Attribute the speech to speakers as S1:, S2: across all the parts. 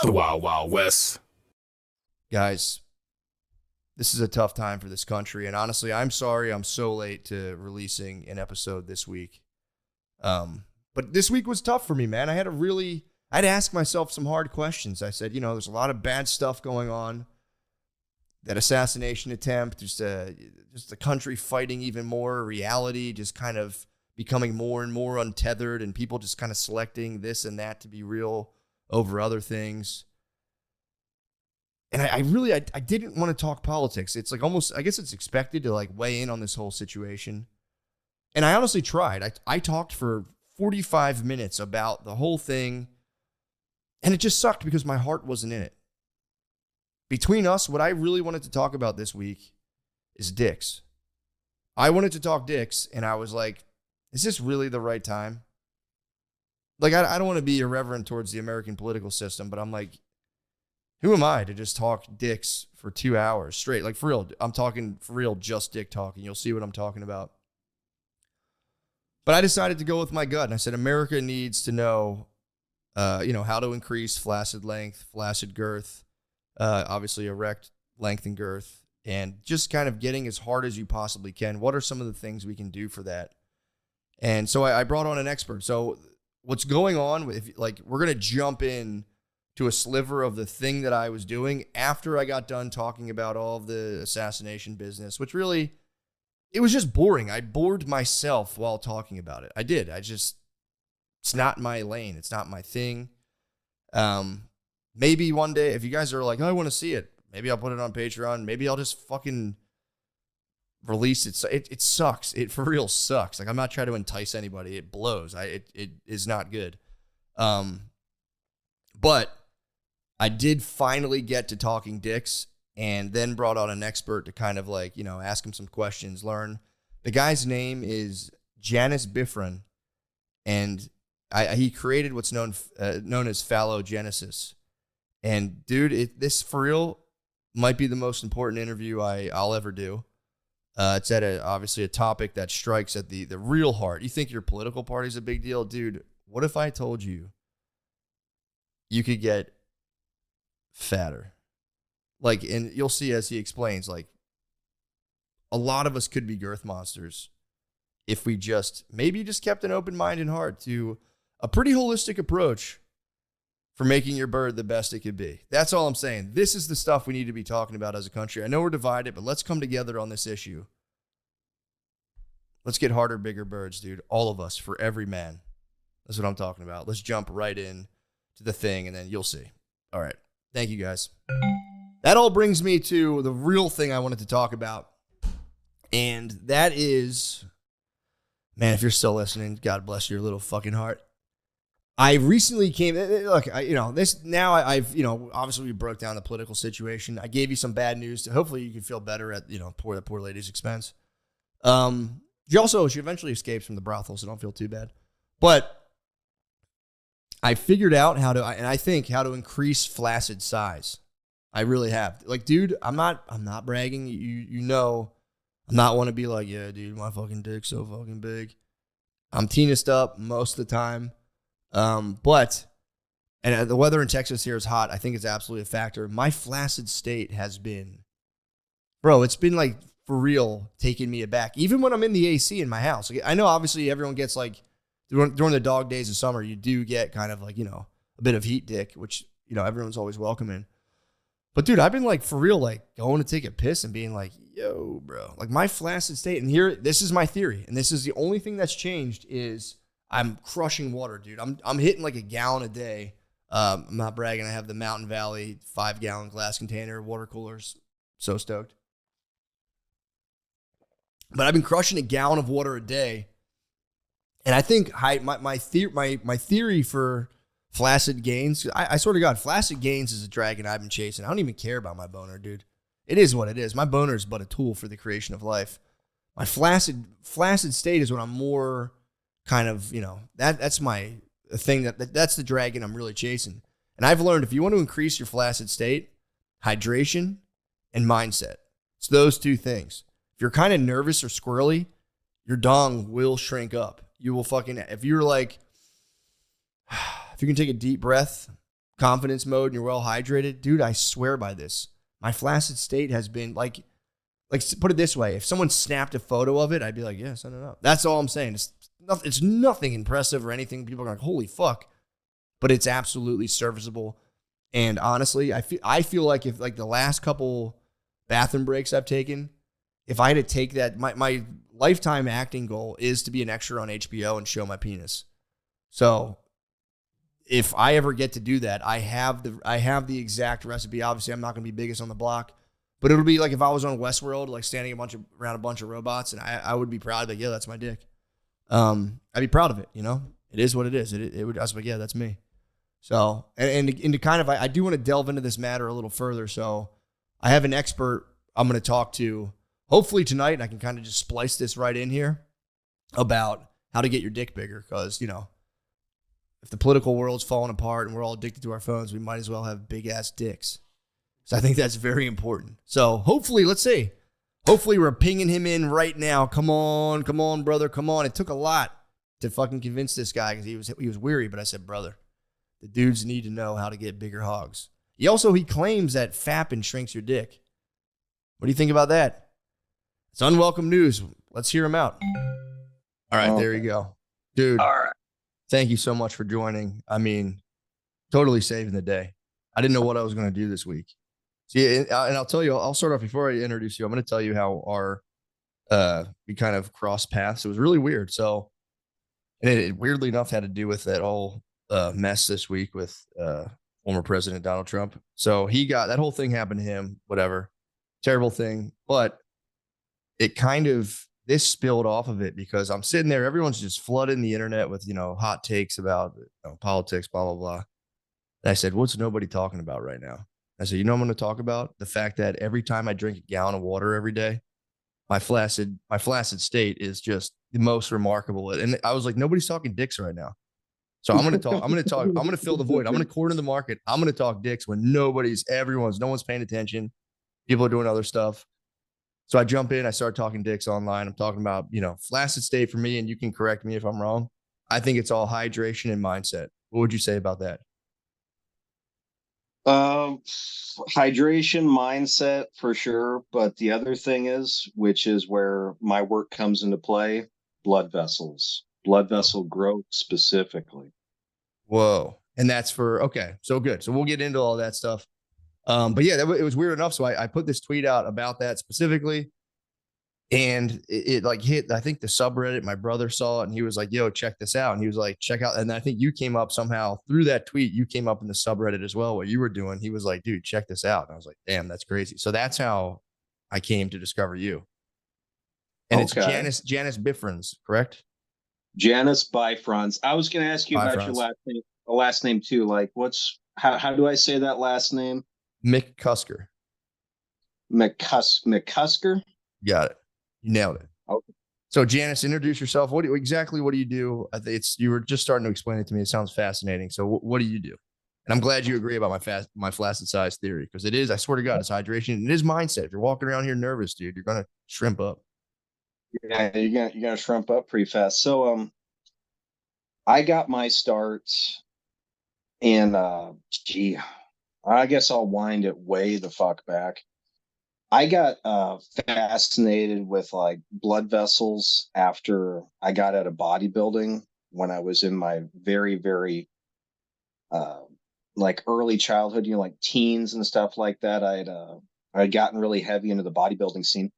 S1: The Wild Wild West.
S2: Guys, this is a tough time for this country, and honestly, I'm sorry I'm so late to releasing an episode this week. But this week was tough for me, man. I had to ask myself some hard questions. I said, there's a lot of bad stuff going on. That assassination attempt, just the country fighting even more, reality just kind of becoming more and more untethered, and people just kind of selecting this and that to be real over other things. And I didn't want to talk politics. It's like almost, I guess it's expected to like weigh in on this whole situation. And I honestly tried. I talked for 45 minutes about the whole thing, and it just sucked because my heart wasn't in it. Between us, what I really wanted to talk about this week is dicks. I wanted to talk dicks, and I was like, is this really the right time? Like, I don't want to be irreverent towards the American political system, but I'm like, who am I to just talk dicks for 2 hours straight? Like, for real, I'm talking for real, just dick talking. You'll see what I'm talking about. But I decided to go with my gut, and I said, America needs to know, how to increase flaccid length, flaccid girth, obviously erect length and girth, and just kind of getting as hard as you possibly can. What are some of the things we can do for that? And so I brought on an expert. So what's going on with, we're going to jump in to a sliver of the thing that I was doing after I got done talking about all of the assassination business, which really, it was just boring. I bored myself while talking about it. I did. It's not my lane. It's not my thing. Maybe one day, if you guys are like, oh, I want to see it, maybe I'll put it on Patreon. Maybe I'll just fucking release it. It sucks. It for real sucks. Like, I'm not trying to entice anybody. It blows. It is not good. But I did finally get to talking dicks, and then brought on an expert to kind of ask him some questions, learn. The guy's name is Janus Bifrons, and he created what's known as phallogenesis. And dude, this for real might be the most important interview I'll ever do. It's at obviously a topic that strikes at the real heart. You think your political party's a big deal? Dude, what if I told you could get fatter? And you'll see as he explains, a lot of us could be girth monsters if we maybe kept an open mind and heart to a pretty holistic approach for making your bird the best it could be. That's all I'm saying. This is the stuff we need to be talking about as a country. I know we're divided, but let's come together on this issue. Let's get harder, bigger birds, dude. All of us, for every man. That's what I'm talking about. Let's jump right in to the thing, and then you'll see. All right. Thank you, guys. That all brings me to the real thing I wanted to talk about. And that is, man, if you're still listening, God bless your little fucking heart. I recently obviously we broke down the political situation. I gave you some bad news to hopefully you can feel better at, the poor lady's expense. She eventually escapes from the brothel, so don't feel too bad. But I figured out how to increase flaccid size. I really have. Dude, I'm not bragging. I'm not want to be like, yeah, dude, my fucking dick's so fucking big. I'm teenest up most of the time. But the weather in Texas here is hot. I think it's absolutely a factor. My flaccid state has been, it's been for real taking me aback. Even when I'm in the AC in my house. I know obviously everyone gets during the dog days of summer, you do get kind of a bit of heat dick, which, everyone's always welcome in. But dude, I've been for real, going to take a piss and being yo, bro, my flaccid state. And this is my theory. And this is the only thing that's changed is I'm crushing water, dude. I'm hitting a gallon a day. I'm not bragging. I have the Mountain Valley 5-gallon glass container water coolers. So stoked. But I've been crushing a gallon of water a day. And I think my theory for flaccid gains, I swear to God, flaccid gains is a dragon I've been chasing. I don't even care about my boner, dude. It is what it is. My boner is but a tool for the creation of life. My flaccid state is when I'm more kind of, that's my thing that's the dragon I'm really chasing. And I've learned if you want to increase your flaccid state, hydration and mindset. It's those two things. If you're kind of nervous or squirrely, your dong will shrink up. You will if you can take a deep breath, confidence mode and you're well hydrated, dude, I swear by this. My flaccid state has been like put it this way. If someone snapped a photo of it, I'd be like, yeah, send it up. That's all I'm saying. It's nothing impressive or anything. People are like, holy fuck. But it's absolutely serviceable. And honestly, I feel like if like the last couple bathroom breaks I've taken, if I had to take that, my lifetime acting goal is to be an extra on HBO and show my penis. So if I ever get to do that, I have the exact recipe. Obviously, I'm not going to be biggest on the block, but it'll be like if I was on Westworld, like standing around a bunch of robots, and I would be proud. Like, yeah, that's my dick. I'd be proud of it. You know, it is what it is. It would. I was like, yeah, that's me. So, and to kind of, I do want to delve into this matter a little further. So, I have an expert I'm going to talk to hopefully tonight, and I can kind of just splice this right in here about how to get your dick bigger. Because, you know, if the political world's falling apart and we're all addicted to our phones, we might as well have big ass dicks. So I think that's very important. So hopefully, let's see. Hopefully we're pinging him in right now. Come on, brother. Come on. It took a lot to fucking convince this guy because he was weary. But I said, brother, the dudes need to know how to get bigger hogs. He claims that fapping shrinks your dick. What do you think about that? It's unwelcome news. Let's hear him out. All right, there you go. Dude. All right. Thank you so much for joining. I mean, totally saving the day. I didn't know what I was going to do this week. See, and I'll tell you, I'll start off before I introduce you. I'm going to tell you how we kind of crossed paths. It was really weird. So, and it weirdly enough had to do with that whole mess this week with former President Donald Trump. So that whole thing happened to him, whatever. Terrible thing. But it kind of, this spilled off of it because I'm sitting there, everyone's just flooding the internet with, you know, hot takes about politics, blah, blah, blah. And I said, what's nobody talking about right now? I said, you know what I'm going to talk about? The fact that every time I drink a gallon of water every day, my flaccid state is just the most remarkable. And I was like, nobody's talking dicks right now. So I'm going to fill the void. I'm going to corner the market. I'm going to talk dicks when no one's paying attention. People are doing other stuff. So I jump in, I start talking dicks online. I'm talking about, you know, flaccid state for me, and you can correct me if I'm wrong. I think it's all hydration and mindset. What would you say about that?
S1: Hydration, mindset for sure. But the other thing is, which is where my work comes into play, blood vessel growth specifically.
S2: Whoa. And that's okay. So good. So we'll get into all that stuff. But yeah, it was weird enough. So I put this tweet out about that specifically, and it like hit, I think the subreddit, my brother saw it and he was like, yo, check this out. And he was like, check out. And I think you came up somehow through that tweet. You came up in the subreddit as well, what you were doing. He was like, dude, check this out. And I was like, damn, that's crazy. So that's how I came to discover you. And It's Janus Bifrons, correct?
S1: Janus Bifrons. I was going to ask you about your last name too. Like how do I say that last name?
S2: McCusker.
S1: McCusker?
S2: Got it. You nailed it.
S1: Okay.
S2: So Janus, introduce yourself. What do you do? You were just starting to explain it to me. It sounds fascinating. So what do you do? And I'm glad you agree about my flaccid size theory, because it is, I swear to God, it's hydration. And it is mindset. If you're walking around here nervous, dude, you're going to shrimp up.
S1: Yeah, you're gonna shrimp up pretty fast. So I got my start in I guess I'll wind it way the fuck back. I got fascinated with like blood vessels after I got out of bodybuilding when I was in my very, very like early childhood, you know, like teens and stuff like that. I'd gotten really heavy into the bodybuilding scene.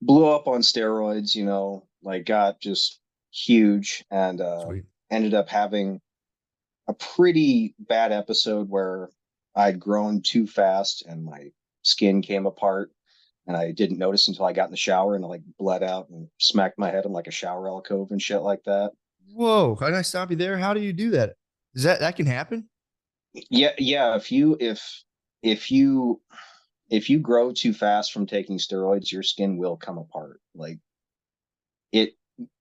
S1: Blew up on steroids, you know, like got just huge, and ended up having a pretty bad episode where I'd grown too fast and my skin came apart, and I didn't notice until I got in the shower and I like bled out and smacked my head in like a shower alcove and shit like that.
S2: Whoa. Can I stop you there? How do you do that? Is that can happen?
S1: Yeah. If you grow too fast from taking steroids, your skin will come apart. Like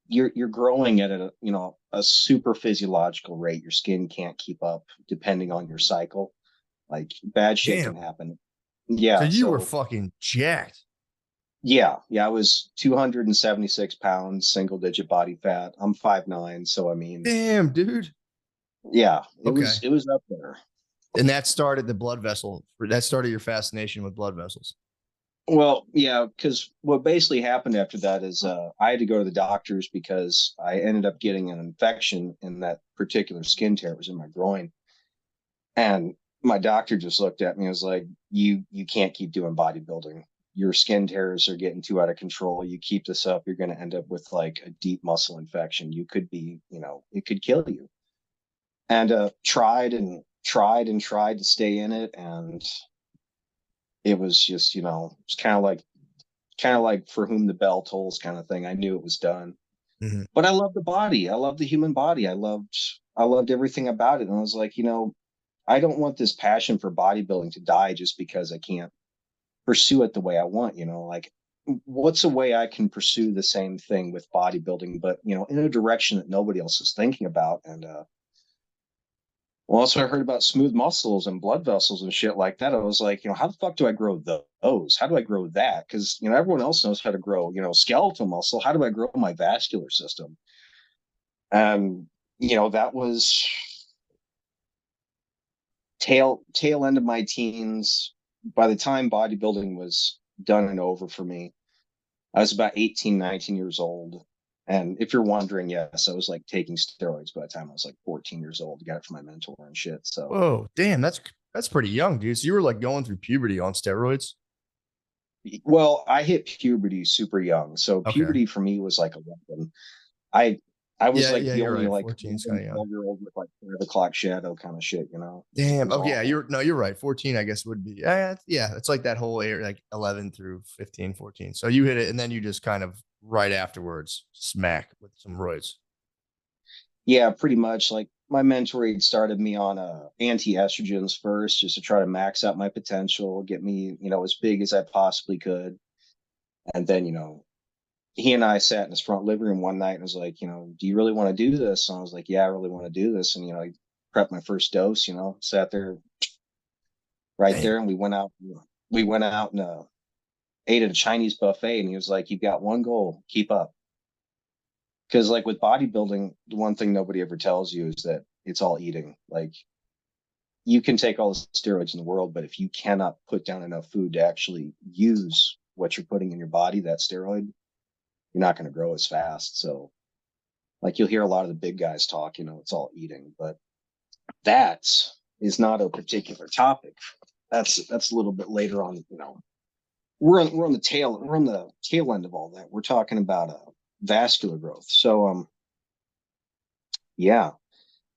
S1: you're growing at a super physiological rate. Your skin can't keep up depending on your cycle. Like bad shit can happen. Yeah.
S2: So you were fucking jacked.
S1: Yeah. I was 276 pounds, single digit body fat. I'm 5'9", so I mean,
S2: damn, dude.
S1: Yeah,
S2: Okay.
S1: it was up there.
S2: And that started the blood vessel. That started your fascination with blood vessels.
S1: Well, yeah, because what basically happened after that is I had to go to the doctors because I ended up getting an infection in that particular skin tear. It was in my groin, and my doctor just looked at me and was like, "You can't keep doing bodybuilding. Your skin tears are getting too out of control. You keep this up, you're going to end up with like a deep muscle infection. You could be, it could kill you." And tried to stay in it, and it was just, it's kind of like for whom the bell tolls kind of thing. I knew it was done.
S2: Mm-hmm.
S1: But I love the body. I love the human body. I loved everything about it. And I was like, I don't want this passion for bodybuilding to die just because I can't pursue it the way I want, like what's a way I can pursue the same thing with bodybuilding, but in a direction that nobody else is thinking about. And well, also I heard about smooth muscles and blood vessels and shit like that. I was like, how the fuck do I grow those? How do I grow that? Because everyone else knows how to grow, skeletal muscle. How do I grow my vascular system? And that was tail end of my teens. By the time bodybuilding was done and over for me, I was about 18, 19 years old. And if you're wondering, yes, I was like taking steroids by the time I was like 14 years old. Got it from my mentor and shit. So,
S2: Whoa, damn, that's pretty young, dude. So you were like going through puberty on steroids?
S1: well, I hit puberty super young. So
S2: Okay.
S1: puberty for me was like 11. I I was
S2: Yeah,
S1: like
S2: yeah,
S1: the
S2: you're
S1: only
S2: right.
S1: like
S2: 14 is kind of young.
S1: 12-year-old with like 5 o'clock shadow kind of shit. It
S2: Damn.
S1: was
S2: Oh yeah,
S1: awful.
S2: you're right. 14, I guess would be. Yeah, it's like that whole area, like 11 through 15, 14. So you hit it, and then you just kind of right afterwards smack with some roids.
S1: Yeah, pretty much. Like my mentor had started me on anti-estrogens first, just to try to max out my potential, get me, as big as I possibly could. And then, he and I sat in his front living room one night and was like, do you really want to do this? And I was like, yeah, I really want to do this. And, I prepped my first dose, sat there right
S2: Damn.
S1: there, and we went out and ate at a Chinese buffet. And he was like, you've got one goal, keep up. Because like with bodybuilding, the one thing nobody ever tells you is that it's all eating. Like you can take all the steroids in the world, but if you cannot put down enough food to actually use what you're putting in your body, that steroid, you're not going to grow as fast. So like you'll hear a lot of the big guys talk, it's all eating, but that is not a particular topic. That's a little bit later on, we're on the tail end of all that. We're talking about vascular growth. So yeah.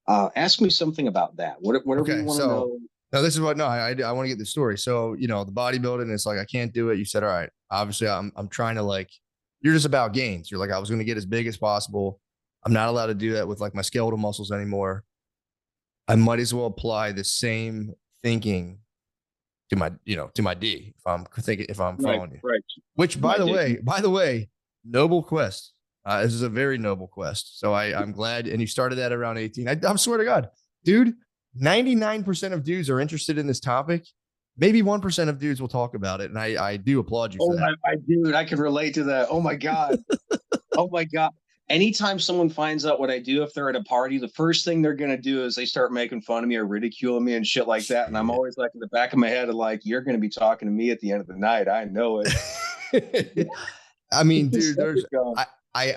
S1: Ask me something about that. Whatever you
S2: Okay,
S1: want to
S2: so
S1: know.
S2: no, this is what no, I want to get the story. So the bodybuilding, it's like I can't do it. You said, all right, obviously I'm trying to like you're just about gains. You're like I was going to get as big as possible. I'm not allowed to do that with like my skeletal muscles anymore. I might as well apply the same thinking to my to my D if I'm
S1: Right,
S2: following you.
S1: right.
S2: Which
S1: My dick.
S2: by the way, noble quest. This is a very noble quest. So I'm glad. And you started that around 18. I swear to God, dude, 99% of dudes are interested in this topic. Maybe 1% of dudes will talk about it. And I do applaud you for
S1: Oh,
S2: that.
S1: I dude, I can relate to that. Oh my god. Oh my god. Anytime someone finds out what I do, if they're at a party, the first thing they're gonna do is they start making fun of me or ridiculing me and shit like that. And I'm
S2: Shit.
S1: always like in the back of my head, like, you're gonna be talking to me at the end of the night. I know it.
S2: I mean, dude,
S1: Suck
S2: there's
S1: it, God.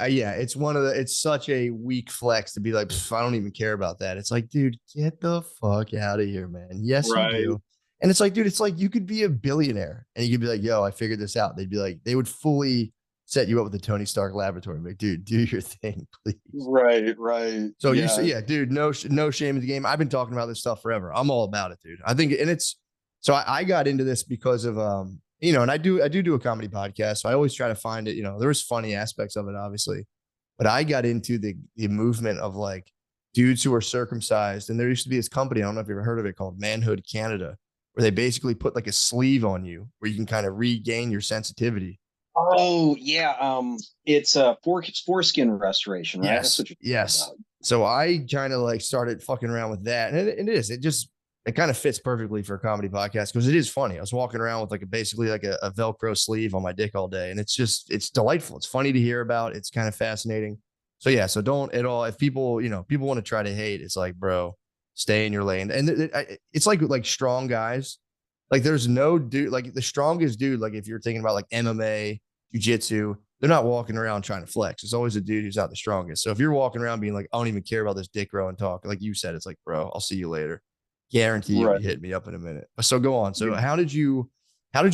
S2: yeah, it's one of the it's such a weak flex to be like, I don't even care about that. It's like, dude, get the fuck out of here, man. Yes, you
S1: Right.
S2: do. And it's like, dude, it's like you could be a billionaire and you could be like, yo, I figured this out. They'd be like, they would fully set you up with the Tony Stark laboratory. Like, dude, do your thing, please.
S1: Right, right.
S2: So you say,
S1: Yeah.
S2: yeah, dude, no shame in the game. I've been talking about this stuff forever. I'm all about it, dude. I think, and it's so I got into this because of and I do a comedy podcast. So I always try to find it. There was funny aspects of it, obviously, but I got into the movement of like dudes who are circumcised, and there used to be this company. I don't know if you ever heard of it called Manhood Canada, where they basically put like a sleeve on you where you can kind of regain your sensitivity.
S1: Oh yeah. It's foreskin restoration, right? That's
S2: Yes,
S1: what you're talking
S2: yes.
S1: about.
S2: So I kind of like started fucking around with that, and it kind of fits perfectly for a comedy podcast because it is funny. I was walking around with like basically like a Velcro sleeve on my dick all day, and it's delightful. It's funny to hear about. It's kind of fascinating. So yeah, so don't at all. If people, people want to try to hate, it's like, bro, stay in your lane. And it's like strong guys. Like there's no dude, like the strongest dude. Like if you're thinking about like MMA, jujitsu, they're not walking around trying to flex. It's always a dude who's out the strongest. So if you're walking around being like, I don't even care about this dick row and talk, like you said, it's like, bro, I'll see you later. Guarantee you'll
S1: Right.
S2: be hitting me up in a minute. So go on. So
S1: Yeah.
S2: how did you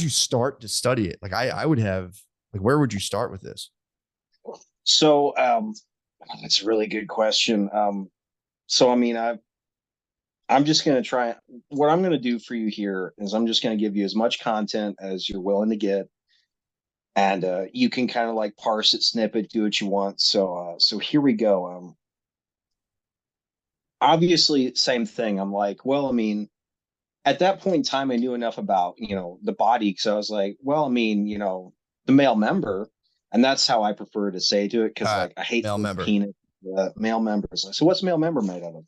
S2: start to study it? Like I would have, like, where would you start with this?
S1: So that's a really good question. So I mean, I'm just going to try. What I'm going to do for you here is I'm just going to give you as much content as you're willing to get, and you can kind of like parse it, snip it, do what you want. So here we go. Obviously, same thing. I'm like, well, I mean, at that point in time, I knew enough about the body, because I was like, well, I mean, the male member, and that's how I prefer to say to it,
S2: All
S1: because
S2: right,
S1: like I hate
S2: male
S1: the
S2: member.
S1: penis. Male members. So what's male member made out of?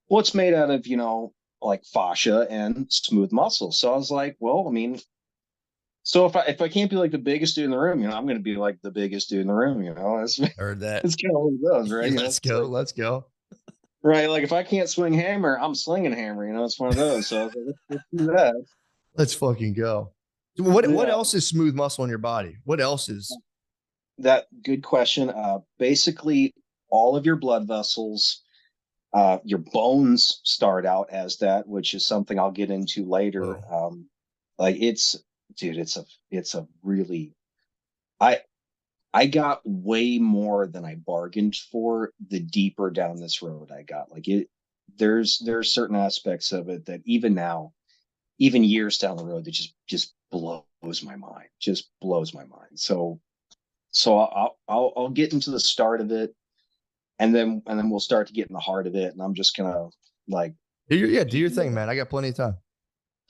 S1: Well, it's made out of, like fascia and smooth muscle. So I was like, well, I mean, so if I can't be like the biggest dude in the room, I'm going to be like the biggest dude in the room. It's
S2: Heard that.
S1: it's kind of what it goes, right?
S2: Let's
S1: It's
S2: go.
S1: like,
S2: Let's go.
S1: right, like if I can't swing hammer, I'm slinging hammer. It's one of those. So I was like, let's do that.
S2: Let's fucking go. What
S1: Yeah,
S2: else is smooth muscle in your body? What else is
S1: that good question. Basically, all of your blood vessels, your bones start out as that, which is something I'll get into later.
S2: whoa?
S1: Like dude, it's a really, I I got way more than I bargained for the deeper down this road I got. Like there's certain aspects of it that even now, even years down the road, that just blows my mind. Just blows my mind. So I'll get into the start of it, and then we'll start to get in the heart of it, and I'm just gonna like,
S2: Do your thing, man. I got plenty of time.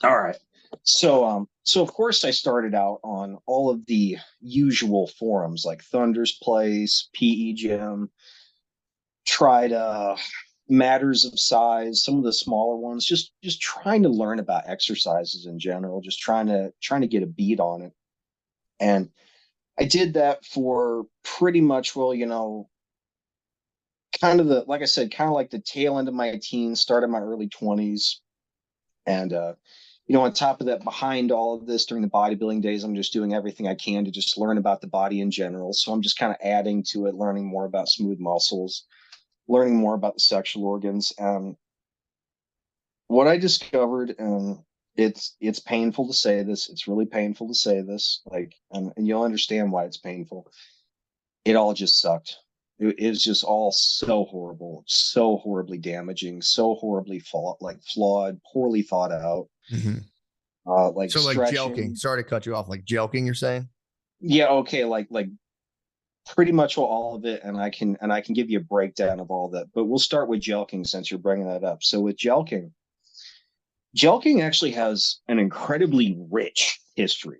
S1: all right. So of course I started out on all of the usual forums like Thunder's Place, PE Gym, tried Matters of Size, some of the smaller ones, just trying to learn about exercises in general, just trying to get a beat on it. And I did that for pretty much, well, kind of the, like I said, kind of like the tail end of my teens, start of my early 20s. And on top of that, behind all of this during the bodybuilding days, I'm just doing everything I can to just learn about the body in general. So I'm just kind of adding to it, learning more about smooth muscles, learning more about the sexual organs. And what I discovered, and it's painful to say this, it's really painful to say this, like, and you'll understand why it's painful. It all just sucked. It's just all so horrible, so horribly damaging, so horribly flawed, poorly thought out.
S2: Mm-hmm.
S1: Like
S2: So like jelking.
S1: stretching.
S2: Sorry to cut you off. Like jelking, you're saying?
S1: Yeah, okay, like pretty much all of it, and I can give you a breakdown of all that. But we'll start with jelking since you're bringing that up. So with jelking actually has an incredibly rich history.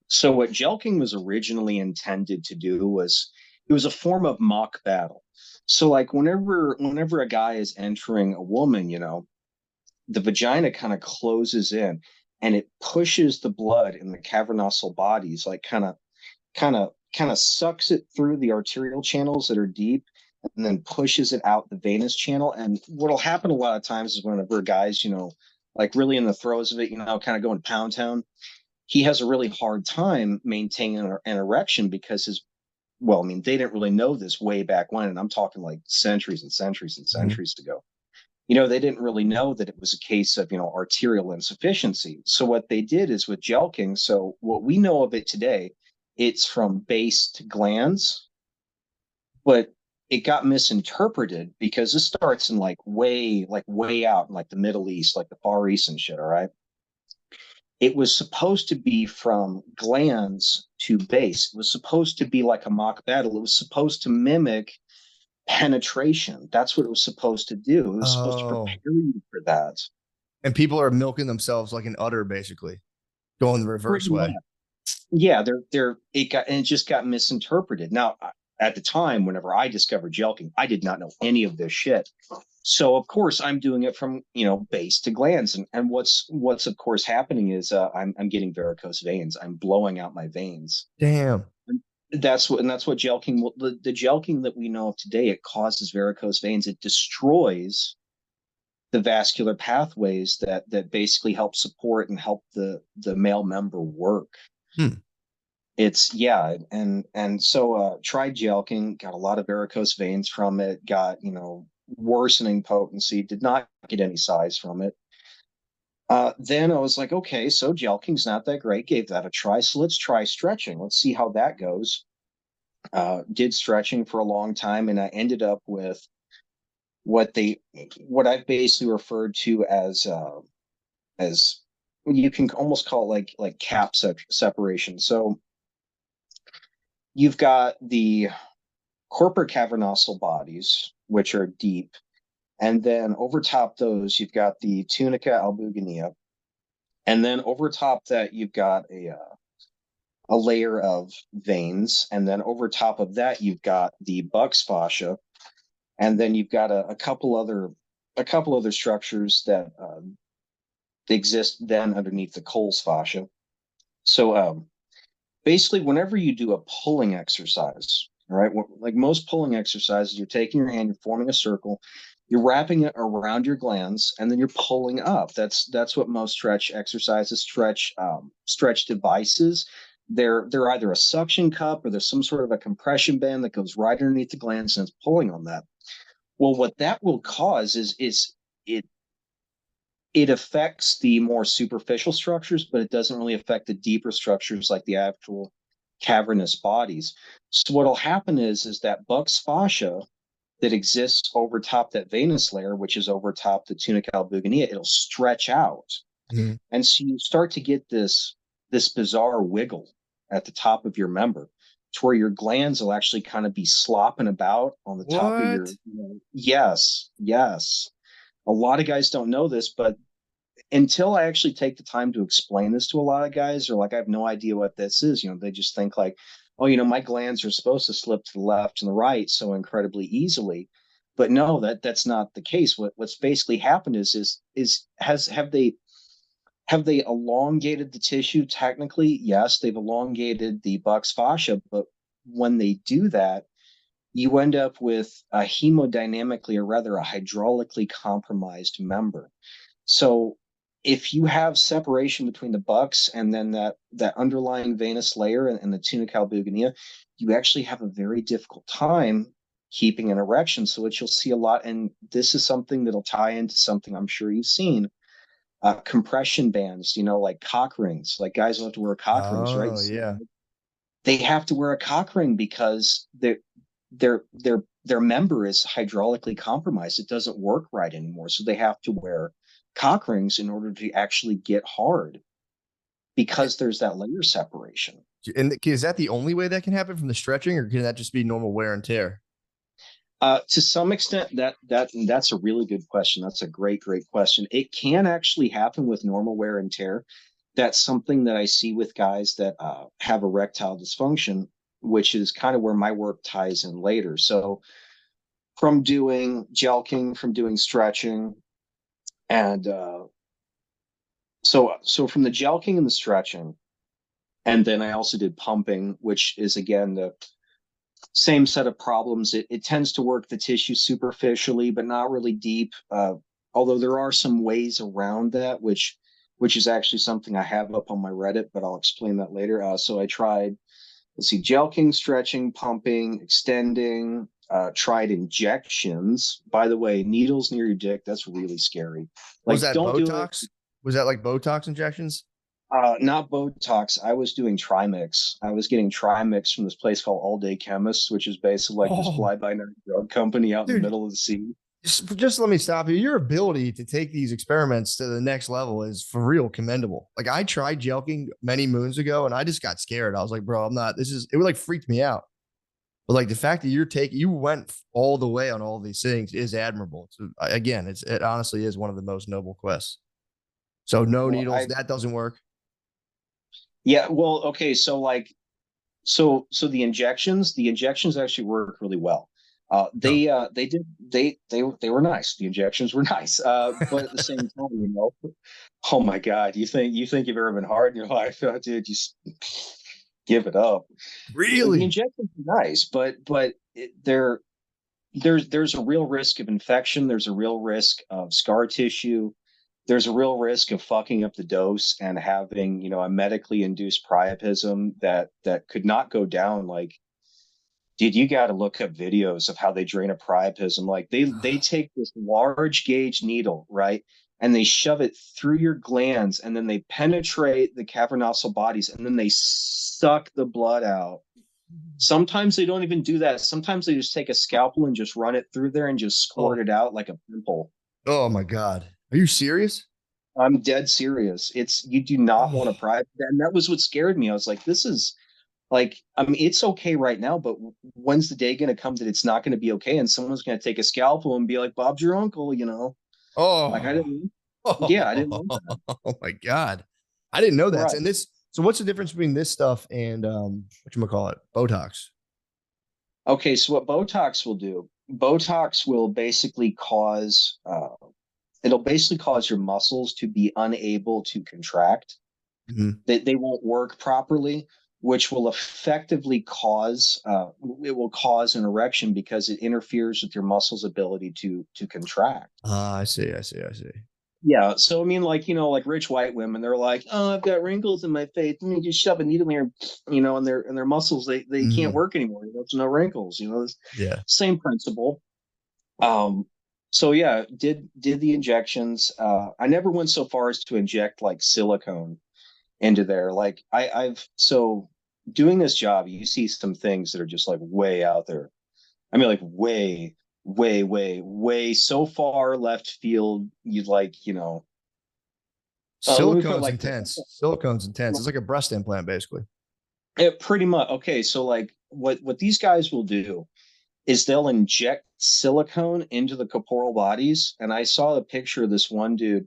S1: So what jelking was originally intended to do was, it was a form of mock battle. So like whenever a guy is entering a woman, the vagina kind of closes in, and it pushes the blood in the cavernosal bodies, like kind of sucks it through the arterial channels that are deep, and then pushes it out the venous channel. And what'll happen a lot of times is whenever guys, like really in the throes of it, kind of going pound town, he has a really hard time maintaining an erection, because well, I mean, they didn't really know this way back when, and I'm talking like centuries and centuries and
S2: Mm-hmm.
S1: centuries ago. They didn't really know that it was a case of, arterial insufficiency. So what they did is with jelking, so what we know of it today, it's from base to glands, but it got misinterpreted because this starts in like way out in like the Middle East, like the Far East and shit, all right? It was supposed to be from glands to base. It was supposed to be like a mock battle. It was supposed to mimic penetration. That's what it was supposed to do. It was supposed to prepare
S2: Oh.
S1: you for that.
S2: And people are milking themselves like an udder, basically, going the reverse
S1: Pretty much.
S2: way.
S1: Yeah, it just got misinterpreted. Now, at the time, whenever I discovered jelking, I did not know any of this shit. So of course I'm doing it from base to glands, and what's of course happening is I'm getting varicose veins. I'm blowing out my veins.
S2: Damn.
S1: that's what gelking the gelking that we know of today, it causes varicose veins. It destroys the vascular pathways that basically help support and help the male member work.
S2: Hmm.
S1: It's yeah, and so tried gelking, got a lot of varicose veins from it, got worsening potency, did not get any size from it. Then I was like, okay, so gelking's not that great. Gave that a try. So let's try stretching. Let's see how that goes. Did stretching for a long time, and I ended up with what I've basically referred to as you can almost call it like cap separation. So you've got the corporate cavernosal bodies, which are deep, and then over top those you've got the tunica albuginea, and then over top that you've got a layer of veins, and then over top of that you've got the buck's fascia, and then you've got a couple other structures that exist then underneath the Cole's fascia. So basically, whenever you do a pulling exercise, all right, like most pulling exercises, you're taking your hand, you're forming a circle, you're wrapping it around your glands, and then you're pulling up. That's what most stretch exercises, stretch devices. They're either a suction cup or there's some sort of a compression band that goes right underneath the glands and it's pulling on that. Well, what that will cause is it it affects the more superficial structures, but it doesn't really affect the deeper structures like the actual cavernous bodies. So what'll happen is that Buck's fascia that exists over top that venous layer, which is over top the tunica albuginea, it'll stretch out.
S2: Mhm.
S1: And so you start to get this bizarre wiggle at the top of your member to where your glands will actually kind of be slopping about on the top of your,
S2: What?
S1: yes, yes. A lot of guys don't know this, but until I actually take the time to explain this to a lot of guys, or like I have no idea what this is. They just think like, oh, my glands are supposed to slip to the left and the right so incredibly easily. But no, that's not the case. What's basically happened is has have they elongated the tissue? Technically, yes, they've elongated the buck's fascia, but when they do that, you end up with a hemodynamically, or rather a hydraulically compromised member. So if you have separation between the bucks and then that underlying venous layer and the tunica albuginea, you actually have a very difficult time keeping an erection. So what you'll see a lot, and this is something that'll tie into something I'm sure you've seen, compression bands, like cock rings, like guys will have to wear cock rings, right?
S2: Oh,
S1: So
S2: yeah.
S1: they have to wear a cock ring because their member is hydraulically compromised. It doesn't work right anymore. So they have to wear cock rings in order to actually get hard because there's that layer separation.
S2: And is that the only way that can happen from the stretching, or can that just be normal wear and tear?
S1: To some extent, that's a really good question. That's a great question. It can actually happen with normal wear and tear. That's something that I see with guys that have erectile dysfunction, which is kind of where my work ties in later. So from doing jelking, from doing stretching, and so from the jelking and the stretching, and then I also did pumping, which is again the same set of problems. It tends to work the tissue superficially, but not really deep. Although there are some ways around that, which is actually something I have up on my Reddit, but I'll explain that later. So I tried, let's see, jelking, stretching, pumping, extending. Tried injections. By the way, needles near your dick, that's really scary.
S2: Was
S1: Like,
S2: that
S1: don't do it.
S2: Botox? Was that like Botox injections?
S1: Not Botox. I was doing Trimix. I was getting Trimix from this place called All Day Chemists, which is basically like this
S2: Oh,
S1: fly-by-night drug company out in the
S2: dude,
S1: middle of the sea.
S2: just let me stop you. Your ability to take these experiments to the next level is for real commendable. Like I tried jelking many moons ago and I just got scared. I was like, bro, I'm not, it would like freaked me out. But like the fact that you went all the way on all these things is admirable. So again, it honestly is one of the most noble quests. So no
S1: Well,
S2: needles, that doesn't work.
S1: yeah, well, okay, so like, so the injections actually work really well.
S2: No.
S1: They were nice. The injections were nice. But at the same time, oh my God, you think you've ever been hard in your life, oh, dude? give it up. The
S2: Really?
S1: injections are nice, but there's a real risk of infection. There's a real risk of scar tissue. There's a real risk of fucking up the dose and having, a medically induced priapism that could not go down. Like, dude, you got to look up videos of how they drain a priapism. Like they take this large gauge needle, right? And they shove it through your glands, and then they penetrate the cavernosal bodies, and then they suck the blood out. Sometimes they don't even do that. Sometimes they just take a scalpel and just run it through there and just squirt
S2: Oh,
S1: it out like a pimple.
S2: oh my God. Are you serious?
S1: I'm dead serious. It's you do not want to
S2: Oh,
S1: pry. And that was what scared me. I was like, this is like, I mean, it's okay right now, but when's the day going to come that it's not going to be okay? And someone's going to take a scalpel and be like, Bob's your uncle. Like I
S2: oh,
S1: didn't, yeah, I didn't want that.
S2: oh my God. I didn't know that.
S1: Right.
S2: And this, so what's the difference between this stuff and what you call it? Botox.
S1: Okay. So what Botox will do, Botox will basically it'll basically cause your muscles to be unable to contract.
S2: Mhm.
S1: They won't work properly, which will effectively it will cause an erection because it interferes with your muscles' ability to contract.
S2: I see. I see. I see.
S1: Yeah, so I mean, like like rich white women, they're like, "Oh, I've got wrinkles in my face. Let me just shove a needle here, and their muscles they can't
S2: Mhm.
S1: work anymore. There's no wrinkles.
S2: Yeah.
S1: Same principle. Um, so yeah, did the injections. I never went so far as to inject like silicone into there. Like I've so doing this job, you see some things that are just like way out there. I mean, like way, way, way, way so far left field. You'd like, let me put it
S2: Silicone's
S1: like
S2: intense. Silicone's intense. It's like a breast implant, basically.
S1: it pretty much. Okay, so like what these guys will do is they'll inject silicone into the corporeal bodies. And I saw a picture of this one dude.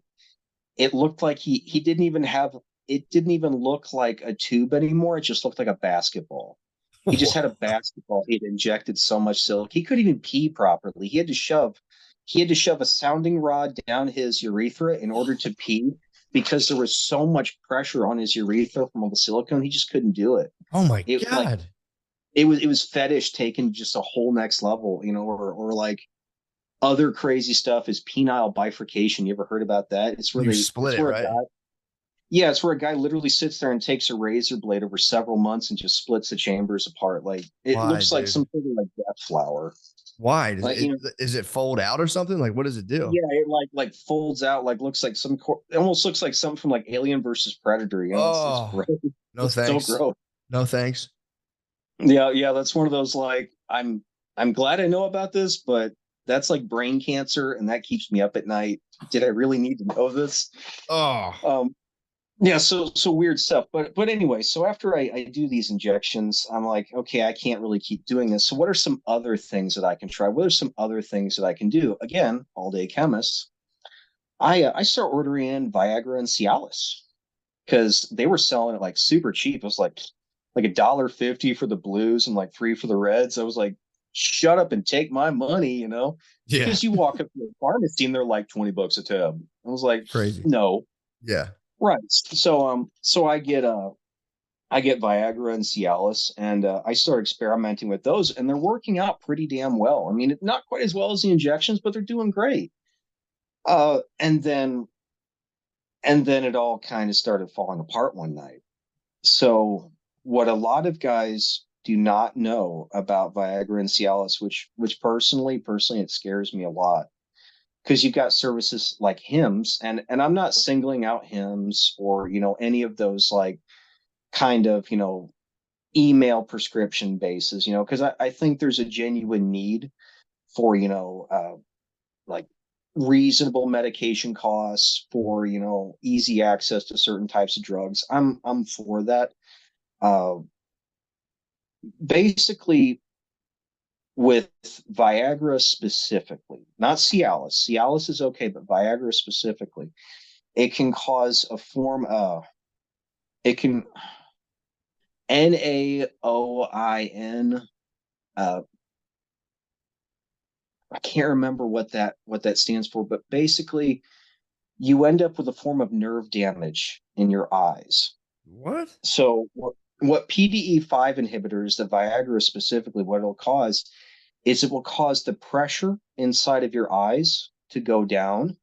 S1: It looked like he didn't even have it didn't even look like a tube anymore. It just looked like a basketball. He just had a
S2: Whoa.
S1: basketball. He had injected so much silk. He couldn't even pee properly. He had to shove a sounding rod down his urethra in order to pee because there was so much pressure on his urethra from all the silicone. He just couldn't do it.
S2: Oh my
S1: It like
S2: God.
S1: it was fetish taken just a whole next level, or like other crazy stuff is penile bifurcation. You ever heard about that?
S2: You split
S1: It's
S2: it,
S1: where a
S2: right?
S1: guy yeah, it's where a guy literally sits there and takes a razor blade over several months and just splits the chambers apart. Like it
S2: Why,
S1: looks like
S2: dude?
S1: some sort of like death flower.
S2: Why?
S1: Like
S2: Is it fold out or something? Like, what does it do?
S1: yeah, it like folds out, like looks like it almost looks like something from like Alien versus Predator. It's
S2: Oh,
S1: gross.
S2: no
S1: It's so
S2: thanks.
S1: gross.
S2: No thanks.
S1: Yeah, that's one of those like I'm glad I know about this, but that's like brain cancer, and that keeps me up at night. Did I really need to know this?
S2: Oh,
S1: Um, Yeah, so weird stuff. But anyway, so after I do these injections, I'm like, okay, I can't really keep doing this. So what are some other things that I can try? What are some other things that I can do? Again, all day chemists. I start ordering in Viagra and Cialis because they were selling it like super cheap. It was like $1.50 for the blues and like three for the reds. I was like, shut up and take my money.
S2: yeah.
S1: Because you walk up to the pharmacy and they're like $20 a tub. I was like,
S2: Crazy.
S1: no.
S2: Yeah.
S1: Right. So I get Viagra and Cialis, and I start experimenting with those, and they're working out pretty damn well. I mean, not quite as well as the injections, but they're doing great. Uh, and then and then it all kind of started falling apart one night. So what a lot of guys do not know about Viagra and Cialis, which personally it scares me a lot because you've got services like Hims, and I'm not singling out Hims or any of those like kind of email prescription basis, because I think there's a genuine need for, like reasonable medication costs for, easy access to certain types of drugs. I'm for that. Uh, Basically, with Viagra specifically, not Cialis. Cialis is okay, but Viagra specifically, it can cause a form of, it can, NAOIN. I can't remember what that stands for, but basically you end up with a form of nerve damage in your eyes.
S2: What?
S1: So what PDE5 inhibitors, the Viagra specifically, what it'll cause is it will cause the pressure inside of your eyes to go down.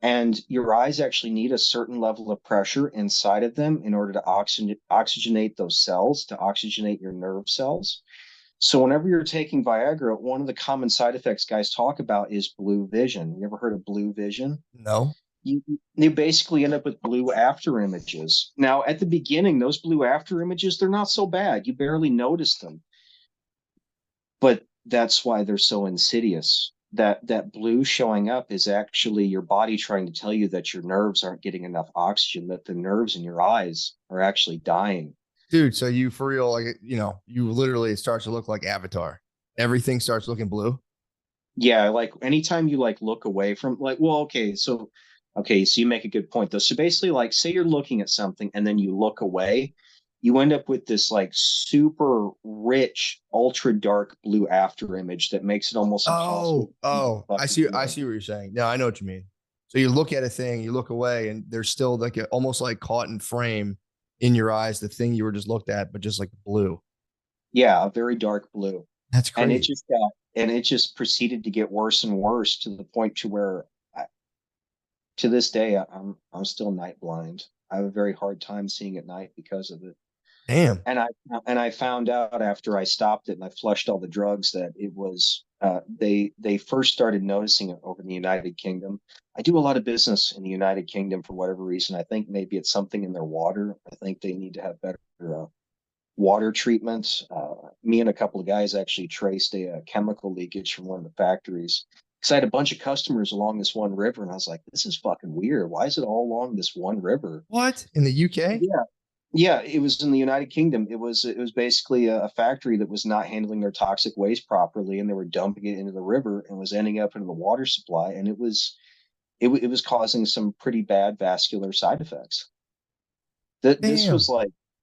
S1: And your eyes actually need a certain level of pressure inside of them in order to oxygenate those cells, to oxygenate your nerve cells. So whenever you're taking Viagra, one of the common side effects guys talk about is blue vision. You ever heard of blue vision?
S2: No.
S1: You basically end up with blue after images. Now, at the beginning, those blue after images, they're not so bad. You barely notice them, but that's why they're so insidious. That blue showing up is actually your body trying to tell you that your nerves aren't getting enough oxygen, that the nerves in your eyes are actually dying.
S2: Dude, so you for real, like, you literally, it starts to look like Avatar. Everything starts looking blue.
S1: Yeah, like anytime you like look away from like, well, okay, so you make a good point though. So basically, like, say you're looking at something and then you look away, you end up with this like super rich, ultra dark blue after image that makes it almost impossible
S2: Oh,
S1: to see what
S2: oh,
S1: the fuck
S2: I
S1: you're
S2: see. I
S1: doing.
S2: see what you're saying. No, I know what you mean. So you look at a thing, you look away, and there's still like almost like caught in frame in your eyes, the thing you were just looked at, but just like blue.
S1: Yeah, a very dark blue.
S2: That's
S1: And it
S2: crazy.
S1: just got and it just proceeded to get worse and worse to the point to where to this day I'm still night blind. I have a very hard time seeing at night because of it.
S2: Damn.
S1: And I found out after I stopped it and I flushed all the drugs that it was they first started noticing it over in the United Kingdom. I do a lot of business in the United Kingdom for whatever reason. I think maybe it's something in their water. I think they need to have better water treatments. Me and a couple of guys actually traced a chemical leakage from one of the factories because I had a bunch of customers along this one river, and I was like, "This is fucking weird. Why is it all along this one river?"
S2: What in the UK?
S1: Yeah, yeah, it was in the United Kingdom. It was basically a factory that was not handling their toxic waste properly, and they were dumping it into the river and was ending up into the water supply, and it was causing some pretty bad vascular side effects. That
S2: Damn.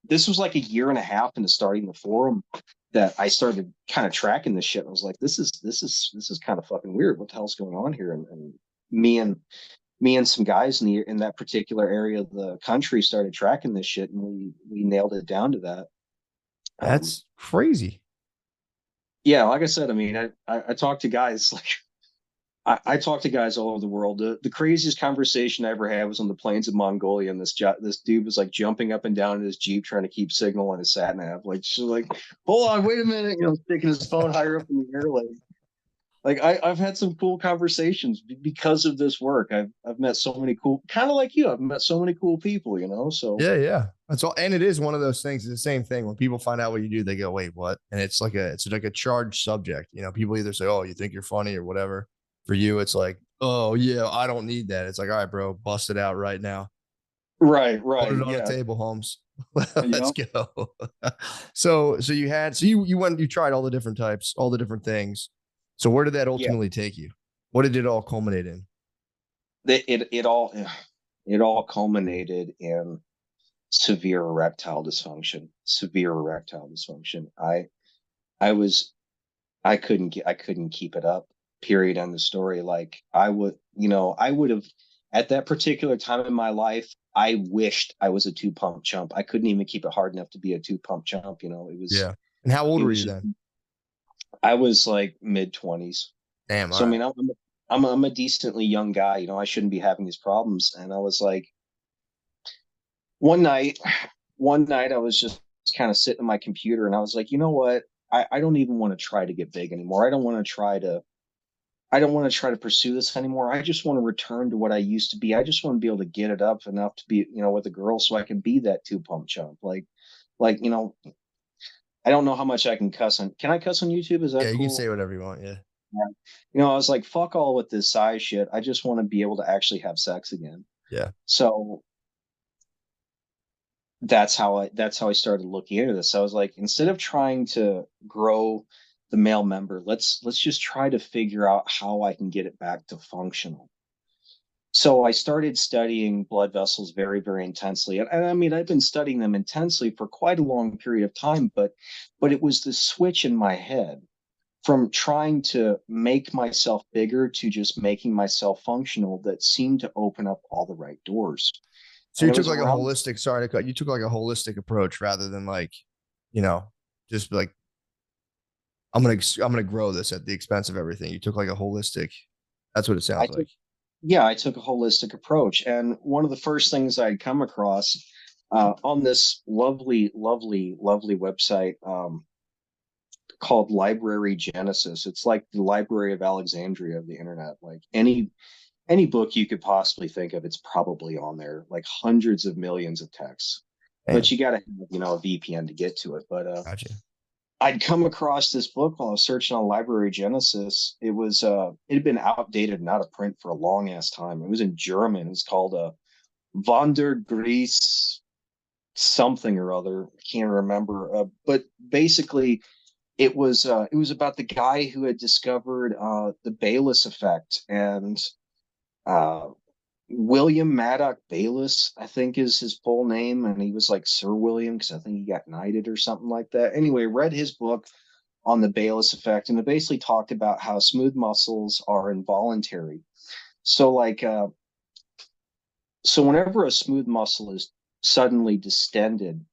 S1: this was like a year and a half into starting the forum that I started kind of tracking this shit. I was like, this is kind of fucking weird. What the hell's going on here? And me and me and some guys in that particular area of the country started tracking this shit, and we nailed it down to that. Um,
S2: That's crazy.
S1: yeah, like I said, I mean, I talk to guys like I talk to guys all over the world. The craziest conversation I ever had was on the plains of Mongolia, and this dude was like jumping up and down in his jeep trying to keep signal on his sat nav. Like, she's like, hold on, wait a minute, sticking his phone higher up in the air. Like I've had some cool conversations because of this work. I've met so many cool, kind of like you. I've met so many cool people, So
S2: Yeah, yeah. That's all. And it is one of those things. It's the same thing. When people find out what you do, they go, wait, what? And it's like a charged subject. People either say, oh, you think you're funny or whatever. For you, it's like, oh yeah, I don't need that. It's like, all right, bro, bust it out right now.
S1: right,
S2: Put
S1: right,
S2: it on the
S1: yeah,
S2: table, Holmes.
S1: you
S2: Let's
S1: know,
S2: go. So you went, you tried all the different types, all the different things. So where did that
S1: yeah.
S2: ultimately take you? What did it all culminate in?
S1: It all culminated in severe erectile dysfunction. Severe erectile dysfunction. I was I couldn't keep it up. Period. End the story. Like I would have at that particular time in my life. I wished I was a two pump chump. I couldn't even keep it hard enough to be a two pump chump. It was
S2: Yeah. And how old
S1: it
S2: were
S1: was
S2: you
S1: just
S2: then?
S1: I was like mid 20s.
S2: Damn. All
S1: So I
S2: right.
S1: mean I'm a decently young guy. I shouldn't be having these problems. And I was like one night one night I was just kind of sitting at my computer and I was like, you know what? I don't even want to try to get big anymore. I don't want to try to pursue this anymore. I just want to return to what I used to be. I just want to be able to get it up enough to be, with a girl so I can be that two pump chump. Like, I don't know how much I can cuss on. Can I cuss on YouTube? Is
S2: Yeah,
S1: that
S2: you can
S1: cool?
S2: say whatever you want. Yeah.
S1: Yeah. I was like, fuck all with this size shit. I just want to be able to actually have sex again.
S2: Yeah.
S1: So that's how I started looking into this. I was like, instead of trying to grow the male member, let's just try to figure out how I can get it back to functional. So I started studying blood vessels very, very intensely. And I mean, I've been studying them intensely for quite a long period of time, but it was the switch in my head from trying to make myself bigger to just making myself functional that seemed to open up all the right doors.
S2: So
S1: And
S2: you
S1: it
S2: took
S1: was
S2: like a
S1: around
S2: holistic, sorry to cut, you took like a holistic approach rather than like you know, just like I'm gonna grow this at the expense of everything. You took like a holistic. That's what it
S1: I
S2: sounds
S1: took
S2: like.
S1: yeah, I took a holistic approach, and one of the first things I'd come across on this lovely, lovely, lovely website called Library Genesis. It's like the Library of Alexandria of the internet. Like any book you could possibly think of, it's probably on there. Like hundreds of millions of texts, but
S2: Damn,
S1: you got to have a VPN to get to it. But
S2: gotcha.
S1: I'd come across this book while I was searching on Library Genesis. It had been outdated and out of print for a long ass time. It was in German. It's called Wandergries something or other. I can't remember. But basically it was about the guy who had discovered the Bayliss effect, and uh, William Maddox Bayliss, I think is his full name, and he was like Sir William because I think he got knighted or something like that. Anyway, read his book on the Bayliss effect, and it basically talked about how smooth muscles are involuntary. So so whenever a smooth muscle is suddenly distended,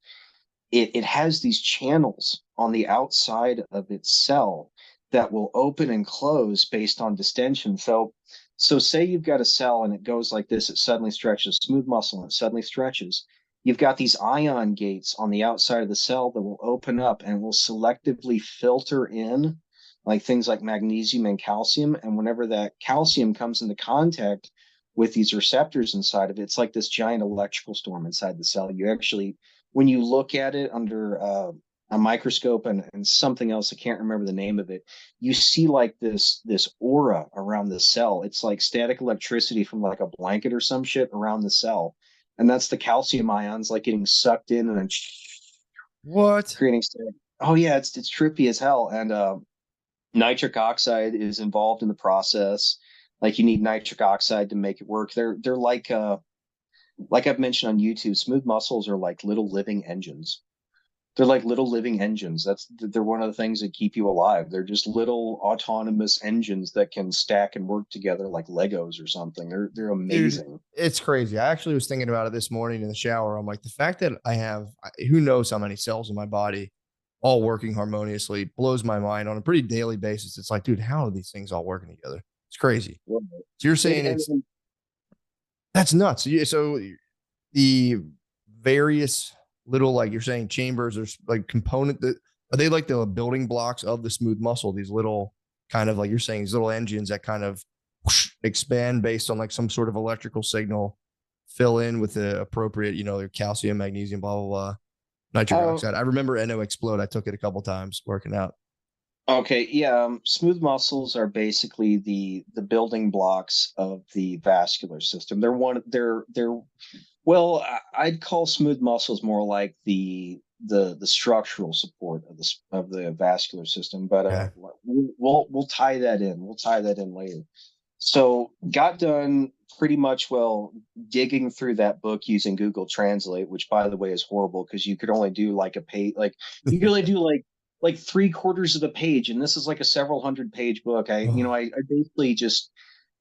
S1: it has these channels on the outside of its cell that will open and close based on distension. So say you've got a cell and it goes like this, it suddenly stretches, smooth muscle, and it suddenly stretches. You've got these ion gates on the outside of the cell that will open up and will selectively filter in like things like magnesium and calcium. And whenever that calcium comes into contact with these receptors inside of it, it's like this giant electrical storm inside the cell. You actually, when you look at it under a microscope and something else, I can't remember the name of it, you see like this aura around the cell. It's like static electricity from like a blanket or some shit around the cell, and that's the calcium ions like getting sucked in and then
S2: What?
S1: creating static. Oh yeah, it's trippy as hell. And nitric oxide is involved in the process. Like you need nitric oxide to make it work. They're like I've mentioned on YouTube, smooth muscles are like little living engines. They're like little living engines. They're one of the things that keep you alive. They're just little autonomous engines that can stack and work together like Legos or something. They're
S2: Dude,
S1: amazing.
S2: it's crazy. I actually was thinking about it this morning in the shower. I'm like, the fact that I have who knows how many cells in my body all working harmoniously blows my mind on a pretty daily basis. It's like, dude, how are these things all working together? It's crazy. So you're
S1: It,
S2: saying
S1: and,
S2: it's
S1: and
S2: that's nuts. So the various little, like you're saying, chambers or like component that are they like the building blocks of the smooth muscle? These little kind of like you're saying, these little engines that kind of whoosh, expand based on like some sort of electrical signal, fill in with the appropriate, their calcium, magnesium, blah blah blah, nitric
S1: uh,
S2: oxide. I remember NO Explode. I took it a couple times working out.
S1: okay, yeah, smooth muscles are basically the building blocks of the vascular system. They're well, I'd call smooth muscles more like the structural support of the vascular system, but
S2: Okay.
S1: we'll tie that in. We'll tie that in later. So got done pretty much well digging through that book using Google Translate, which by the way is horrible because you could only do like a page, like you could only do like three-quarters of a page, and this is like a several hundred page book.
S2: Oh,
S1: I basically just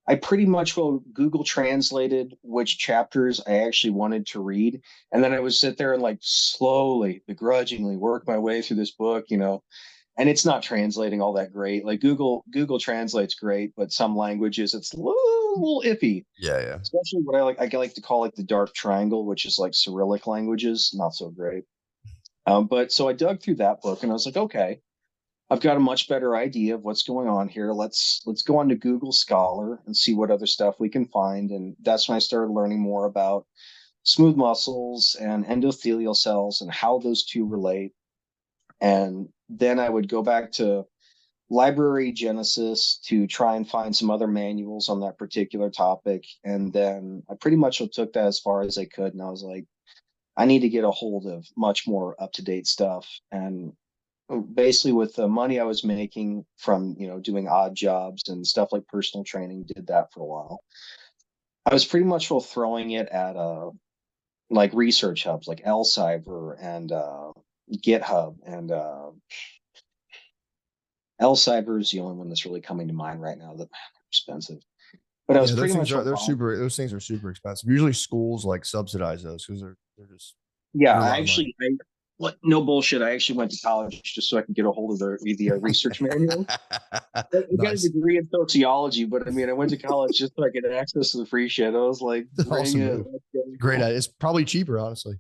S1: I pretty much will Google translated which chapters I actually wanted to read. And then I would sit there and like slowly, begrudgingly work my way through this book. And it's not translating all that great. Like Google translates great, but some languages it's a little iffy.
S2: yeah, yeah.
S1: Especially what I like to call like the dark triangle, which is like Cyrillic languages, not so great. But so I dug through that book and I was like, okay, I've got a much better idea of what's going on here. Let's go on to Google Scholar and see what other stuff we can find. And that's when I started learning more about smooth muscles and endothelial cells and how those two relate. And then I would go back to Library Genesis to try and find some other manuals on that particular topic. And then I pretty much took that as far as I could. And I was like, I need to get a hold of much more up to date stuff. And basically with the money I was making from doing odd jobs and stuff like personal training, did that for a while. I was pretty much well throwing it at like research hubs like Elsevier and GitHub, and Elsevier is the only one that's really coming to mind right now that expensive. But I was
S2: Yeah, those
S1: pretty
S2: things
S1: much
S2: are
S1: well
S2: they're super. Those things are super expensive. Usually schools like subsidize those because they're just
S1: yeah,
S2: they're a
S1: I
S2: lot of money.
S1: actually What? No bullshit. I actually went to college just so I could get a hold of the research manual. I got a
S2: Nice.
S1: degree in sociology, but I mean, I went to college just so I could access to the free shit. I was like,
S2: It's an
S1: bring
S2: awesome
S1: it.
S2: move.
S1: Let's
S2: It's a great
S1: go.
S2: idea. It's probably cheaper, honestly.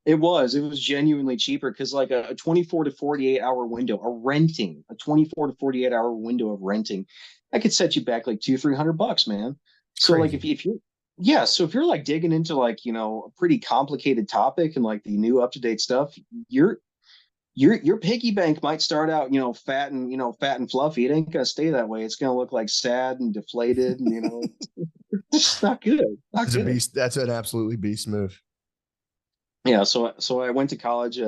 S1: It was genuinely cheaper because like a 24 to 48 hour window, a 24 to 48 hour window of renting, I could set you back like two, $300, man.
S2: It's
S1: So like
S2: crazy.
S1: if you, yeah, so if you're like digging into like, a pretty complicated topic and like the new up to date stuff, your your piggy bank might start out, fat and fluffy. It ain't gonna stay that way. It's gonna look like sad and deflated, and it's just not good. Not
S2: That's a
S1: good.
S2: beast. That's an absolutely beast move.
S1: Yeah, so I went to college.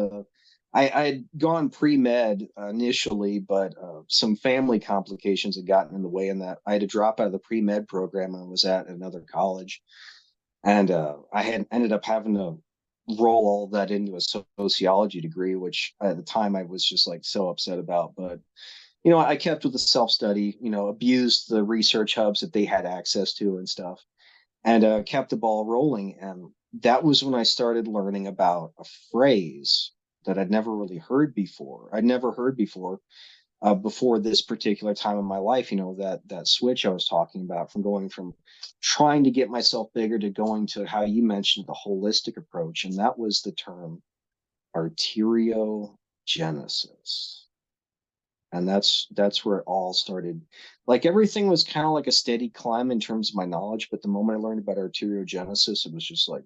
S1: I had gone pre-med initially, but some family complications had gotten in the way, and that I had to drop out of the pre-med program I was at another college, and I had ended up having to roll all that into a sociology degree, which at the time I was just like so upset about. But I kept with the self-study, abused the research hubs that they had access to and stuff, and kept the ball rolling. And that was when I started learning about a phrase that I'd never really heard before. I'd never heard before this particular time in my life. That switch I was talking about from going from trying to get myself bigger to going to how you mentioned the holistic approach, and that was the term arteriogenesis. And that's where it all started. Like everything was kind of like a steady climb in terms of my knowledge, but the moment I learned about arteriogenesis, it was just like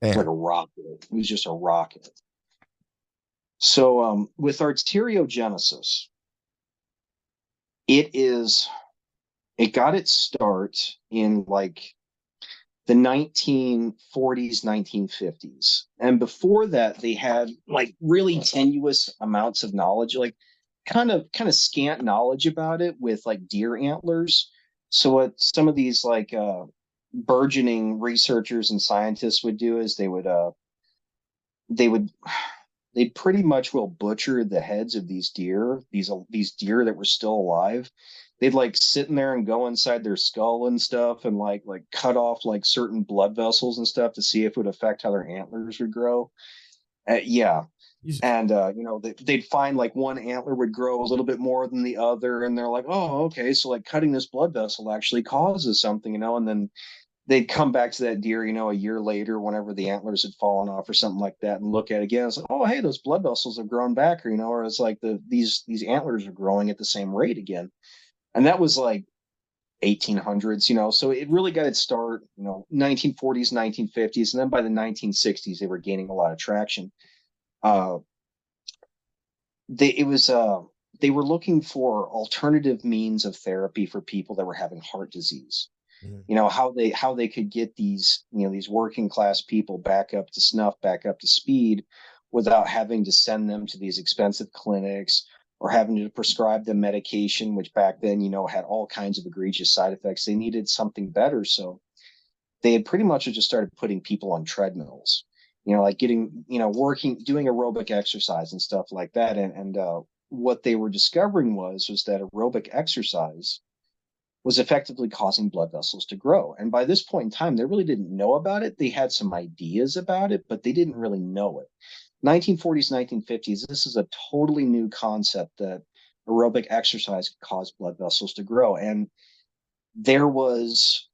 S2: Man.
S1: a rocket. It was just a rocket. So with arteriogenesis, it is it got its start in like the 1940s, 1950s. And before that, they had like really tenuous amounts of knowledge, like kind of scant knowledge about it with like deer antlers. So what some of these like burgeoning researchers and scientists would do is they would they pretty much will butcher the heads of these deer that were still alive. They'd like sit in there and go inside their skull and stuff and like cut off like certain blood vessels and stuff to see if it would affect how their antlers would grow. Yeah.
S2: Jesus.
S1: And they'd find like one antler would grow a little bit more than the other, and they're like, oh, okay, so like cutting this blood vessel actually causes something, and then they'd come back to that deer, a year later, whenever the antlers had fallen off or something like that, and look at it again. It's like, oh, hey, those blood vessels have grown back, or it's like these antlers are growing at the same rate again. And that was like 1800s, so it really got its start, 1940s, 1950s, and then by the 1960s, they were gaining a lot of traction. Uh, they were looking for alternative means of therapy for people that were having heart disease.
S2: Mhm.
S1: How they could get these working class people back up to snuff, back up to speed, without having to send them to these expensive clinics or having to prescribe them medication, which back then had all kinds of egregious side effects. They needed something better, so they had pretty much just started putting people on treadmills, like getting, working, doing aerobic exercise and stuff like that. And what they were discovering was that aerobic exercise was effectively causing blood vessels to grow. And by this point in time, they really didn't know about it. They had some ideas about it, but they didn't really know it. 1940s, 1950s, this is a totally new concept that aerobic exercise could cause blood vessels to grow. And there was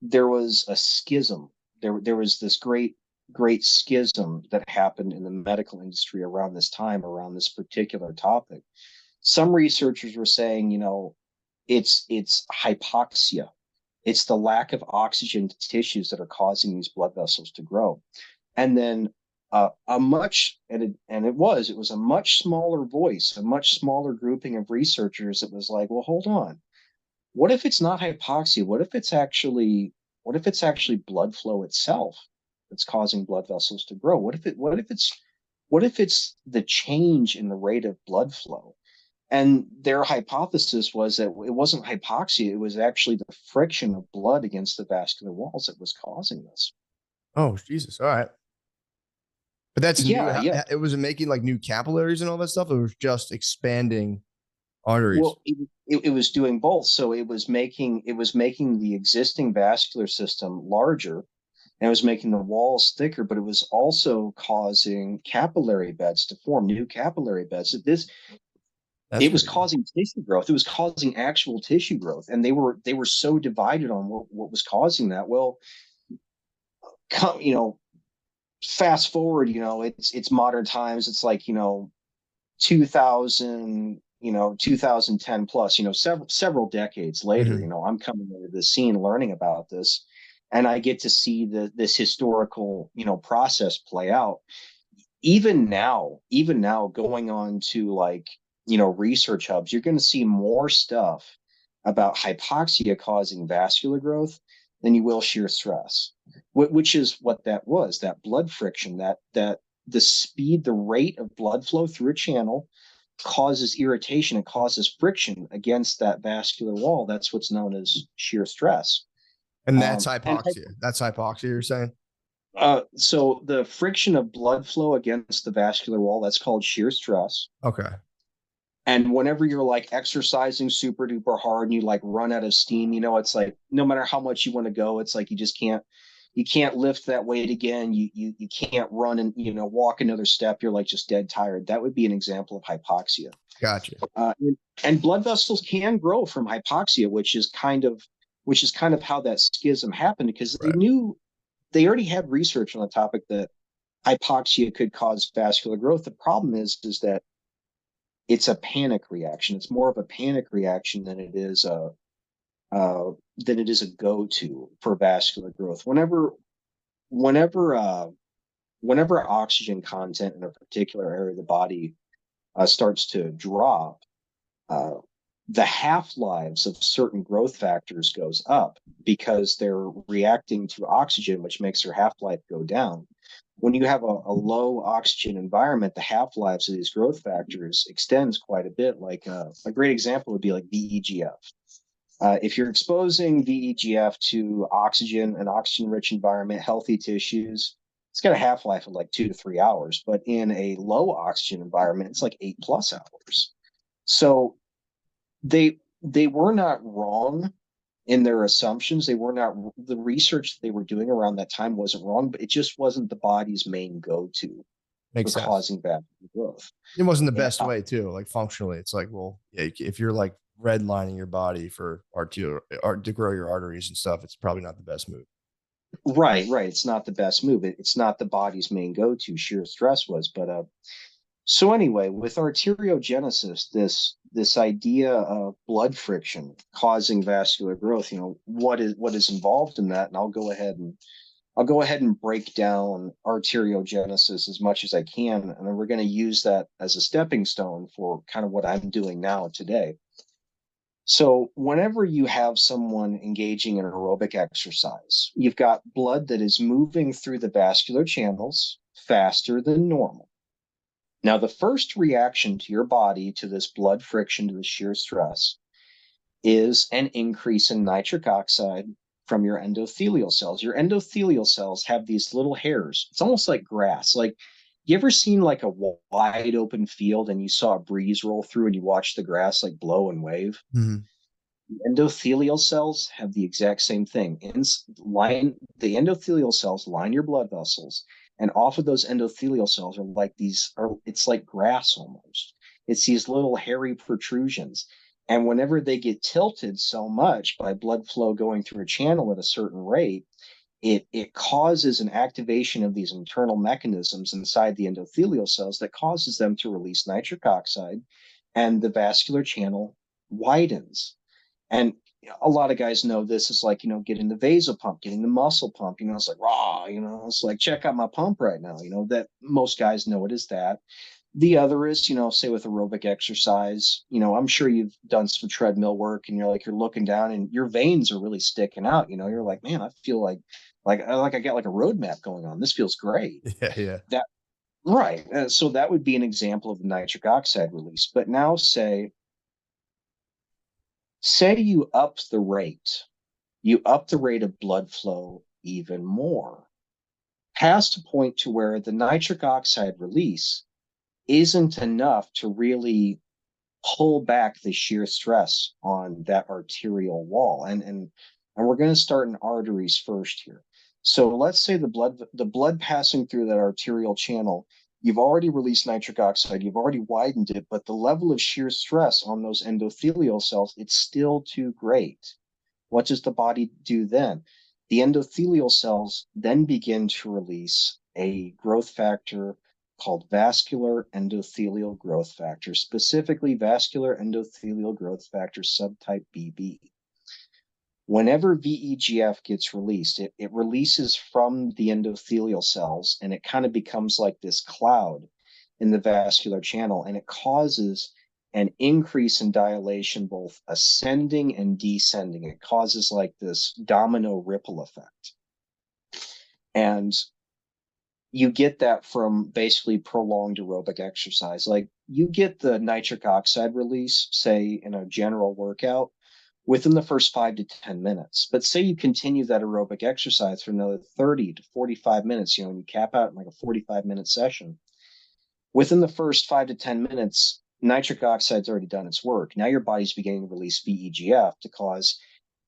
S1: there was a schism. There was this great schism that happened in the medical industry around this time, around this particular topic. Some researchers were saying, it's hypoxia. It's the lack of oxygen to tissues that are causing these blood vessels to grow. And then a much and it was a much smaller voice, a much smaller grouping of researchers that was like, well, hold on, what if it's not hypoxia? What if it's actually blood flow itself that's causing blood vessels to grow? What if it's the change in the rate of blood flow? And their hypothesis was that it wasn't hypoxia, it was actually the friction of blood against the vascular walls that was causing this.
S2: Oh, Jesus. All right. But that's new.
S1: Yeah, yeah.
S2: It wasn't making like new capillaries and all that stuff. It was just expanding arteries.
S1: Well, it was doing both. So it was making the existing vascular system larger, and it was making the walls thicker, but it was also causing capillary beds to form, new capillary beds.
S2: That's
S1: It was
S2: crazy.
S1: causing tissue growth. It was causing actual tissue growth, and they were so divided on what was causing that. Well, you know, fast forward, it's modern times. It's like 2000, 2010 plus, several decades later,
S2: Hmm.
S1: I'm coming into the scene learning about this, and I get to see this historical, process play out. Even now going on to like, research hubs, you're going to see more stuff about hypoxia causing vascular growth than you will shear stress, which is what that was, that blood friction, that the speed, the rate of blood flow through a channel causes irritation, it causes friction against that vascular wall. That's what's known as shear stress.
S2: And that's
S1: And
S2: hypoxia. That's hypoxia, you're saying?
S1: so the friction of blood flow against the vascular wall, that's called shear stress.
S2: Okay.
S1: And whenever you're like exercising super duper hard and you like run out of steam, it's like no matter how much you want to go, it's like you can't lift that weight again. You can't run and walk another step. You're like just dead tired. That would be an example of hypoxia.
S2: Gotcha.
S1: Uh, and blood vessels can grow from hypoxia, which is kind of how that schism happened, because
S2: Right.
S1: they already had research on the topic that hypoxia could cause vascular growth. The problem is that it's a panic reaction. It's more of a panic reaction than it is a go-to for vascular growth. Whenever uh, whenever oxygen content in a particular area of the body starts to drop, uh, the half-lives of certain growth factors goes up because they're reacting to oxygen, which makes their half-life go down. When you have a low oxygen environment, the half-lives of these growth factors extends quite a bit. Like a great example would be like VEGF. If you're exposing VEGF to oxygen, an oxygen-rich environment, healthy tissues, it's got a half-life of like 2 to 3 hours. But in a low oxygen environment, it's like 8 plus hours. So they were not wrong in their assumptions. They were not The research they were doing around that time wasn't wrong, but it just wasn't the body's main go-to
S2: Makes
S1: for
S2: sense.
S1: causing vascular growth.
S2: It wasn't the
S1: Yeah.
S2: best way too. Like functionally, it's like, well, yeah, if you're like redlining your body for arterial or to grow your arteries and stuff, it's probably not the best move.
S1: Right. It's not the best move. It's not the body's main go-to. Sheer stress was, but so anyway, with arteriogenesis, this idea of blood friction causing vascular growth, what is involved in that, and I'll go ahead and break down arteriogenesis as much as I can, and then we're going to use that as a stepping stone for kind of what I'm doing now today. So, whenever you have someone engaging in aerobic exercise, you've got blood that is moving through the vascular channels faster than normal. Now, the first reaction to your body to this blood friction, to the shear stress, is an increase in nitric oxide from your endothelial cells. Your endothelial cells have these little hairs. It's almost like grass. Like, you ever seen like a wide open field and you saw a breeze roll through and you watch the grass like blow and wave?
S2: Mhm.
S1: The endothelial cells have the exact same thing. The endothelial cells line your blood vessels, and off of those endothelial cells are like it's like grass almost. It's these little hairy protrusions. And whenever they get tilted so much by blood flow going through a channel at a certain rate, it causes an activation of these internal mechanisms inside the endothelial cells that causes them to release nitric oxide, and the vascular channel widens. And a lot of guys know this is like, getting the vasal pump, getting the muscle pump, it's like raw, it's like, check out my pump right now, that most guys know it is that. The other is, say with aerobic exercise, I'm sure you've done some treadmill work and you're looking down and your veins are really sticking out. You're like, man, I feel like I got like a roadmap going on. This feels great.
S2: Yeah, yeah.
S1: That Right. So that would be an example of the nitric oxide release. But now say you up the rate of blood flow even more, past a point to where the nitric oxide release isn't enough to really pull back the shear stress on that arterial wall. And we're going to start in arteries first here. So let's say the blood passing through that arterial channel, you've already released nitric oxide, you've already widened it, but the level of shear stress on those endothelial cells, it's still too great. What does the body do then? The endothelial cells then begin to release a growth factor called vascular endothelial growth factor, specifically vascular endothelial growth factor subtype BB. Whenever VEGF gets released, it releases from the endothelial cells and it kind of becomes like this cloud in the vascular channel, and it causes an increase in dilation, both ascending and descending. It causes like this domino ripple effect. And you get that from basically prolonged aerobic exercise. Like you get the nitric oxide release, say in a general workout, within the first 5 to 10 minutes. But say you continue that aerobic exercise for another 30 to 45 minutes, and you cap out in like a 45-minute session. Within the first 5 to 10 minutes, nitric oxide's already done its work. Now your body's beginning to release VEGF to cause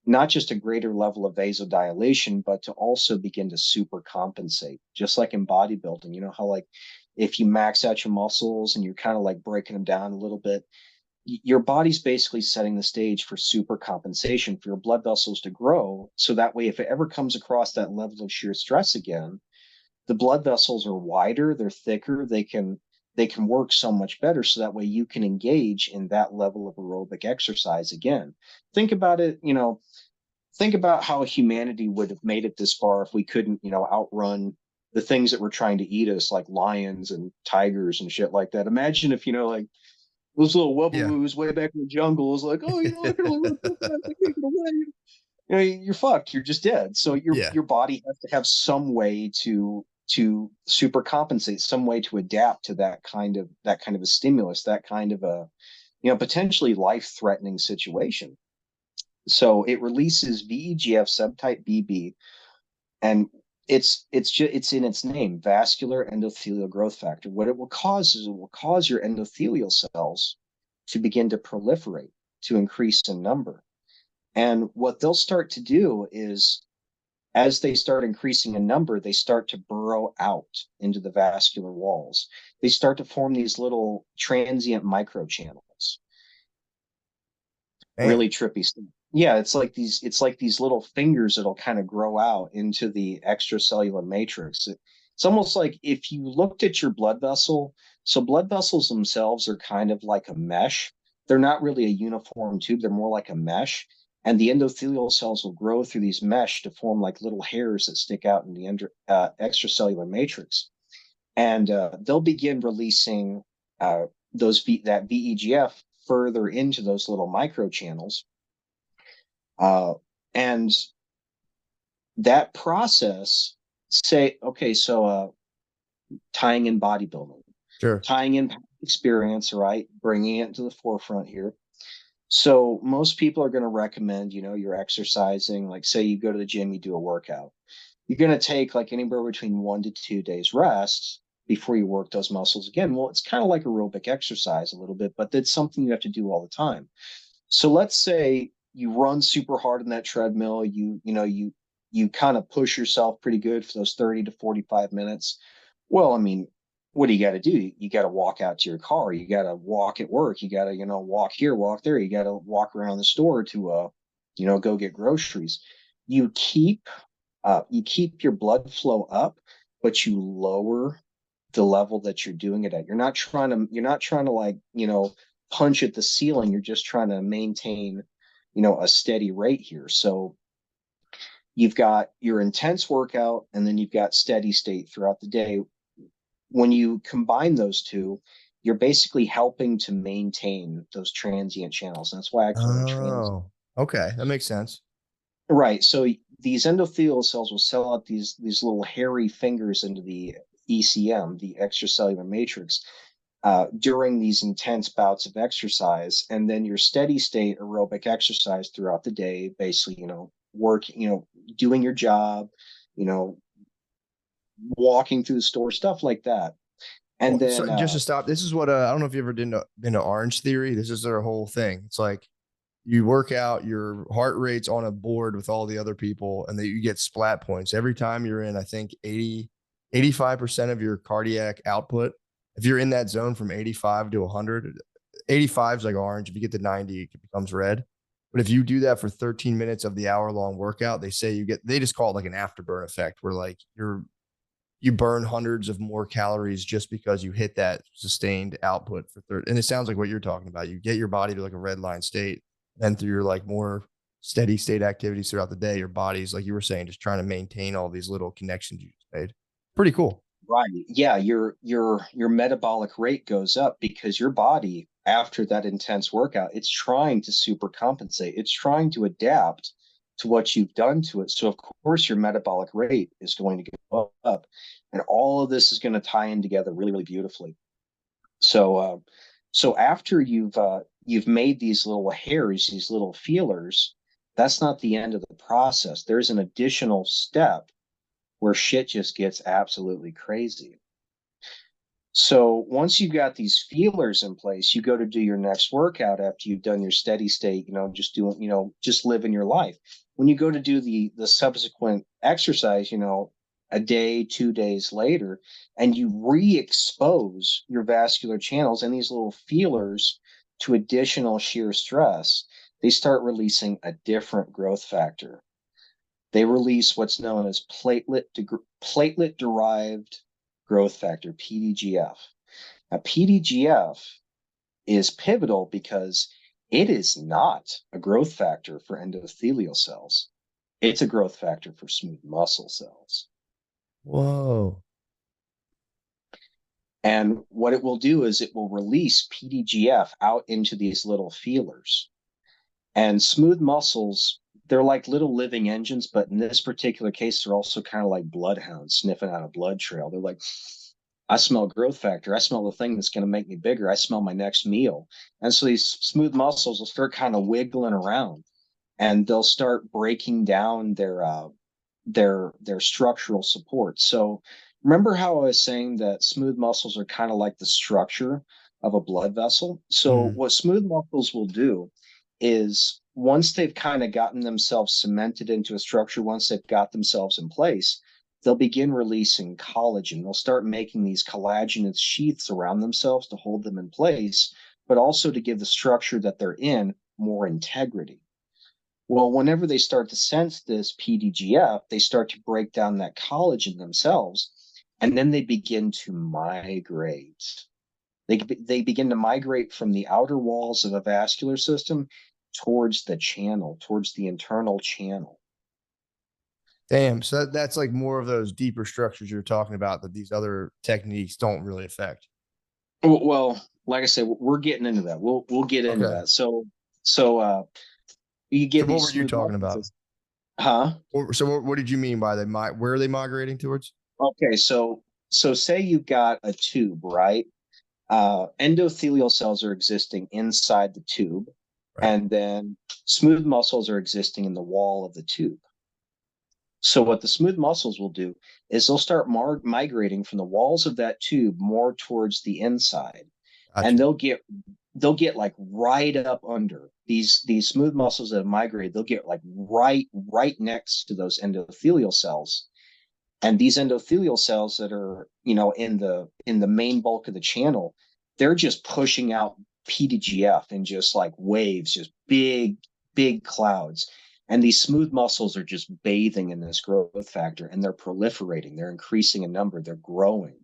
S1: not just a greater level of vasodilation, but to also begin to supercompensate, just like in bodybuilding. You know how like if you max out your muscles and you're kind of like breaking them down a little bit, your body's basically setting the stage for super compensation for your blood vessels to grow. So that way, if it ever comes across that level of shear stress again, the blood vessels are wider, they're thicker, they can work so much better. So that way you can engage in that level of aerobic exercise again. Think about it, think about how humanity would have made it this far if we couldn't, outrun the things that were trying to eat us, like lions and tigers and shit like that. Imagine if, like those little
S2: Yeah.
S1: wubaloos way back in the jungle is like, oh, I can only run so fast, I can't get away. You're fucked. You're just dead. So your
S2: Yeah.
S1: your body has to have some way to super compensate, some way to adapt to that kind of a stimulus, that kind of a potentially life threatening situation. So it releases VEGF subtype BB, and it's in its name, vascular endothelial growth factor. What it will cause is it will cause your endothelial cells to begin to proliferate, to increase in number. And what they'll start to do is, as they start increasing in number, they start to burrow out into the vascular walls. They start to form these little transient microchannels.
S2: Damn.
S1: Really trippy stuff. Yeah, it's like these little fingers that'll kind of grow out into the extracellular matrix. It's almost like if you looked at your blood vessel. So blood vessels themselves are kind of like a mesh. They're not really a uniform tube, they're more like a mesh. And the endothelial cells will grow through these mesh to form like little hairs that stick out in the extracellular matrix. And they'll begin releasing that VEGF further into those little microchannels. Uh, and that process, say, okay, so tying in bodybuilding,
S2: Sure.
S1: tying in experience, right? Bringing it to the forefront here. So most people are going to recommend, you're exercising, like say you go to the gym, you do a workout. You're going to take like anywhere between 1 to 2 days rest before you work those muscles again. Well, it's kind of like aerobic exercise a little bit, but that's something you have to do all the time. So let's say you run super hard in that treadmill, you kind of push yourself pretty good for those 30 to 45 minutes. Well, I mean, what do you got to do? You got to walk out to your car, you got to walk at work, you got to, walk here, walk there, you got to walk around the store to go get groceries. You keep your blood flow up, but you lower the level that you're doing it at. You're not trying to like, punch at the ceiling. You're just trying to maintain, a steady rate here. So you've got your intense workout and then you've got steady state throughout the day. When you combine those two, you're basically helping to maintain those transient channels. And that's why I call them transient.
S2: Oh, okay. That makes sense.
S1: Right. So these endothelial cells will sell out these little hairy fingers into the ECM, the extracellular matrix, during these intense bouts of exercise, and then your steady state aerobic exercise throughout the day, basically, doing your job, you know, walking through the store, stuff like that. And
S2: Well,
S1: then,
S2: so just to stop, this is what I don't know if you ever been to Orange Theory. This is their whole thing. It's like you work out, your heart rate's on a board with all the other people, and then you get splat points every time you're in, I think 85% of your cardiac output. If you're in that zone from 85 to 100, 85 is like orange. If you get to 90, it becomes red. But if you do that for 13 minutes of the hour long workout, they say they just call it like an afterburn effect where like you burn hundreds of more calories just because you hit that sustained output for 30. And it sounds like what you're talking about. You get your body to like a red line state, and through your like more steady state activities throughout the day, your body's like you were saying, just trying to maintain all these little connections you just made. Pretty cool.
S1: Right. Yeah, your metabolic rate goes up because your body, after that intense workout, it's trying to super compensate. It's trying to adapt to what you've done to it. So of course your metabolic rate is going to go up. And all of this is going to tie in together really, really beautifully. So after you've made these little hairs, these little feelers, that's not the end of the process. There's an additional step where shit just gets absolutely crazy. So once you've got these feelers in place, you go to do your next workout after you've done your steady state, just doing, just living your life. When you go to do the subsequent exercise, a day, 2 days later, and you re-expose your vascular channels and these little feelers to additional shear stress, they start releasing a different growth factor. They release what's known as platelet-derived growth factor, PDGF. Now, PDGF is pivotal because it is not a growth factor for endothelial cells. It's a growth factor for smooth muscle cells.
S2: Whoa.
S1: And what it will do is it will release PDGF out into these little feelers. And smooth muscles, they're like little living engines, but in this particular case, they're also kind of like bloodhounds sniffing out a blood trail. They're like, I smell growth factor. I smell the thing that's going to make me bigger. I smell my next meal. And so these smooth muscles will start kind of wiggling around, and they'll start breaking down their structural support. So remember how I was saying that smooth muscles are kind of like the structure of a blood vessel? So
S2: Mm.
S1: what smooth muscles will do is once they've kind of gotten themselves cemented into a structure, once they've got themselves in place, they'll begin releasing collagen. They'll start making these collagenous sheaths around themselves to hold them in place, but also to give the structure that they're in more integrity. Well, whenever they start to sense this PDGF, they start to break down that collagen themselves, and then they begin to migrate. They begin to migrate from the outer walls of a vascular system towards the channel, towards the internal channel.
S2: Damn. So that's like more of those deeper structures you're talking about that these other techniques don't really affect.
S1: Well, like I said, we're getting into that. We'll get into
S2: Okay.
S1: that. So you
S2: So
S1: get
S2: what
S1: these
S2: were you
S1: smooth
S2: talking about?
S1: muscles, huh?
S2: So what did you mean by where are they migrating towards?
S1: Okay, so say you've got a tube, right? Endothelial cells are existing inside the tube,
S2: Right.
S1: and then smooth muscles are existing in the wall of the tube. So what the smooth muscles will do is they'll start migrating from the walls of that tube more towards the inside, and
S2: Gotcha.
S1: they'll get like right up under these smooth muscles that have migrated. They'll get like right next to those endothelial cells, and these endothelial cells that are in the main bulk of the channel, they're just pushing out PDGF in just like waves, just big clouds. And these smooth muscles are just bathing in this growth factor, and they're proliferating, they're increasing in number, they're growing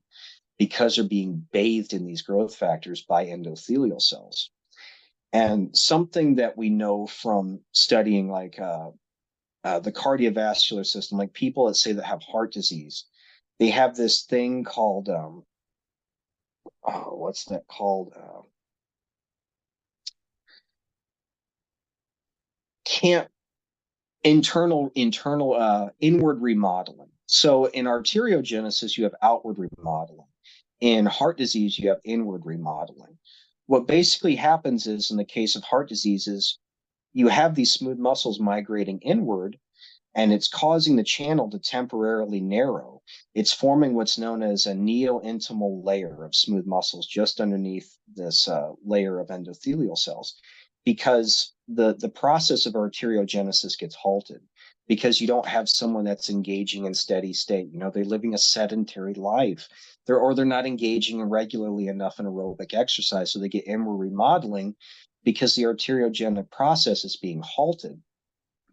S1: because they're being bathed in these growth factors by endothelial cells. And something that we know from studying like the cardiovascular system, like people that say that have heart disease, they have this thing called oh, what's that called? Can't internal inward remodeling. So in arteriogenesis, you have outward remodeling. In heart disease, you have inward remodeling. What basically happens is, in the case of heart diseases, you have these smooth muscles migrating inward, and it's causing the channel to temporarily narrow. It's forming what's known as a neo-intimal layer of smooth muscles just underneath this layer of endothelial cells, because the process of arteriogenesis gets halted because you don't have someone that's engaging in steady state. They're living a sedentary life. They're not engaging regularly enough in aerobic exercise, so they get inward remodeling because the arteriogenic process is being halted.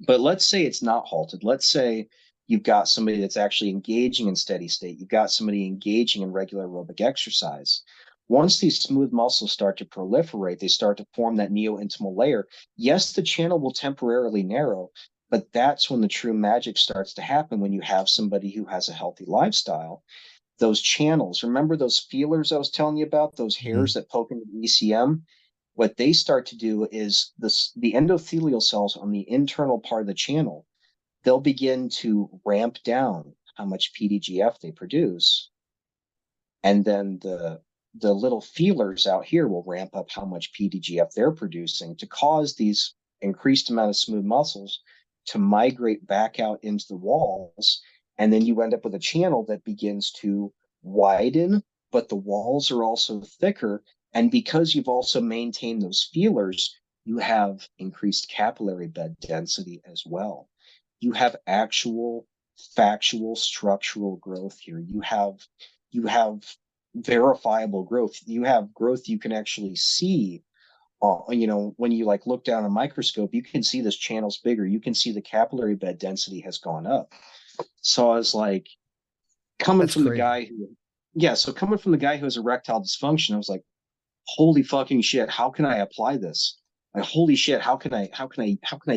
S1: But let's say it's not halted. Let's say you've got somebody that's actually engaging in steady state. You've got somebody engaging in regular aerobic exercise. Once these smooth muscles start to proliferate, they start to form that neointimal layer. Yes, the channel will temporarily narrow, but that's when the true magic starts to happen when you have somebody who has a healthy lifestyle. Those channels, remember those feelers I was telling you about, those hairs that poke into the ECM? What they start to do is the endothelial cells on the internal part of the channel, they'll begin to ramp down how much PDGF they produce. And then the little feelers out here will ramp up how much PDGF they're producing to cause these increased amount of smooth muscles to migrate back out into the walls. And then you end up with a channel that begins to widen, but the walls are also thicker. And because you've also maintained those feelers, you have increased capillary bed density as well. You have actual factual structural growth here. You have verifiable growth. You have growth you can actually see. When you like look down a microscope, you can see this channel's bigger. You can see the capillary bed density has gone up. So I was like, coming
S2: That's
S1: from the
S2: crazy.
S1: guy who, yeah, so coming from the guy who has erectile dysfunction, I was like, holy fucking shit, how can I apply this? Like, holy shit, how can I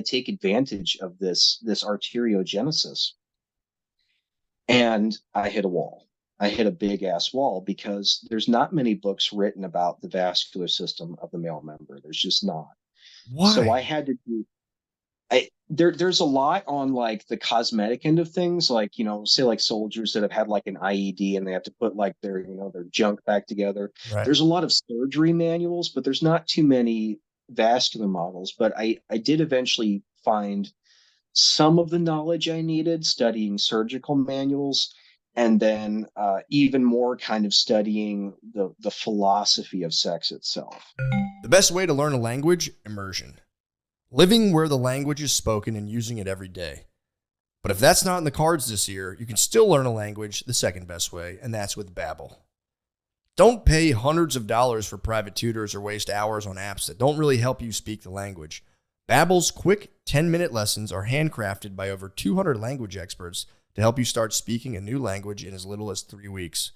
S1: take advantage of this arteriogenesis? And I hit a wall. I hit a big ass wall because there's not many books written about the vascular system of the male member. There's just not. So I
S2: Why?
S1: had to do there's a lot on like the cosmetic end of things, like say like soldiers that have had like an IED and they have to put like their junk back together.
S2: Right.
S1: There's a lot of surgery manuals, but there's not too many vascular models. But I did eventually find some of the knowledge I needed studying surgical manuals, and then even more kind of studying the philosophy of sex itself.
S2: The best way to learn a language, immersion. Living where the language is spoken and using it every day. But if that's not in the cards this year, you can still learn a language the second best way, and that's with Babbel. Don't pay hundreds of dollars for private tutors or waste hours on apps that don't really help you speak the language. Babbel's quick 10-minute lessons are handcrafted by over 200 language experts to help you start speaking a new language in as little as 3 weeks.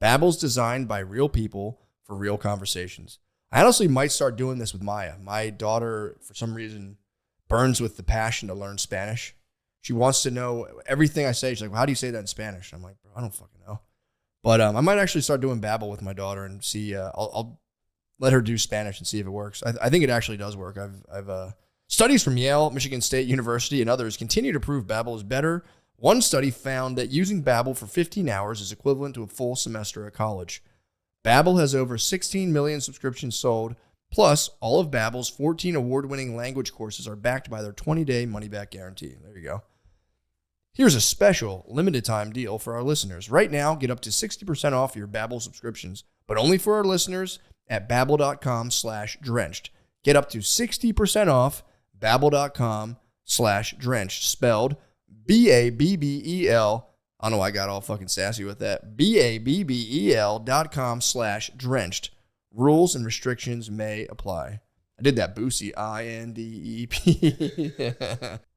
S2: Babbel's designed by real people for real conversations. I honestly might start doing this with Maya. My daughter, for some reason, burns with the passion to learn Spanish. She wants to know everything I say. She's like, well, how do you say that in Spanish? I'm like, bro, I don't fucking know. But I might actually start doing Babbel with my daughter and see. I'll let her do Spanish and see if it works. I think it actually does work. I've studies from Yale, Michigan State University, and others continue to prove Babbel is better. One study found that using Babbel for 15 hours is equivalent to a full semester at college. Babbel has over 16 million subscriptions sold. Plus, all of Babbel's 14 award-winning language courses are backed by their 20-day money-back guarantee. There you go. Here's a special limited-time deal for our listeners. Right now, get up to 60% off your Babbel subscriptions, but only for our listeners at Babbel.com/drenched. Get up to 60% off Babbel.com/drenched, spelled Babbel. I don't know, I got all fucking sassy with that. Babbel.com/drenched. Rules and restrictions may apply. I did that Boosie, INDEP.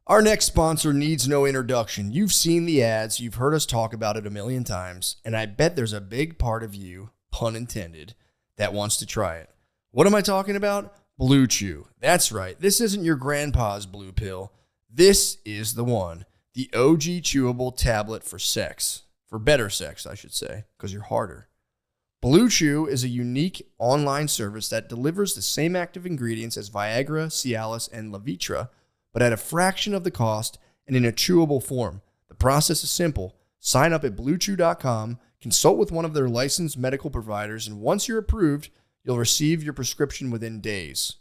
S2: Our next sponsor needs no introduction. You've seen the ads, you've heard us talk about it a million times, and I bet there's a big part of you, pun intended, that wants to try it. What am I talking about? Blue Chew. That's right. This isn't your grandpa's blue pill. This is the one. The OG chewable tablet for sex. For better sex, I should say, because you're harder. Blue Chew is a unique online service that delivers the same active ingredients as Viagra, Cialis, and Levitra, but at a fraction of the cost and in a chewable form. The process is simple. Sign up at bluechew.com, consult with one of their licensed medical providers, and once you're approved, you'll receive your prescription within days.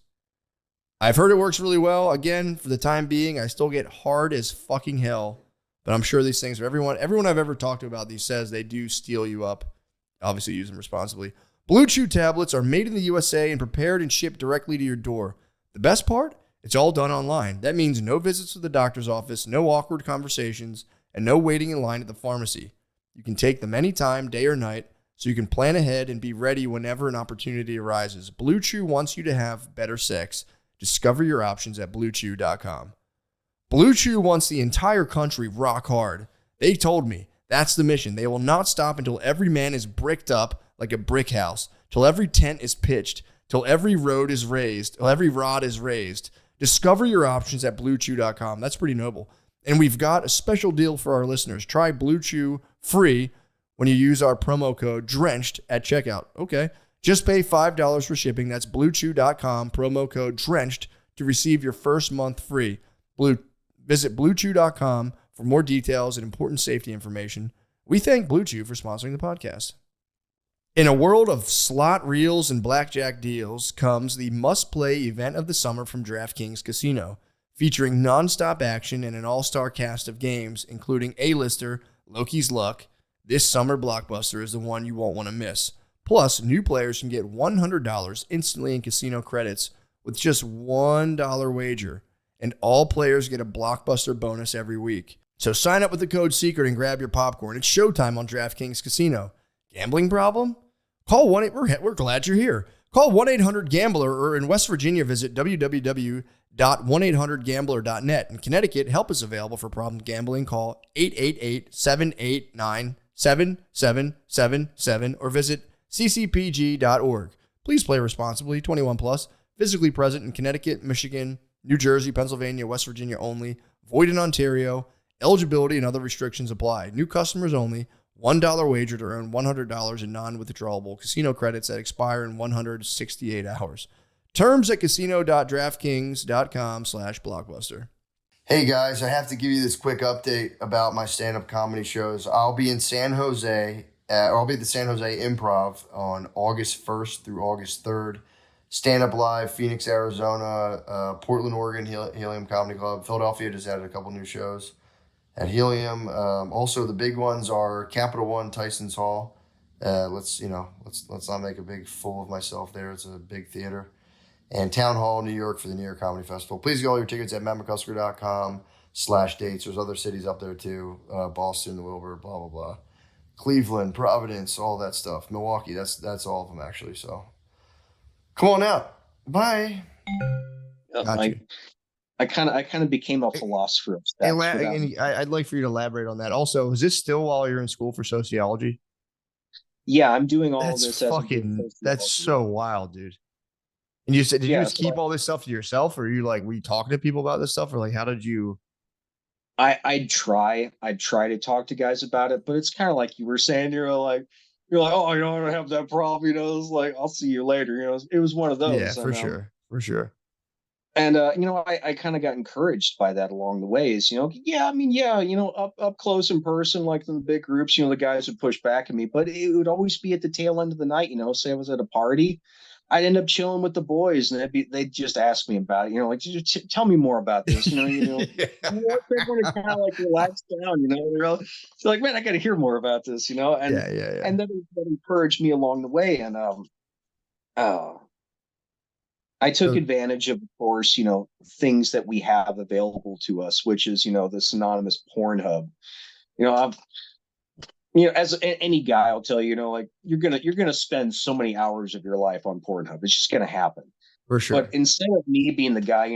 S2: I've heard it works really well. Again, for the time being, I still get hard as fucking hell, but I'm sure these things are everyone I've ever talked to about these says they do steal you up. Obviously, use them responsibly. Blue Chew tablets are made in the USA and prepared and shipped directly to your door. The best part It's all done online. That means no visits to the doctor's office, no awkward conversations, and no waiting in line at the pharmacy. You can take them anytime, day or night, so you can plan ahead and be ready whenever an opportunity arises. Blue Chew wants you to have better sex. Discover your options at BlueChew.com. Blue Chew wants the entire country rock hard. They told me that's the mission. They will not stop until every man is bricked up like a brick house, till every tent is pitched, till every road is raised, till every rod is raised. Discover your options at BlueChew.com. That's pretty noble. And we've got a special deal for our listeners. Try Blue Chew free when you use our promo code DRENCHED at checkout. Okay. Just pay $5 for shipping. That's BlueChew.com, promo code DRENCHED to receive your first month free. Visit BlueChew.com for more details and important safety information. We thank Blue Chew for sponsoring the podcast. In a world of slot reels and blackjack deals comes the must-play event of the summer from DraftKings Casino, featuring nonstop action and an all-star cast of games, including A-lister Loki's Luck. This summer blockbuster is the one you won't want to miss. Plus, new players can get $100 instantly in casino credits with just $1 wager, and all players get a blockbuster bonus every week. So sign up with the code SECRET and grab your popcorn. It's showtime on DraftKings Casino. Gambling problem? Call 1-800. We're glad you're here. Call 1-800-GAMBLER, or in West Virginia, visit www.1800gambler.net. In Connecticut, help is available for problem gambling. Call 888-789-7777 or visit ccpg.org. Please play responsibly. 21 plus. Physically present in Connecticut, Michigan, New Jersey, Pennsylvania, West Virginia only. Void in Ontario. Eligibility and other restrictions apply. New customers only. $1 wager to earn $100 in non-withdrawable casino credits that expire in 168 hours. Terms at casino.draftkings.com/blockbuster. Hey guys, I have to give you this quick update about my stand-up comedy shows. I'll be in San Jose, I'll be at the San Jose Improv on August 1st through August 3rd. Stand-up live, Phoenix, Arizona, Portland, Oregon, Helium Comedy Club. Philadelphia just added a couple new shows at Helium. Also, the big ones are Capital One, Tyson's Hall. Let's not make a big fool of myself there. It's a big theater. And Town Hall, New York for the New York Comedy Festival. Please get all your tickets at mattmccusker.com/dates. There's other cities up there too. Boston, Wilbur, blah, blah, blah. Cleveland, Providence, all that stuff. Milwaukee, that's all of them actually. So come on out. Bye.
S1: I kind of became a philosopher of sex.
S2: I'd like for you to elaborate on that. Also, is this still while you're in school for sociology?
S1: Yeah, I'm doing all
S2: that's
S1: this.
S2: That's so wild, dude. And you said, did you just keep all this stuff to yourself, or were you talking to people about this stuff, or how did you?
S1: I'd try to talk to guys about it, but it's kind of like you were saying, you're like, oh, I don't have that problem, it's like, I'll see you later, it was one of those.
S2: Yeah, for sure.
S1: And I kind of got encouraged by that along the ways, up close in person, like in the big groups, the guys would push back at me, but it would always be at the tail end of the night, say I was at a party, I'd end up chilling with the boys, and they'd just ask me about it, like, tell me more about this, they're going to kind of like relax down, they're like, man, I got to hear more about this, and and that encouraged me along the way, and I took advantage of course, things that we have available to us, which is, the synonymous Pornhub. As any guy, I'll tell you, like you're gonna spend so many hours of your life on Pornhub. It's just gonna happen.
S2: For sure.
S1: But instead of me being the guy,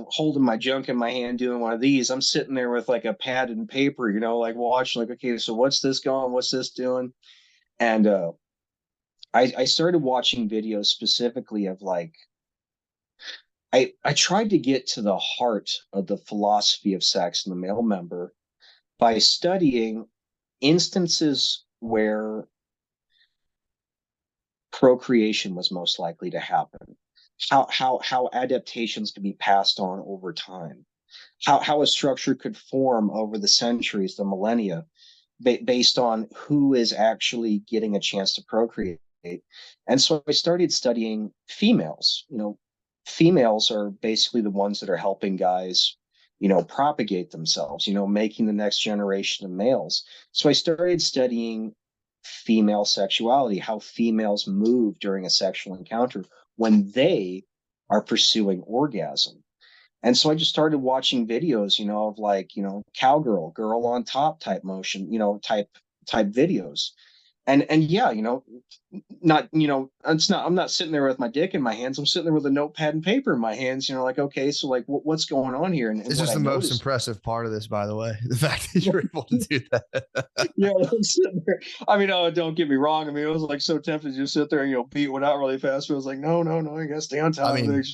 S1: holding my junk in my hand, doing one of these, I'm sitting there with like a pad and paper, like watching, like, okay, so what's this going? What's this doing? And I started watching videos specifically of like, I tried to get to the heart of the philosophy of sex in the male member by studying instances where procreation was most likely to happen, how adaptations could be passed on over time, how a structure could form over the centuries, the millennia, based on who is actually getting a chance to procreate. And so I started studying females. Females are basically the ones that are helping guys propagate themselves, making the next generation of males. So I started studying female sexuality, how females move during a sexual encounter when they are pursuing orgasm. And so I just started watching videos, of like, cowgirl, girl on top type motion, type videos. And yeah, not, I'm not sitting there with my dick in my hands. I'm sitting there with a notepad and paper in my hands, like, okay, so like what's going on here? And
S2: This
S1: what
S2: is
S1: I
S2: the most
S1: noticed.
S2: impressive part of this, by the way. The fact that you're able to do that.
S1: Yeah, I'm sitting there. I mean, oh, don't get me wrong. I mean, it was like so tempted to just sit there and beat one out really fast. But I was like, no, no, no, I gotta stay on
S2: I
S1: top of
S2: mean,
S1: it.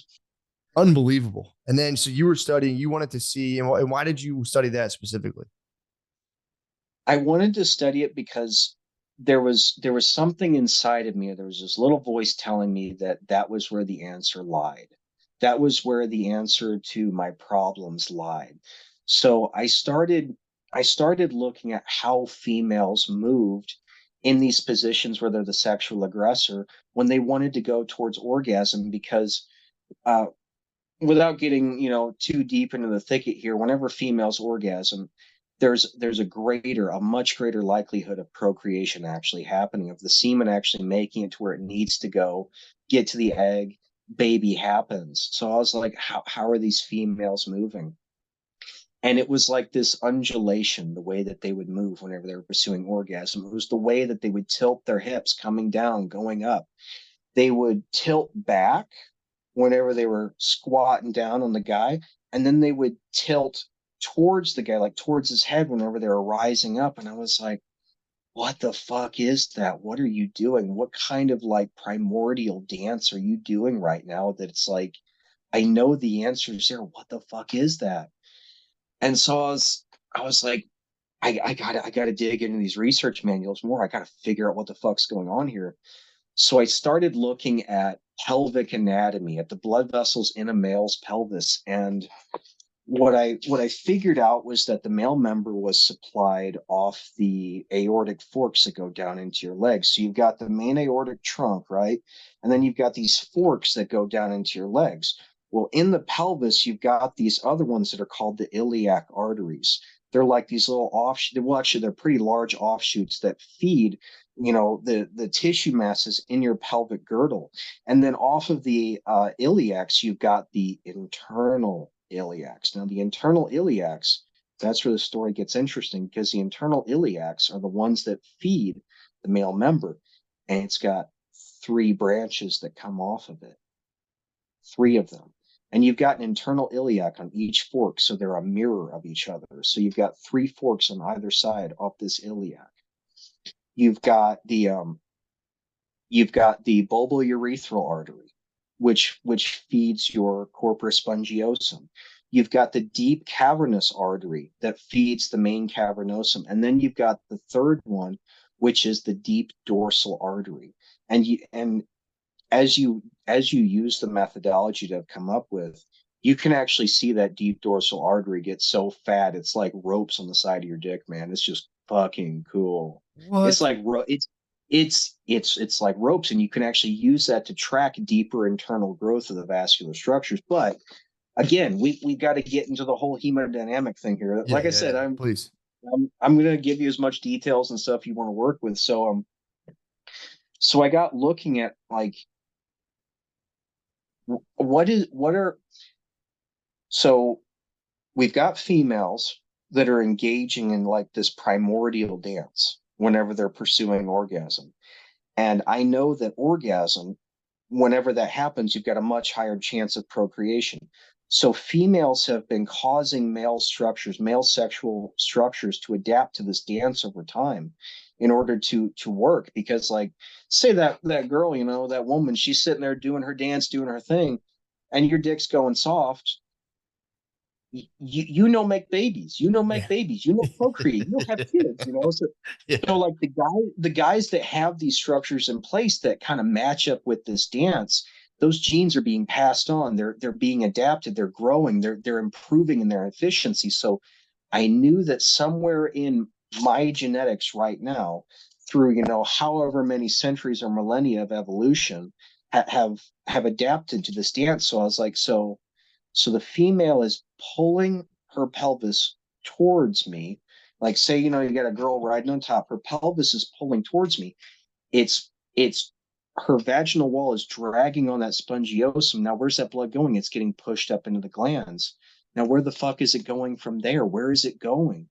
S2: unbelievable. And then, so you were studying, you wanted to see, and why did you study that specifically?
S1: I wanted to study it because there was something inside of me. There was this little voice telling me that that was where the answer lied. That was where the answer to my problems lied. So I started looking at how females moved in these positions where they're the sexual aggressor when they wanted to go towards orgasm because uh, without getting too deep into the thicket here, whenever females orgasm, there's a much greater likelihood of procreation actually happening, of the semen actually making it to where it needs to go, get to the egg, baby happens. So I was like, how are these females moving? And it was like this undulation, the way that they would move whenever they were pursuing orgasm. It was the way that they would tilt their hips coming down, going up. They would tilt back whenever they were squatting down on the guy, and then they would tilt towards the guy, like towards his head whenever they were rising up. And I was like, what the fuck is that? What are you doing? What kind of like primordial dance are you doing right now that it's like, I know the answers there. What the fuck is that? And so I was like, I gotta dig into these research manuals more. I gotta figure out what the fuck's going on here. So I started looking at pelvic anatomy, at the blood vessels in a male's pelvis. And what I figured out was that the male member was supplied off the aortic forks that go down into your legs. So you've got the main aortic trunk, right? And then you've got these forks that go down into your legs. Well, in the pelvis, you've got these other ones that are called the iliac arteries. They're like these little offshoots. Well, actually, they're pretty large offshoots that feed, the tissue masses in your pelvic girdle. And then off of the iliacs, you've got the internal iliacs. Now, the internal iliacs, that's where the story gets interesting, because the internal iliacs are the ones that feed the male member. And it's got three branches that come off of it, three of them. And you've got an internal iliac on each fork, so they're a mirror of each other. So you've got three forks on either side of this iliac. You've got the bulbourethral artery, which feeds your corpus spongiosum. You've got the deep cavernous artery that feeds the main cavernosum, and then you've got the third one, which is the deep dorsal artery. And as you use the methodology to have come up with, you can actually see that deep dorsal artery get so fat it's like ropes on the side of your dick, man. It's just fucking cool. It's
S2: What?
S1: like it's like ropes, and you can actually use that to track deeper internal growth of the vascular structures. But again, we've got to get into the whole hemodynamic thing here.
S2: Yeah,
S1: Like I
S2: yeah,
S1: said,
S2: yeah.
S1: I'm
S2: Please.
S1: I'm, I'm going to give you as much details and stuff you want to work with. So I got looking at like what are so we've got females that are engaging in like this primordial dance whenever they're pursuing orgasm. And I know that orgasm, whenever that happens, you've got a much higher chance of procreation. So females have been causing male sexual structures to adapt to this dance over time in order to work. Because like, say that girl, that woman, she's sitting there doing her dance, doing her thing, and your dick's going soft. Make babies,
S2: Yeah.
S1: procreate, have kids, so
S2: Yeah.
S1: like the guys that have these structures in place that kind of match up with this dance, those genes are being passed on, they're being adapted, they're growing, they're improving in their efficiency. So I knew that somewhere in my genetics right now, through however many centuries or millennia of evolution, have adapted to this dance. So I was like, so the female is pulling her pelvis towards me. Like, say, you got a girl riding on top, her pelvis is pulling towards me. It's her vaginal wall is dragging on that spongiosum. Now, where's that blood going? It's getting pushed up into the glands. Now, where the fuck is it going from there? Where is it going?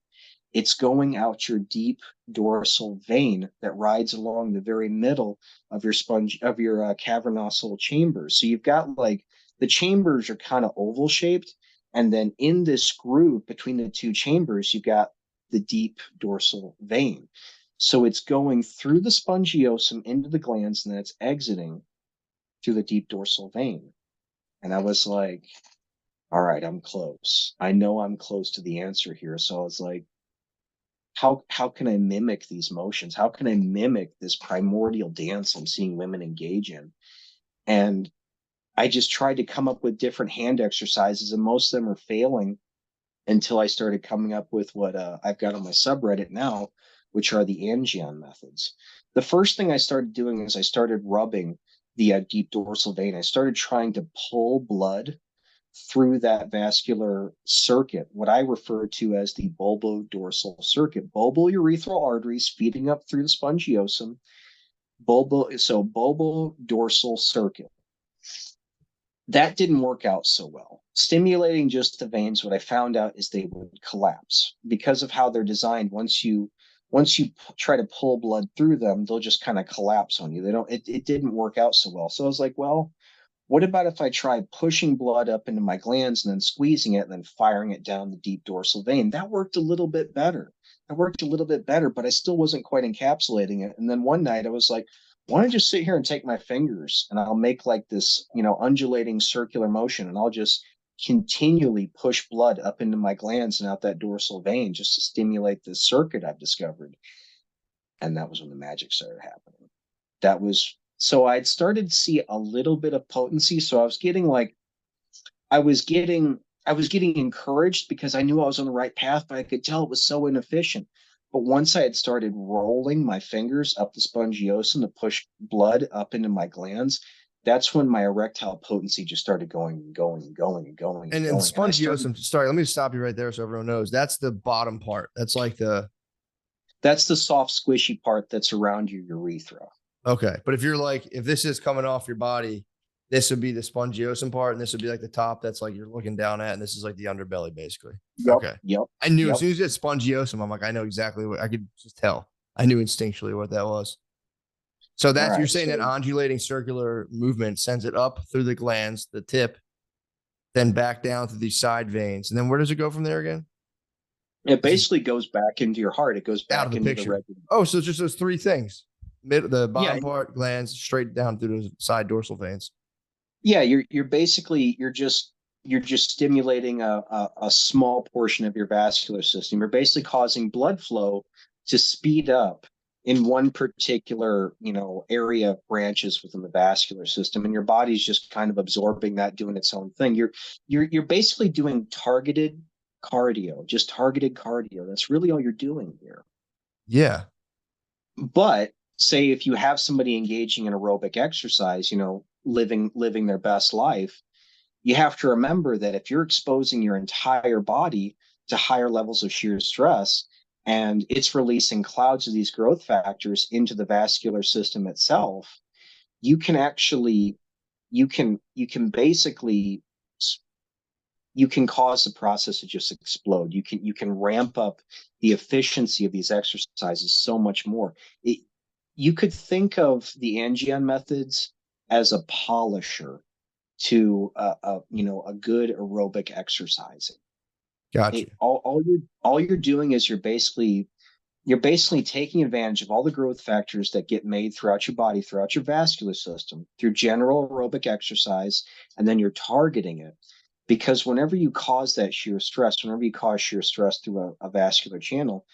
S1: It's going out your deep dorsal vein that rides along the very middle of your cavernosal chambers. So you've got like the chambers are kind of oval shaped, and then in this groove between the two chambers, you've got the deep dorsal vein. So it's going through the spongiosum into the glands, and then it's exiting through the deep dorsal vein. And I was like, all right, I'm close. I know I'm close to the answer here. So I was like, how can I mimic these motions? How can I mimic this primordial dance I'm seeing women engage in? And I just tried to come up with different hand exercises, and most of them are failing until I started coming up with what I've got on my subreddit now, which are the Angion methods. The first thing I started doing is I started rubbing the deep dorsal vein. I started trying to pull blood through that vascular circuit, what I refer to as the bulbodorsal circuit. Bulbourethral arteries feeding up through the spongiosum, bulbodorsal circuit. That didn't work out so well. Stimulating just the veins, what I found out is they would collapse because of how they're designed. Once you try to pull blood through them, they'll just kind of collapse on you. It didn't work out so well. So I was like, well, what about if I tried pushing blood up into my glands and then squeezing it and then firing it down the deep dorsal vein? That worked a little bit better. But I still wasn't quite encapsulating it. And then one night I was like, why don't I just sit here and take my fingers and I'll make like this, undulating circular motion, and I'll just continually push blood up into my glands and out that dorsal vein just to stimulate this circuit I've discovered. And that was when the magic started happening. That was so I'd started to see a little bit of potency. So I was getting I was getting encouraged because I knew I was on the right path, but I could tell it was so inefficient. But once I had started rolling my fingers up the spongiosum to push blood up into my glands, that's when my erectile potency just started going and going and going and going and
S2: And
S1: going. And I started
S2: spongiosum, sorry, let me stop you right there so everyone knows. That's the bottom part. That's like the
S1: that's the soft, squishy part that's around your urethra.
S2: okay. But if you're like, if this is coming off your body, this would be the spongiosum part, and this would be like the top that's like you're looking down at, and this is like the underbelly, basically.
S1: Yep,
S2: Okay.
S1: yep,
S2: I knew as
S1: yep.
S2: soon as you said spongiosum, I'm like, I know exactly what I could just tell. I knew instinctually what that was. So
S1: All
S2: that's you're
S1: right.
S2: saying that
S1: So
S2: undulating circular movement sends it up through the glands, the tip, then back down to these side veins. And then where does it go from there again?
S1: it
S2: This is
S1: basically goes back into your heart. It goes
S2: out of
S1: back
S2: the
S1: into the
S2: picture.
S1: regular.
S2: Oh, so it's just those three things. The
S1: Yeah,
S2: bottom part, glands, straight down through those side dorsal veins.
S1: yeah. You're basically you're just stimulating a small portion of your vascular system. You're basically causing blood flow to speed up in one particular area of branches within the vascular system, and your body's just kind of absorbing that, doing its own thing. You're basically doing targeted cardio, just targeted cardio. That's really all you're doing here.
S2: Yeah.
S1: But say if you have somebody engaging in aerobic exercise, living their best life, you have to remember that if you're exposing your entire body to higher levels of shear stress, and it's releasing clouds of these growth factors into the vascular system itself, you can actually you can basically you can cause the process to just explode. You can ramp up the efficiency of these exercises so much more. You could think of the Angion methods as a polisher to a good aerobic exercising.
S2: Got
S1: It
S2: you.
S1: all you're doing is you're basically taking advantage of all the growth factors that get made throughout your body, throughout your vascular system, through general aerobic exercise, and then you're targeting it. Because whenever you cause shear stress through a vascular channel,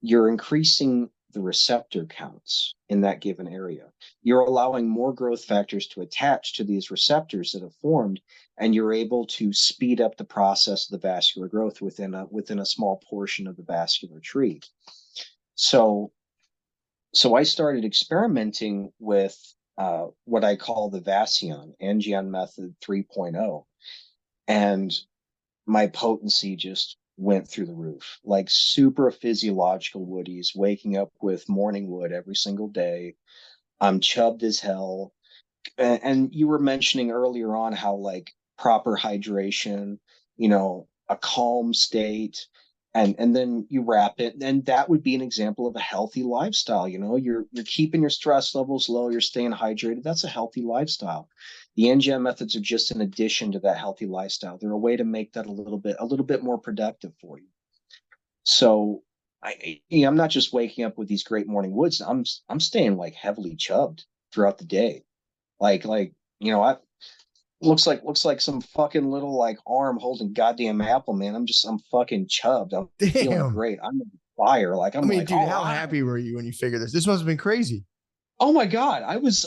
S1: you're increasing the receptor counts in that given area. You're allowing more growth factors to attach to these receptors that have formed, and you're able to speed up the process of the vascular growth within a small portion of the vascular tree. So, so I started experimenting with what I call the Vasion Angion method 3.0, and my potency just went through the roof. Like super physiological woodies, waking up with morning wood every single day. I'm chubbed as hell. And you were mentioning earlier on how like proper hydration, a calm state, and then you wrap it, and that would be an example of a healthy lifestyle. You're keeping your stress levels low, you're staying hydrated. That's a healthy lifestyle. The NGM methods are just an addition to that healthy lifestyle. They're a way to make that a little bit more productive for you. So I'm not just waking up with these great morning woods. I'm staying like heavily chubbed throughout the day. I looks like some fucking little like arm holding goddamn apple, man. I'm fucking chubbed. I'm feeling
S2: Damn.
S1: great. I'm on fire. Like
S2: I
S1: I'm
S2: mean,
S1: like,
S2: dude,
S1: all
S2: how
S1: right.
S2: happy were you when you figured this? This must have been crazy.
S1: Oh my God. I was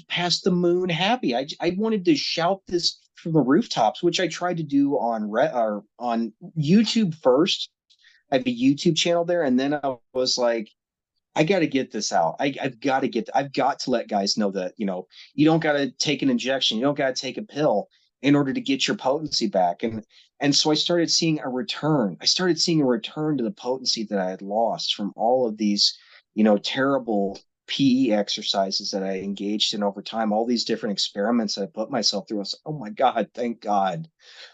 S1: past the moon happy. I wanted to shout this from the rooftops, which I tried to do on YouTube first. I have a YouTube channel there, and then I was like, I got to get this out. I've got to let guys know that, you don't got to take an injection. You don't got to take a pill in order to get your potency back. And so I started seeing a return. I started seeing a return to the potency that I had lost from all of these, terrible PE exercises that I engaged in over time, all these different experiments that I put myself through. I was, oh my God, thank God.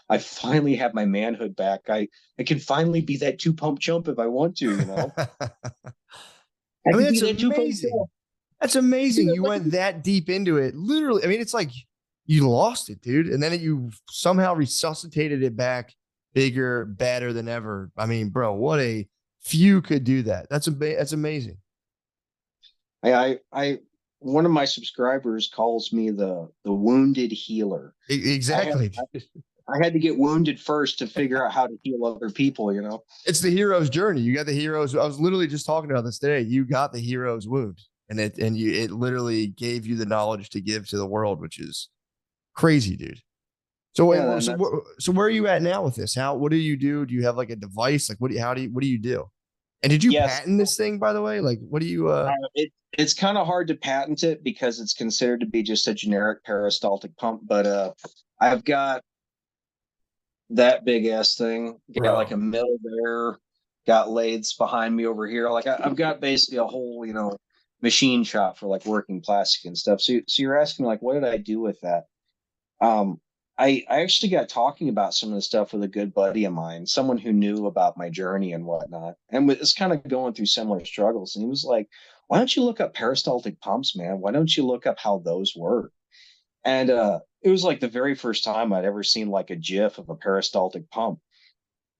S1: I finally have my manhood back. I can finally be that two pump chump if I want to. I
S2: I mean,
S1: could be
S2: that's
S1: that two pump
S2: amazing.
S1: chump.
S2: That's amazing. You went that deep into it. Literally, I mean, it's like you lost it, dude. And then you somehow resuscitated it back bigger, better than ever. I mean, bro, what a few could do that. That's amazing.
S1: I one of my subscribers calls me the wounded healer. I had
S2: Exactly.
S1: I had to get wounded first to figure out how to heal other people.
S2: It's the hero's journey. You got the hero's. I was literally just talking about this today. You got the hero's wound, and it literally gave you the knowledge to give to the world, which is crazy, dude. So
S1: Yeah,
S2: wait,
S1: and that's
S2: so where are you at now with this? What do you do? Do you have like a device? Like what do you do? And did you
S1: yes.
S2: patent this thing, by the way? Like what do you
S1: It's kind of hard to patent it because it's considered to be just a generic peristaltic pump. But I've got that big ass thing. Got like
S2: bro?
S1: a mill there. Got lathes behind me over here. Like I've got basically a whole machine shop for like working plastic and stuff. So you're asking like, what did I do with that? Um, I actually got talking about some of the stuff with a good buddy of mine, someone who knew about my journey and whatnot, and was kind of going through similar struggles. And he was like, "Why don't you look up peristaltic pumps, man? Why don't you look up how those work?" And it was like the very first time I'd ever seen like a GIF of a peristaltic pump.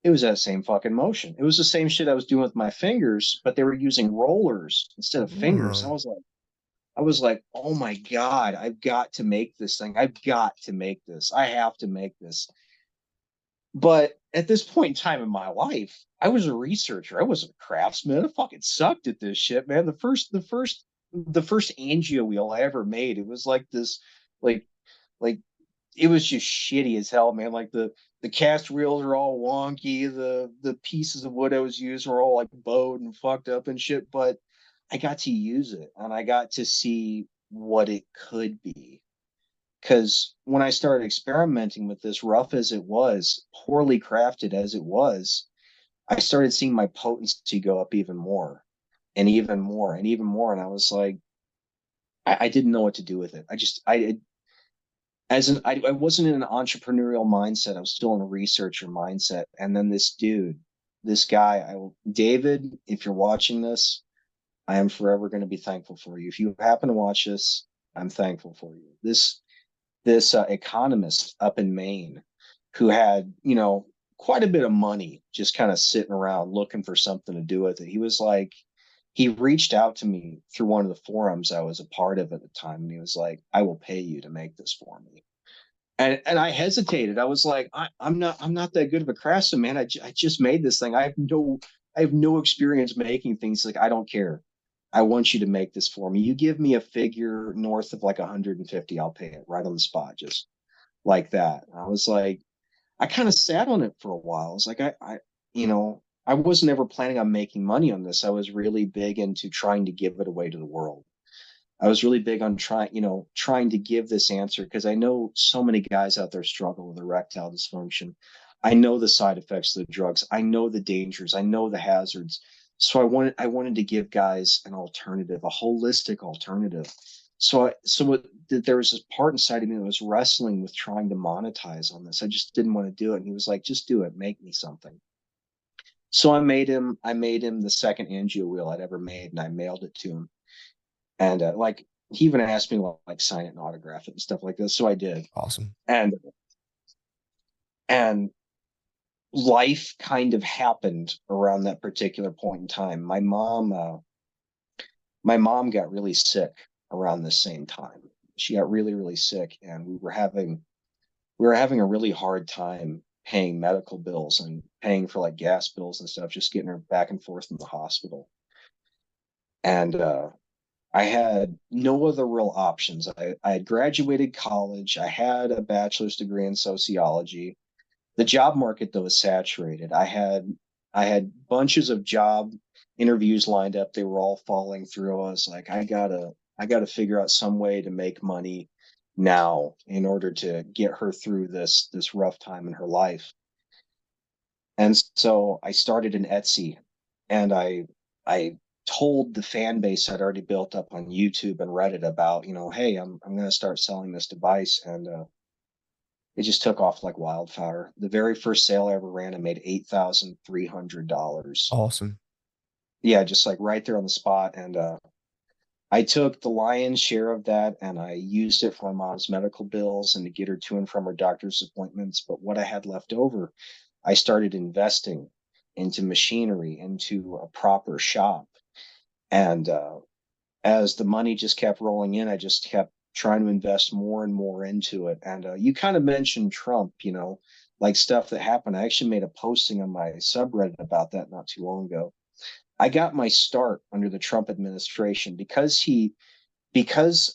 S1: It was that same fucking motion. It was the same shit I was doing with my fingers, but they were using rollers instead of fingers.
S2: Oh,
S1: I was like, oh my God, I've got to make this thing. I've got to make this. I have to make this. But at this point in time in my life, I was a researcher. I wasn't a craftsman. I fucking sucked at this shit, man. The first angio wheel I ever made, it was like this, like, like it was just shitty as hell, man. Like the cast reels are all wonky. The pieces of wood I was using were all like bowed and fucked up and shit. But I got to use it and I got to see what it could be. Because when I started experimenting with this, rough as it was, poorly crafted as it was, I started seeing my potency go up even more and even more and even more. And I was like, I didn't know what to do with it. I wasn't in an entrepreneurial mindset. I was still in a researcher mindset. And then this guy, David, if you're watching this, I am forever going to be thankful for you. If you happen to watch this, I'm thankful for you. This economist up in Maine who had, quite a bit of money just kind of sitting around looking for something to do with it. He reached out to me through one of the forums I was a part of at the time. And he was like, I will pay you to make this for me. And I hesitated. I was like, I'm not that good of a craftsman, man. I just made this thing. I have no experience making things. Like, I don't care. I want you to make this for me. You give me a figure north of like 150, I'll pay it right on the spot, just like that. I was like, I kind of sat on it for a while. I was like, I wasn't ever planning on making money on this. I was really big into trying to give it away to the world. I was really big on trying to give this answer because I know so many guys out there struggle with erectile dysfunction. I know the side effects of the drugs. I know the dangers. I know the hazards. So I wanted to give guys an alternative, a holistic alternative. There was this part inside of me that was wrestling with trying to monetize on this. I just didn't want to do it. And he was like, just do it, make me something. So I made him the second angio wheel I'd ever made, and I mailed it to him. And like he even asked me to like sign it and autograph it and stuff like this. So I did.
S2: Awesome.
S1: And and life kind of happened around that particular point in time. My mom got really sick around the same time. She got really, really sick, and we were having a really hard time paying medical bills and paying for like gas bills and stuff, just getting her back and forth from the hospital. And I had no other real options. I had graduated college. I had a bachelor's degree in sociology. The job market though was saturated. I had bunches of job interviews lined up. They were all falling through. I was like, I gotta figure out some way to make money now in order to get her through this rough time in her life. And so I started an Etsy, and I told the fan base I'd already built up on YouTube and Reddit about, hey, I'm going to start selling this device, and it just took off like wildfire. The very first sale I ever ran, I made $8,300.
S2: Awesome.
S1: Yeah, just like right there on the spot. And I took the lion's share of that, and I used it for my mom's medical bills and to get her to and from her doctor's appointments. But what I had left over, I started investing into machinery, into a proper shop. And as the money just kept rolling in, I just kept trying to invest more and more into it. And you kind of mentioned Trump, like stuff that happened. I actually made a posting on my subreddit about that not too long ago. I got my start under the Trump administration because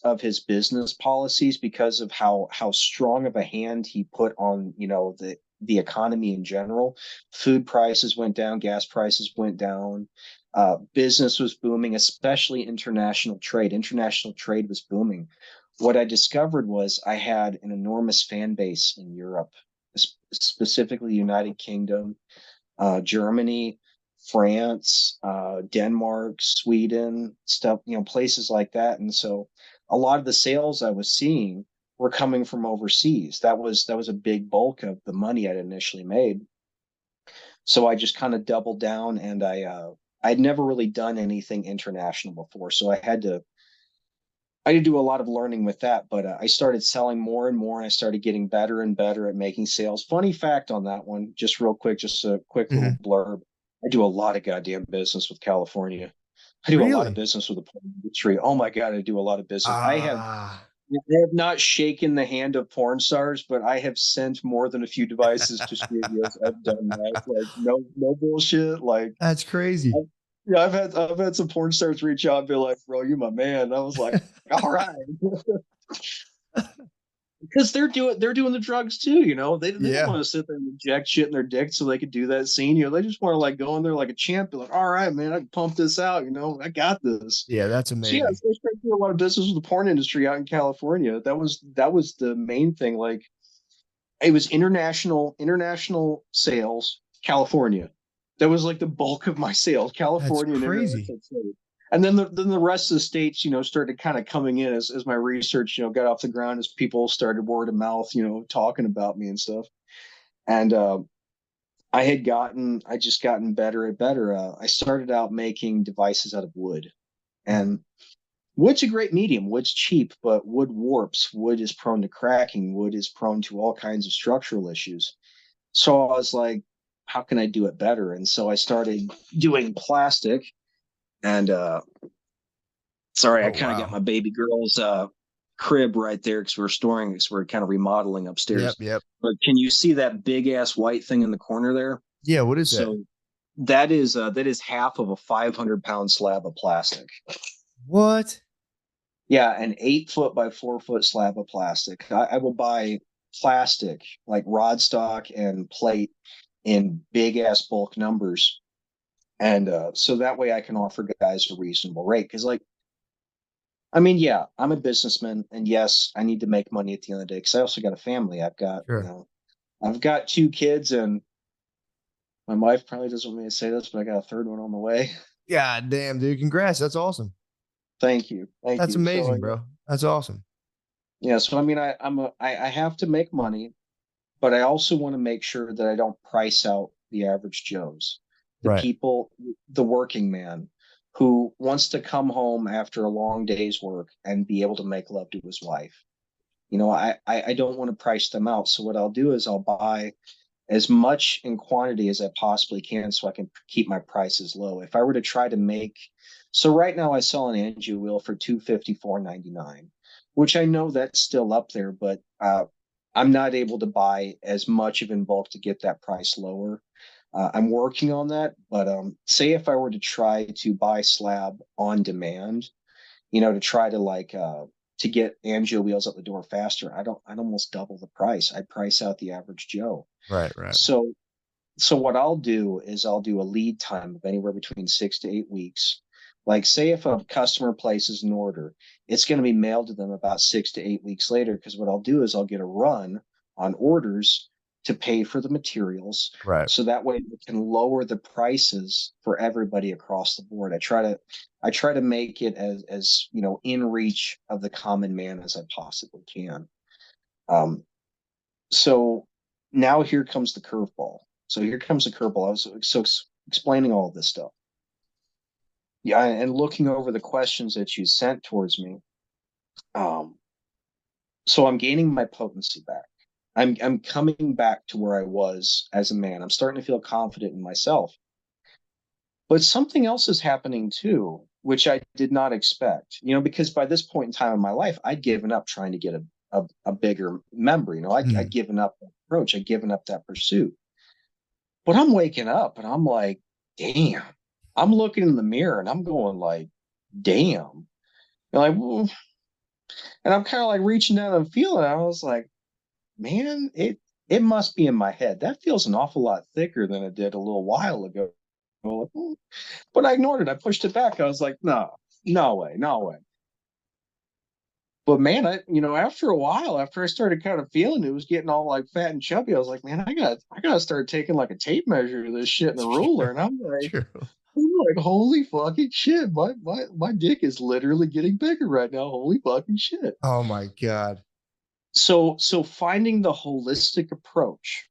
S1: of his business policies, because of how strong of a hand he put on, the economy in general. Food prices went down, gas prices went down, business was booming, especially international trade. International trade was booming. What I discovered was I had an enormous fan base in Europe, specifically United Kingdom, Germany, France, Denmark, Sweden, stuff, places like that. And so a lot of the sales I was seeing were coming from overseas. That was a big bulk of the money I'd initially made. So I just kind of doubled down, and I'd never really done anything international before. So I had to do a lot of learning with that, but I started selling more and more, and I started getting better and better at making sales. Funny fact on that one, just real quick, just a quick little
S2: Hmm.
S1: blurb. I do a lot of goddamn business with California. I do a lot of
S2: Really?
S1: business with the porn industry. Oh my God, I do a lot of business.
S2: Ah,
S1: I have not shaken the hand of porn stars, but I have sent more than a few devices to studios. I've done that. Like no bullshit. Like
S2: that's crazy.
S1: I, yeah, I've had some porn stars reach out and be like, "Bro, you my man." And I was like, "All right." Because they're doing the drugs too, they don't
S2: Yeah.
S1: want to sit there and inject shit in their dick so they could do that scene. They just want to like go in there like a champ, be like, all right, man, I can pump this out, I got this.
S2: Yeah, that's
S1: So yeah,
S2: amazing.
S1: so I started doing a lot of business with the porn industry out in California. That was the main thing. Like it was international sales, California. That was like the bulk of my sales,
S2: That's
S1: California and
S2: crazy.
S1: international sales. And then the rest of the states, started kind of coming in as my research, got off the ground, as people started word of mouth, talking about me and stuff. And I just gotten better and better. I started out making devices out of wood,
S2: Mhm.
S1: and wood's a great medium. Wood's cheap, but wood warps. Wood is prone to cracking. Wood is prone to all kinds of structural issues. So I was like, how can I do it better? And so I started doing plastic. And sorry, I
S2: Oh,
S1: kind of got
S2: wow.
S1: my baby girl's crib right there because we're kind of remodeling
S2: Yep,
S1: upstairs.
S2: yep.
S1: But can you see that big ass white thing in the corner there?
S2: Yeah, what is that?
S1: So that is half of a 500-pound slab of plastic.
S2: What?
S1: Yeah, an 8 foot by 4 foot slab of plastic. I will buy plastic like rod stock and plate in big ass bulk numbers, and so that way I can offer guys a reasonable rate. Because like, I mean, yeah, I'm a businessman, and yes, I need to make money at the end of the day. Because I also got a family.
S2: Sure.
S1: I've got 2 kids, and my wife probably doesn't want me to say this, but I got a third one on the way.
S2: God damn, dude. Congrats. That's awesome.
S1: Thank you. Thank
S2: That's
S1: you. So,
S2: amazing, bro. That's awesome.
S1: yeah, so I mean, I have to make money, but I also want to make sure that I don't price out the average Joes, the
S2: Right.
S1: people, the working man who wants to come home after a long day's work and be able to make love to his wife. I don't want to price them out. So what I'll do is I'll buy as much in quantity as I possibly can so I can keep my prices low. If I were to try to make, so right now I sell an Angio wheel for 254.99, which I know that's still up there, but I'm not able to buy as much of in bulk to get that price lower. I'm working on that, but say if I were to try to buy slab on demand, to try to to get Angio wheels out the door faster, I'd almost double the price. I'd price out the average Joe.
S2: Right. Right.
S1: So so what I'll do is I'll do a lead time of anywhere between 6 to 8 weeks. Like say if a customer places an order, it's going to be mailed to them about 6 to 8 weeks later. Because what I'll do is I'll get a run on orders to pay for the materials.
S2: Right.
S1: So that way we can lower the prices for everybody across the board. I try to make it as in reach of the common man as I possibly can. Um, so now here comes the curveball. So here comes the curveball. I was explaining all of this stuff. Yeah, and looking over the questions that you sent towards me. Um, so I'm gaining my potency back. I'm coming back to where I was as a man. I'm starting to feel confident in myself. But something else is happening too, which I did not expect. Because by this point in time in my life, I'd given up trying to get a bigger member. I'd
S2: Mhm.
S1: given up that approach. I'd given up that pursuit. But I'm waking up and I'm like, damn. I'm looking in the mirror and I'm going like, damn. And like, and I'm kind of like reaching down and feeling it. I was like, man, it must be in my head. That feels an awful lot thicker than it did a little while ago. But I ignored it. I pushed it back. I was like, no, no way, no way. But man, after a while, after I started kind of feeling it was getting all like fat and chubby, I was like, man, I gotta start taking like a tape measure of this shit and a ruler.
S2: True.
S1: And
S2: True.
S1: I'm like, holy fucking shit, my dick is literally getting bigger right now. Holy fucking shit.
S2: Oh my God.
S1: So finding the holistic approach,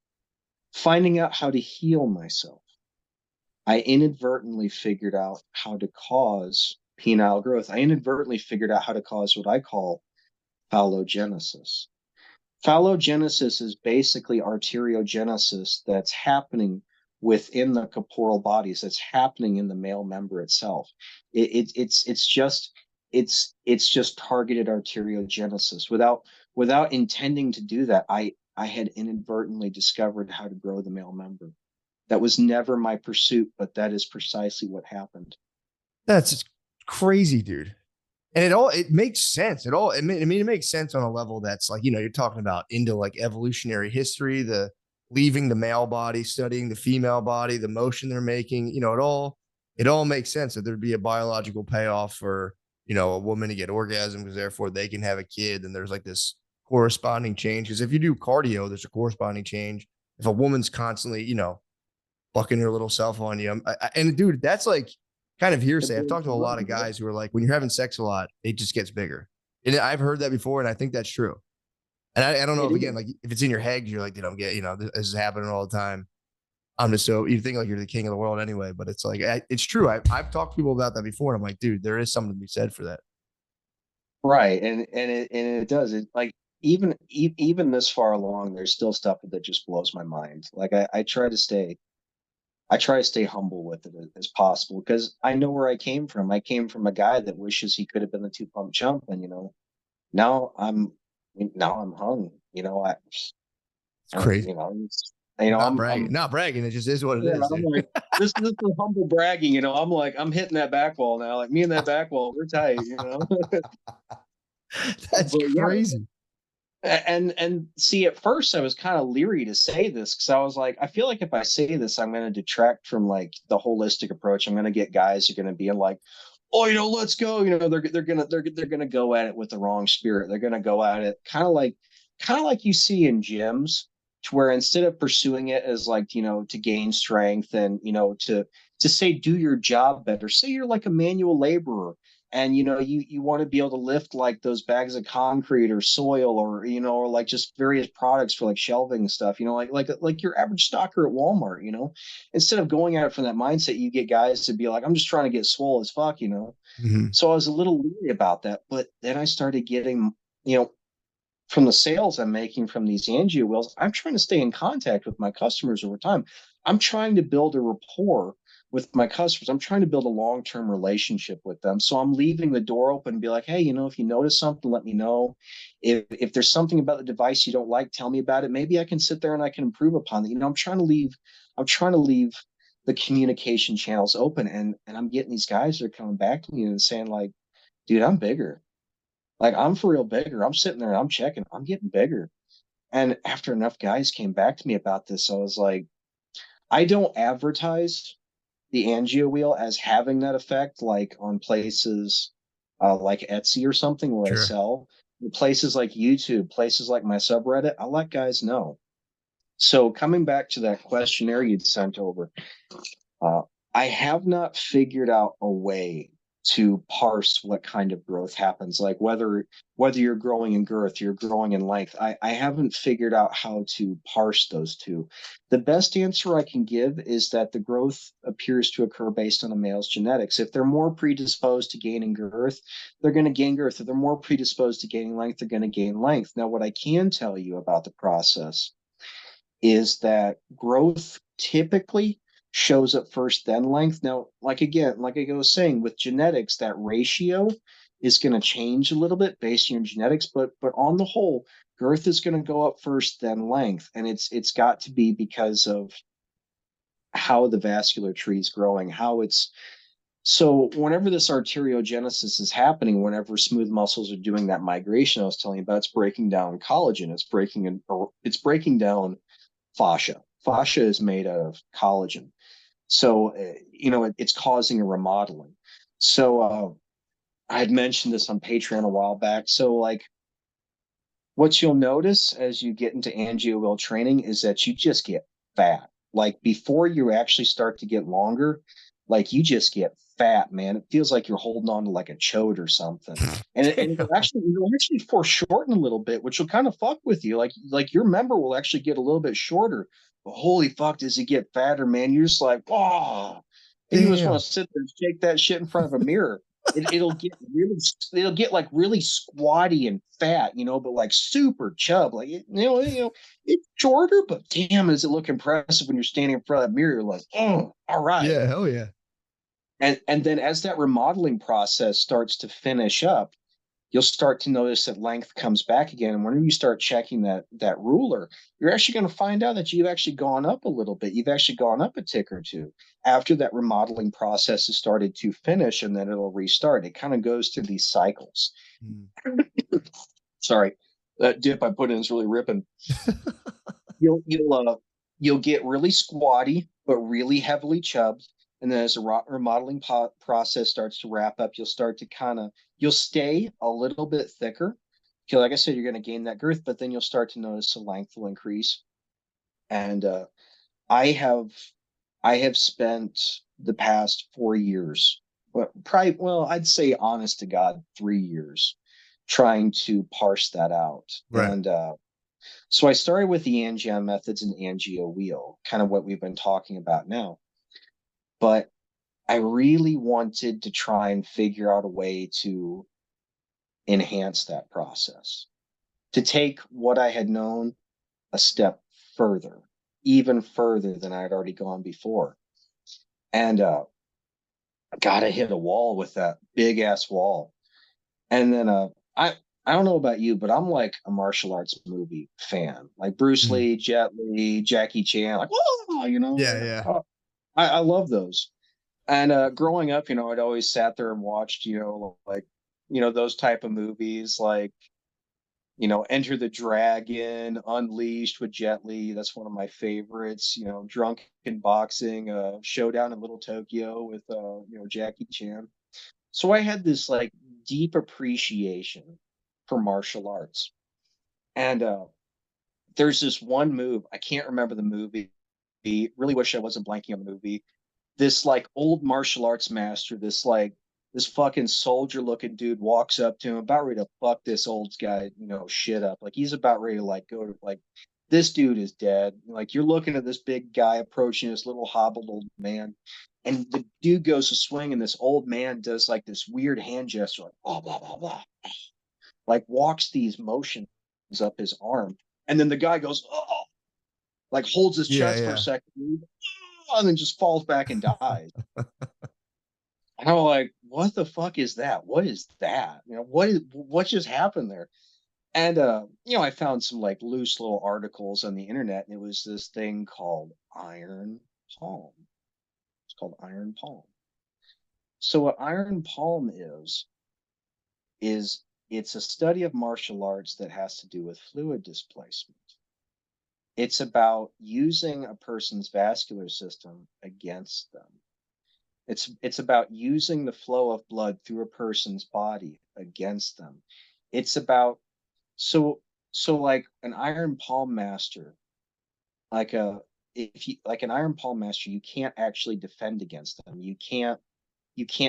S1: finding out how to heal myself, I inadvertently figured out how to cause penile growth. I inadvertently figured out how to cause what I call phallogenesis. Phallogenesis is basically arteriogenesis that's happening within the corporeal bodies, that's happening in the male member itself. It's just targeted arteriogenesis. Without intending to do that, I had inadvertently discovered how to grow the male member. That was never my pursuit, but that is precisely what happened.
S2: That's crazy, dude. And it makes sense. It makes sense on a level that's like, you're talking about into like evolutionary history, the leaving the male body, studying the female body, the motion they're making, it all makes sense that there'd be a biological payoff for, a woman to get orgasm because therefore they can have a kid. And there's like this corresponding change. Because if you do cardio, there's a corresponding change. If a woman's constantly, fucking her little self on you. And dude, that's like kind of hearsay. I've talked to a lot of guys who are like, when you're having sex a lot, it just gets bigger. And I've heard that before, and I think that's true. And I don't know
S1: It
S2: if
S1: is.
S2: again, like if it's in your head, you're like, dude, this is happening all the time. I'm just so you think like you're the king of the world anyway, but it's like it's true. I've talked to people about that before, and I'm like, dude, there is something to be said for that.
S1: Right, and it does it like even this far along, there's still stuff that just blows my mind. Like I try to stay humble with it as possible because I know where I came from. I came from a guy that wishes he could have been the two pump chump, and now I'm now I'm hung.
S2: It's crazy. Not bragging,
S1: I'm
S2: not bragging. It just is what it
S1: yeah,
S2: is,
S1: I'm
S2: dude.
S1: like this is humble bragging. I'm hitting that back wall now. Like me and that back wall, we're tight.
S2: That's
S1: But yeah,
S2: crazy.
S1: and see, at first I was kind of leery to say this because I was like, I feel like if I say this, I'm going to detract from like the holistic approach. I'm going to get guys who are going to be like, oh, let's go. They're gonna go at it with the wrong spirit. They're gonna go at it kind of like you see in gyms, to where instead of pursuing it as like to gain strength and to to say do your job better. Say you're like a manual laborer and you want to be able to lift like those bags of concrete or soil or or like just various products for like shelving stuff, like your average stocker at Walmart, instead of going at it from that mindset, you get guys to be like, I'm just trying to get swole as fuck,
S2: Hmm.
S1: so I was a little leery about that, but then I started getting, you know from the sales I'm making from these angio wheels, I'm trying to stay in contact with my customers over time. I'm trying to build a rapport with my customers. I'm trying to build a long-term relationship with them. So I'm leaving the door open and be like, hey, if you notice something, let me know. If there's something about the device you don't like, tell me about it. Maybe I can sit there and I can improve upon it. I'm trying to leave the communication channels open, and I'm getting these guys that are coming back to me and saying like, dude, I'm bigger. Like I'm for real bigger. I'm sitting there and I'm checking. I'm getting bigger. And after enough guys came back to me about this, I was like, I don't advertise the angio wheel as having that effect, like on places like Etsy or something where I
S2: Sure.
S1: sell. Places like YouTube, places like my subreddit, I let guys know. So coming back to that questionnaire you'd sent over, uh, I have not figured out a way to parse what kind of growth happens, like whether you're growing in girth, you're growing in length. I haven't figured out how to parse those two. The best answer I can give is that the growth appears to occur based on a male's genetics. If they're more predisposed to gaining girth, they're going to gain girth. If they're more predisposed to gaining length, they're going to gain length. Now, what I can tell you about the process is that growth typically shows up first, then length. Now, like again, like I was saying, with genetics, that ratio is going to change a little bit based on your genetics, but on the whole, girth is going to go up first, then length, and it's got to be because of how the vascular tree is growing, how it's so whenever this arteriogenesis is happening, whenever smooth muscles are doing that migration I was telling you about, it's breaking down collagen, it's breaking down fascia. Fascia is made of collagen. So, it's causing a remodeling. So, I had mentioned this on Patreon a while back. So, like, what you'll notice as you get into angio wheel training is that you just get fat. Like, before you actually start to get longer, like, you just get fat, man. It feels like you're holding on to like a chode or something. And
S2: Damn.
S1: it'll actually foreshorten a little bit, which will kind of fuck with you. Like your member will actually get a little bit shorter. But holy fuck, does it get fatter, man? You're just like, oh, and you just want
S2: Damn.
S1: to sit there and shake that shit in front of a mirror. It'll get like really squatty and fat, but like super chub. Like it's shorter, but damn, does it look impressive when you're standing in front of that mirror? You're like, oh, all right.
S2: Yeah. Hell yeah.
S1: And then as that remodeling process starts to finish up, you'll start to notice that length comes back again. And whenever you start checking that ruler, you're actually going to find out that you've actually gone up a little bit. You've actually gone up a tick or two after that remodeling process has started to finish, and then it'll restart. It kind of goes through these cycles.
S2: Mm.
S1: Sorry, that dip I put in is really ripping. You'll get really squatty, but really heavily chubbed. And then as the remodeling process starts to wrap up, you'll stay a little bit thicker. Okay, like I said, you're going to gain that girth, but then you'll start to notice the length will increase. And I have I have spent the past 4 years, I'd say honest to God, 3 years trying to parse that out.
S2: Right.
S1: And so I started with the Angion methods and angio wheel, kind of what we've been talking about now. But I really wanted to try and figure out a way to enhance that process, to take what I had known a step further, even further than I had already gone before. And I gotta hit a wall with that big ass wall. And then I don't know about you, but I'm like a martial arts movie fan, like Bruce
S2: Mm.
S1: Lee, Jet Li, Jackie Chan, like
S2: Yeah. Yeah.
S1: I love those. And growing up, I'd always sat there and watched, like those type of movies, like Enter the Dragon, Unleashed with Jet Li. That's one of my favorites. Drunken Boxing, Showdown in Little Tokyo with Jackie Chan. So I had this like deep appreciation for martial arts. And there's this one move, I can't remember the movie. Really wish I wasn't blanking on the movie, this like old martial arts master, this fucking soldier looking dude walks up to him, about ready to fuck this old guy, shit up. Like he's about ready to like go to like this dude is dead. Like you're looking at this big guy approaching this little hobbled old man. And the dude goes to swing, and this old man does like this weird hand gesture, like blah blah blah blah, like walks these motions up his arm. And then the guy goes, oh, like holds his
S2: Yeah,
S1: chest for a
S2: yeah.
S1: second, and then just falls back and dies. And I'm like, what the fuck is that? What is that? What just happened there? And I found some like loose little articles on the internet, and it was this thing called iron palm. It's called iron palm. So what iron palm is it's a study of martial arts that has to do with fluid displacement. It's about using a person's vascular system against them. It's about using the flow of blood through a person's body against them. It's about so so like an iron palm master, like a if you like an iron palm master, you can't actually defend against them. You can't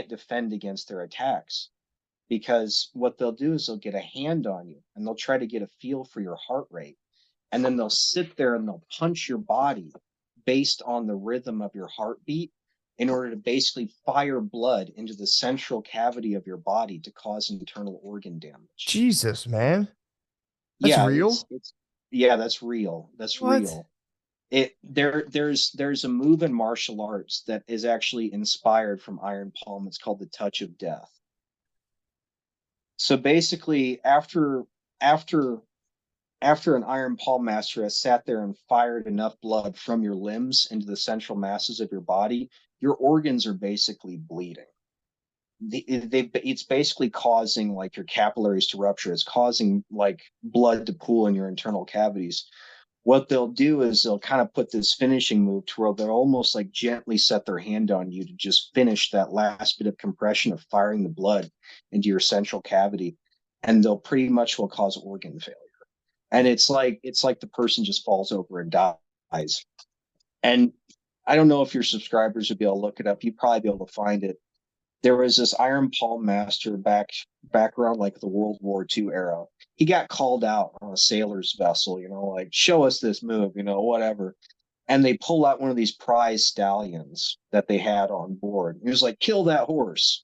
S1: defend against their attacks, because what they'll do is they'll get a hand on you and they'll try to get a feel for your heart rate, and then they'll sit there and they'll punch your body based on the rhythm of your heartbeat, in order to basically fire blood into the central cavity of your body to cause internal organ damage.
S2: Jesus, man. That's
S1: Yeah, it's
S2: real?
S1: it's yeah, that's real. That's
S2: What?
S1: real. There's a move in martial arts that is actually inspired from iron palm. It's called the touch of death. So basically, after after an iron palm master has sat there and fired enough blood from your limbs into the central masses of your body, your organs are basically bleeding. It's basically causing like your capillaries to rupture. It's causing like blood to pool in your internal cavities. What they'll do is they'll kind of put this finishing move to where they'll almost like gently set their hand on you to just finish that last bit of compression of firing the blood into your central cavity, and they'll pretty much will cause organ failure. And it's like the person just falls over and dies. And I don't know if your subscribers would be able to look it up. You'd probably be able to find it. There was this iron palm master back around like the World War II era. He got called out on a sailor's vessel, like show us this move, whatever. And they pull out one of these prize stallions that they had on board. He was like, kill that horse.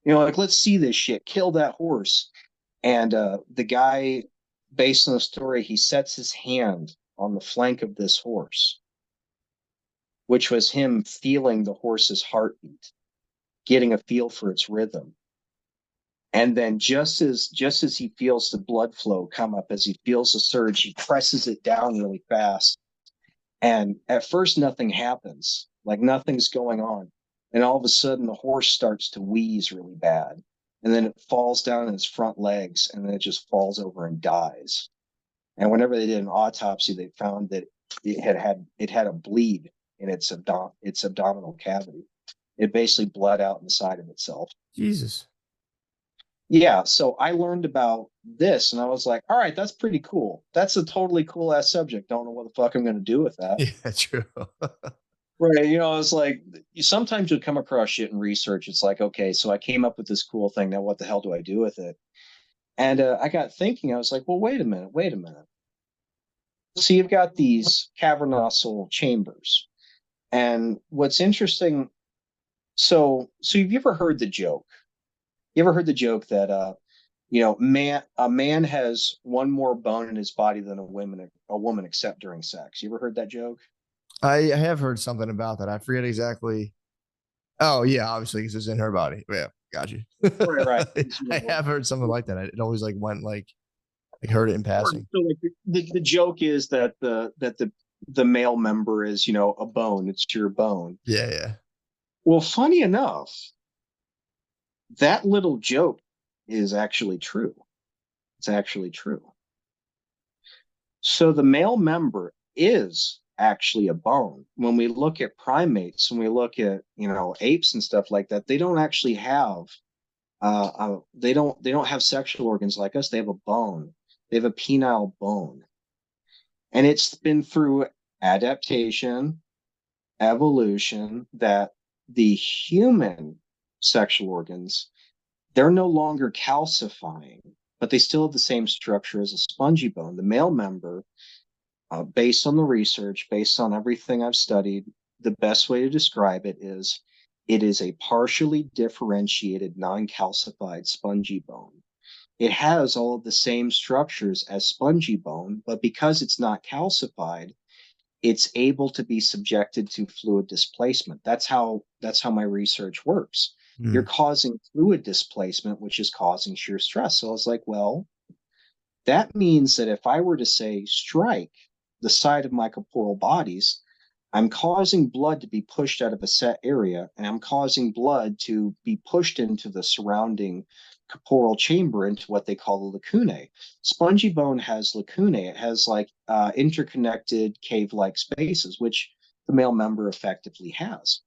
S1: Like, let's see this shit. Kill that horse. And the guy, based on the story, he sets his hand on the flank of this horse, which was him feeling the horse's heartbeat, getting a feel for its rhythm. And then just as he feels the blood flow come up, as he feels the surge, he presses it down really fast. And at first nothing happens, like nothing's going on. And all of a sudden the horse starts to wheeze really bad. And then it falls down on its front legs, and then it just falls over and dies. And whenever they did an autopsy, they found that it had a bleed in its abdominal cavity. It basically bled out inside of itself.
S2: Jesus.
S1: Yeah, so I learned about this, and I was like, all right, that's pretty cool. That's a totally cool ass subject. Don't know what the fuck I'm going to do with that.
S2: Yeah, true.
S1: Right. It's like sometimes you'll come across shit in research. It's like, okay, so I came up with this cool thing. Now, what the hell do I do with it? And I got thinking, I was like, well, wait a minute, wait a minute. So you've got these cavernossal chambers. And what's interesting, so have you ever heard the joke? You ever heard the joke that a man has one more bone in his body than a woman except during sex? You ever heard that joke?
S2: I have heard something about that. I forget exactly. Oh, yeah, obviously, because it's in her body. Yeah, got you.
S1: Right, right.
S2: I have heard something like that. It always like went like I heard it in passing.
S1: So like the joke is that the male member is a bone. It's your bone.
S2: Yeah, yeah.
S1: Well, funny enough, that little joke is actually true. It's actually true. So the male member is actually a bone. When we look at primates, when we look at apes and stuff like that, they don't actually have they don't have sexual organs like us. They have a bone. They have a penile bone, and it's been through adaptation, evolution, that the human sexual organs, they're no longer calcifying, but they still have the same structure as a spongy bone. The male member, based on the research, based on everything I've studied, the best way to describe it is a partially differentiated, non-calcified spongy bone. It has all of the same structures as spongy bone, but because it's not calcified, it's able to be subjected to fluid displacement. That's how my research works. You're
S2: Mm.
S1: causing fluid displacement, which is causing shear stress. So I was like, well, that means that if I were to say strike the side of my corporeal bodies, I'm causing blood to be pushed out of a set area, and I'm causing blood to be pushed into the surrounding corporeal chamber into what they call the lacunae. Spongy bone has lacunae. It has like interconnected cave-like spaces, which the male member effectively has.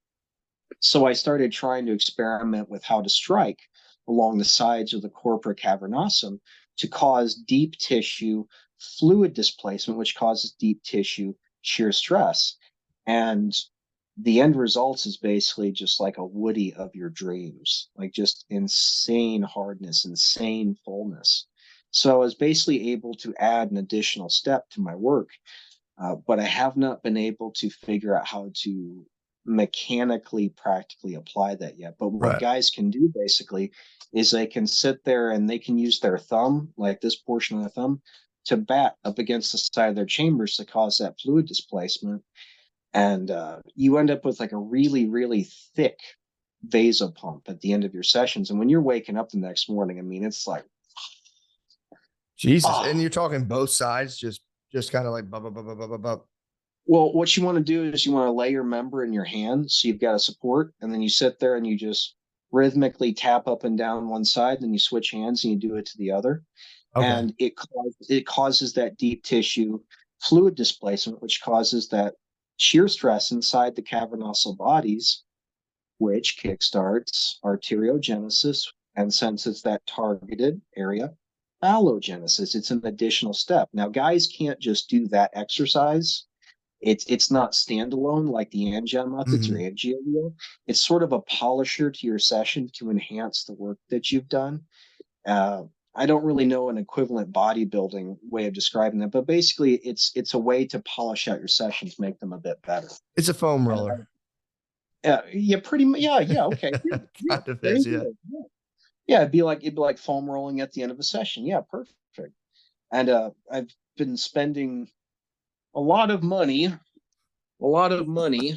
S1: So I started trying to experiment with how to strike along the sides of the corpora cavernosum to cause deep tissue fluid displacement, which causes deep tissue shear stress. And the end results is basically just like a woody of your dreams, like just insane hardness, insane fullness. So I was basically able to add an additional step to my work, but I have not been able to figure out how to mechanically practically apply that yet. But what
S2: Right.
S1: guys can do basically is they can sit there and they can use their thumb, like this portion of the thumb, to bat up against the side of their chambers to cause that fluid displacement. And you end up with like a really, really thick vasopump at the end of your sessions. And when you're waking up the next morning, I mean, it's like,
S2: Jesus. And
S1: oh,
S2: you're talking both sides, just kind of like blah, blah, blah, blah, blah, blah, blah.
S1: well, what you want to do is you want to lay your member in your hand so you've got a support, and then you sit there and you just rhythmically tap up and down one side, then you switch hands and you do it to the other.
S2: Okay.
S1: And it causes that deep tissue fluid displacement, which causes that shear stress inside the cavernosal bodies, which kickstarts arteriogenesis, and since it's that targeted area, allogenesis. It's an additional step. Now, guys can't just do that exercise. It's not standalone like the Angion methods or
S2: Hmm.
S1: Angio wheel. It's sort of a polisher to your session to enhance the work that you've done. Uh, I don't really know an equivalent bodybuilding way of describing that, but basically, it's a way to polish out your sessions, make them a bit better.
S2: It's a foam
S1: And
S2: roller.
S1: yeah, pretty much. Yeah, yeah. Okay. Yeah, yeah.
S2: Kind of
S1: There
S2: is,
S1: you
S2: yeah.
S1: go. Yeah. Yeah, it'd be like foam rolling at the end of a session. Yeah, perfect. And I've been spending a lot of money, a lot of money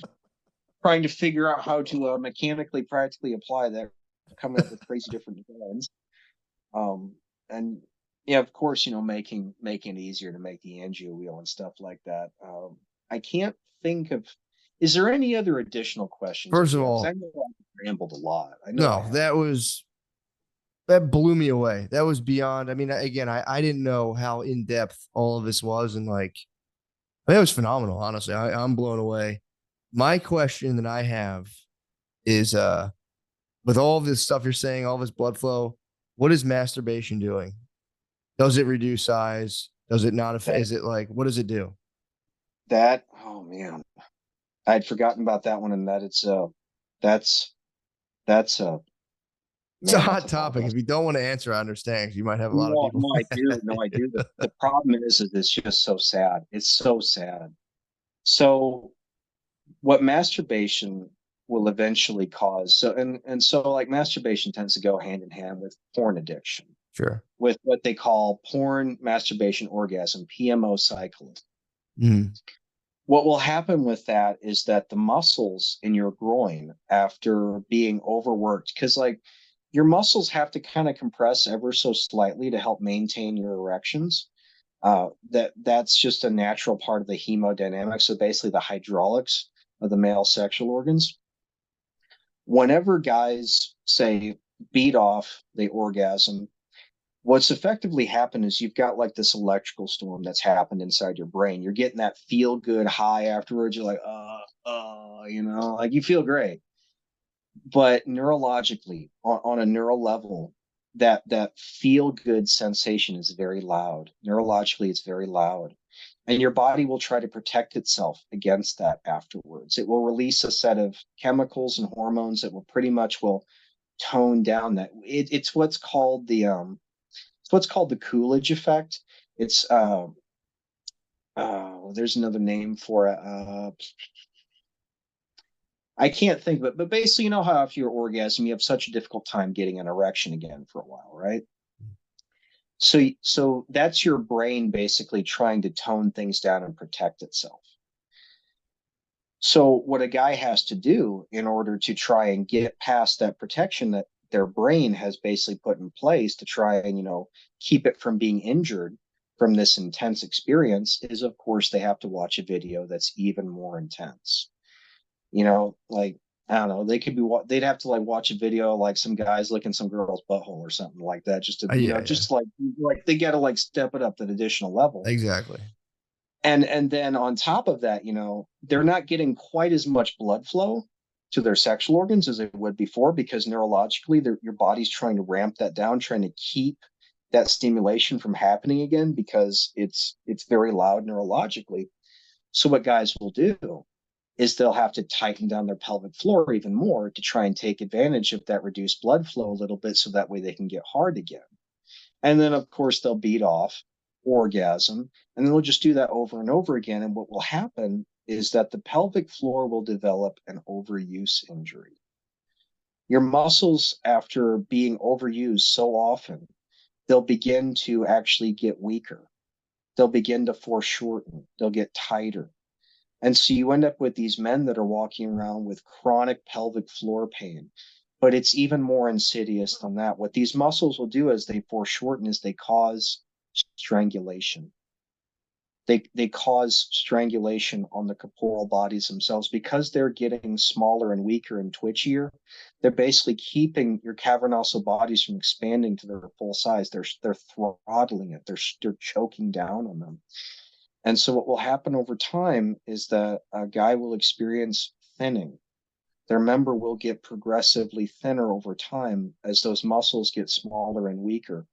S1: trying to figure out how to mechanically practically apply that, coming up with crazy different designs. And yeah, of course, making it easier to make the angio wheel and stuff like that. I can't think of. Is there any other additional questions
S2: First
S1: you
S2: of
S1: have? Because I
S2: all,
S1: know I've rambled a lot. I know I
S2: no,
S1: have.
S2: that blew me away. That was beyond. I mean, again, I didn't know how in depth all of this was, and like, I mean, it was phenomenal. Honestly, I'm blown away. My question that I have is, with all of this stuff you're saying, all this blood flow, what is masturbation doing? Does it reduce size? Does it not affect?
S1: That
S2: Is it like what does it do?
S1: that oh man, I'd forgotten about that one, and that's that's a
S2: It's a
S1: man, that's
S2: hot
S1: a long
S2: topic. If
S1: list.
S2: you don't want to answer, I understand because you might have a lot of
S1: No,
S2: people.
S1: no, I do. No, I do. The problem is it's just so sad. It's so sad. So what masturbation will eventually cause, so like masturbation tends to go hand in hand with porn addiction,
S2: Sure.
S1: with what they call porn masturbation orgasm, PMO cycling.
S2: Mm.
S1: What will happen with that is that the muscles in your groin, after being overworked, because like your muscles have to kind of compress ever so slightly to help maintain your erections. That's just a natural part of the hemodynamics. So basically, the hydraulics of the male sexual organs. Whenever guys say beat off, they orgasm. What's effectively happened is you've got like this electrical storm that's happened inside your brain. You're getting that feel good high afterwards. You're like, like you feel great. But neurologically, on a neural level, that feel good sensation is very loud. Neurologically, it's very loud. And your body will try to protect itself against that afterwards. It will release a set of chemicals and hormones that will pretty much will tone down that. It's what's called the Coolidge effect. It's there's another name for it. I can't think of it, but basically, you know how after your orgasm, you have such a difficult time getting an erection again for a while, right? So that's your brain basically trying to tone things down and protect itself. So what a guy has to do in order to try and get past that protection that their brain has basically put in place to try and, keep it from being injured from this intense experience is, of course, they have to watch a video that's even more intense. Like, I don't know, they'd have to like watch a video like some guys licking some girl's butthole or something like that, just to,
S2: Yeah, yeah,
S1: just like they got to like step it up to an additional level.
S2: exactly.
S1: And then on top of that, they're not getting quite as much blood flow to their sexual organs as they would before, because neurologically your body's trying to ramp that down, trying to keep that stimulation from happening again, because it's very loud neurologically. So what guys will do is they'll have to tighten down their pelvic floor even more to try and take advantage of that reduced blood flow a little bit, so that way they can get hard again. And then, of course, they'll beat off, orgasm, and they'll just do that over and over again. And what will happen is that the pelvic floor will develop an overuse injury. Your muscles, after being overused so often, they'll begin to actually get weaker. They'll begin to foreshorten. They'll get tighter. And so you end up with these men that are walking around with chronic pelvic floor pain. But it's even more insidious than that. What these muscles will do as they foreshorten is they cause strangulation. They cause strangulation on the corporal bodies themselves, because they're getting smaller and weaker and twitchier. They're basically keeping your cavernoso bodies from expanding to their full size. They're throttling it. They're choking down on them. And so what will happen over time is that a guy will experience thinning. Their member will get progressively thinner over time as those muscles get smaller and weaker.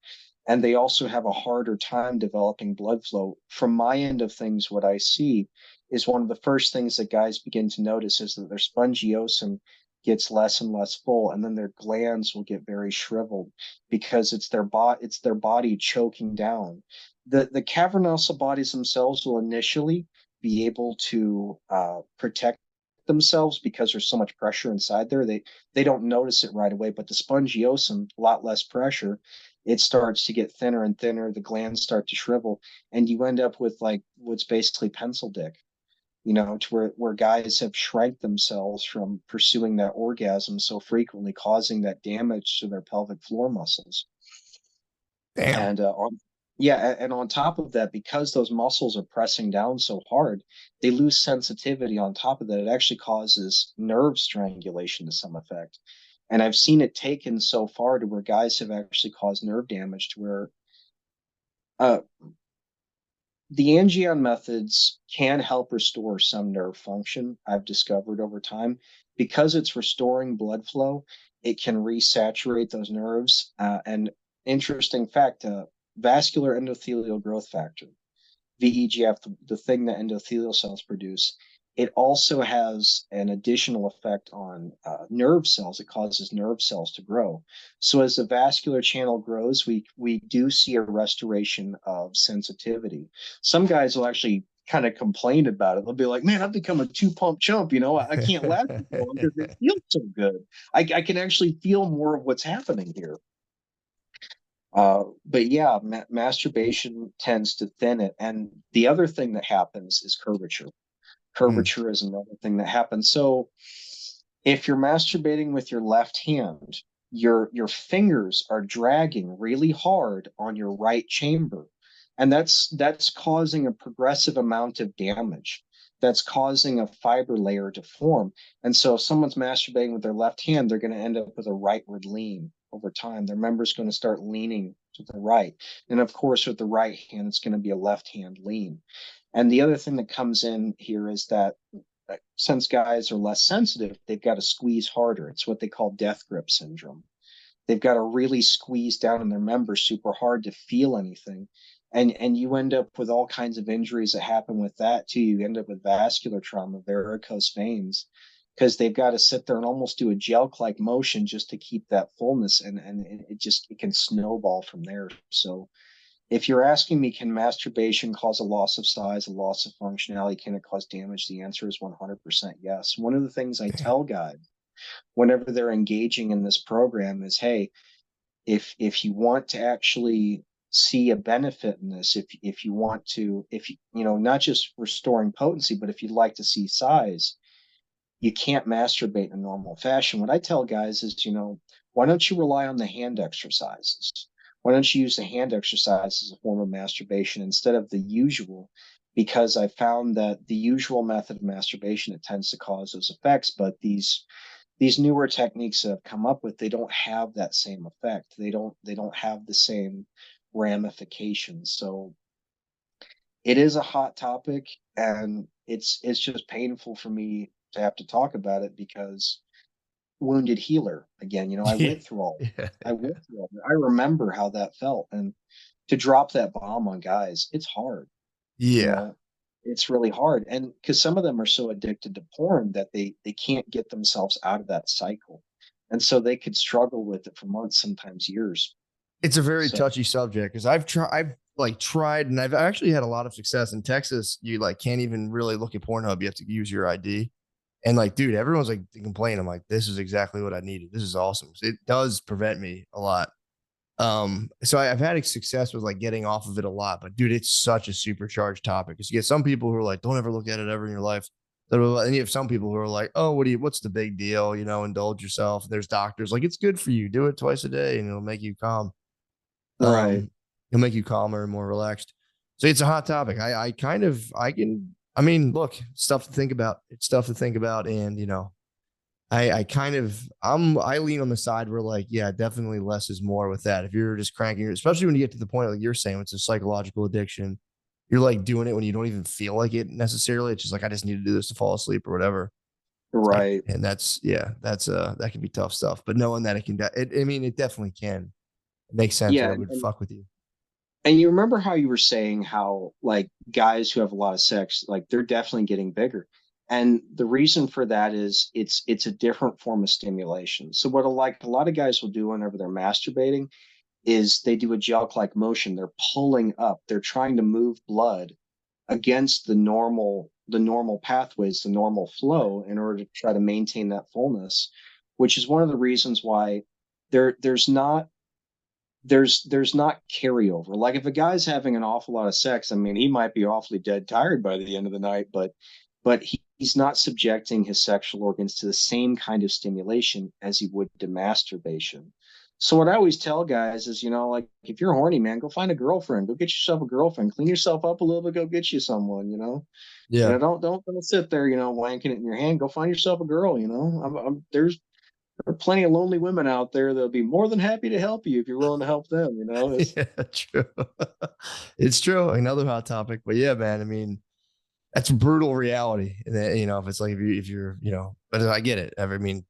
S1: And they also have a harder time developing blood flow. From my end of things, what I see is one of the first things that guys begin to notice is that their spongiosum gets less and less full, and then their glands will get very shriveled, because it's their body choking down. The cavernosa bodies themselves will initially be able to protect themselves because there's so much pressure inside there. They don't notice it right away, but the spongiosum, a lot less pressure, it starts to get thinner and thinner. The glands start to shrivel, and you end up with like what's basically pencil dick. To where guys have shrank themselves from pursuing that orgasm so frequently, causing that damage to their pelvic floor muscles.
S2: Damn.
S1: And yeah, and on top of that, because those muscles are pressing down so hard, they lose sensitivity. On top of that, it actually causes nerve strangulation to some effect. And I've seen it taken so far to where guys have actually caused nerve damage, to where uh, the Angion methods can help restore some nerve function, I've discovered over time. Because it's restoring blood flow, it can resaturate those nerves. And interesting fact, vascular endothelial growth factor, VEGF, the thing that endothelial cells produce, it also has an additional effect on nerve cells. It causes nerve cells to grow. So as the vascular channel grows, we do see a restoration of sensitivity. Some guys will actually kind of complain about it. They'll be like, "Man, I've become a two-pump chump. I can't last as long because it feels so good. I can actually feel more of what's happening here." But yeah, masturbation tends to thin it. And the other thing that happens is curvature.
S2: Mm.
S1: Curvature is another thing that happens. So if you're masturbating with your left hand, your fingers are dragging really hard on your right chamber. And that's causing a progressive amount of damage. That's causing a fiber layer to form. And so if someone's masturbating with their left hand, they're going to end up with a rightward lean over time. Their member's going to start leaning to the right. And of course, with the right hand, it's going to be a left hand lean. And the other thing that comes in here is that since guys are less sensitive, they've got to squeeze harder. It's what they call death grip syndrome. they've got to really squeeze down in their members super hard to feel anything. And you end up with all kinds of injuries that happen with that too. You end up with vascular trauma, varicose veins, because they've got to sit there and almost do a gel-like motion just to keep that fullness, and it can snowball from there. So if you're asking me, can masturbation cause a loss of size, a loss of functionality? Can it cause damage? The answer is 100% yes. One of the things I
S2: Damn.
S1: tell guys whenever they're engaging in this program is, hey, if you want to actually see a benefit in this, if you want to, if you know, not just restoring potency, but if you'd like to see size, you can't masturbate in a normal fashion. What I tell guys is, why don't you rely on the hand exercises? Why don't you use the hand exercise as a form of masturbation instead of the usual? Because I found that the usual method of masturbation, it tends to cause those effects, but these newer techniques that have come up with, they don't have that same effect. They don't have the same ramifications. So it is a hot topic, and it's just painful for me to have to talk about it because wounded healer again. I
S2: Yeah.
S1: went through all.
S2: Yeah.
S1: I went through all. I remember how that felt, and to drop that bomb on guys, it's hard. You
S2: Yeah.
S1: know, it's really hard, and because some of them are so addicted to porn that they can't get themselves out of that cycle, and so they could struggle with it for months, sometimes years.
S2: It's a very
S1: So
S2: touchy subject because I've tried and I've actually had a lot of success in Texas. You like can't even really look at Pornhub. You have to use your ID. And like, dude, everyone's like complaining. I'm like, this is exactly what I needed. This is awesome. It does prevent me a lot. So I've had success with like getting off of it a lot, but dude, it's such a supercharged topic. Because you get some people who are like, don't ever look at it ever in your life. And you have some people who are like, oh, what's the big deal? Indulge yourself. There's doctors like, it's good for you. Do it twice a day and it'll make you calm.
S1: right,
S2: It'll make you calmer and more relaxed. So it's a hot topic. I mean, look, stuff to think about. It's stuff to think about. And, I lean on the side where like, yeah, definitely less is more with that. If you're just cranking, especially when you get to the point like you're saying, it's a psychological addiction. You're like doing it when you don't even feel like it necessarily. It's just like, I just need to do this to fall asleep or whatever. It's like,
S1: right,
S2: and that can be tough stuff. But knowing that I mean, it definitely can. It makes sense that
S1: yeah.
S2: it would fuck with you.
S1: And you remember how you were saying how like guys who have a lot of sex, like they're definitely getting bigger. And the reason for that is it's a different form of stimulation. So what a lot of guys will do whenever they're masturbating is they do a gel-like motion. They're pulling up. They're trying to move blood against the normal pathways, the normal flow in order to try to maintain that fullness, which is one of the reasons why there's not there's not carryover. Like if a guy's having an awful lot of sex, I mean, he might be awfully dead tired by the end of the night, but he's not subjecting his sexual organs to the same kind of stimulation as he would to masturbation. So what I always tell guys is, like if you're horny, man, go find a girlfriend, go get yourself a girlfriend, clean yourself up a little bit, go get you someone.
S2: Yeah.
S1: Don't sit there, wanking it in your hand. Go find yourself a girl. There are plenty of lonely women out there that'll be more than happy to help you if you're willing to help them. It's
S2: Yeah, true. It's true. Another hot topic, but yeah, man. I mean, that's brutal reality. And then, if it's like if you're, but I get it. I mean,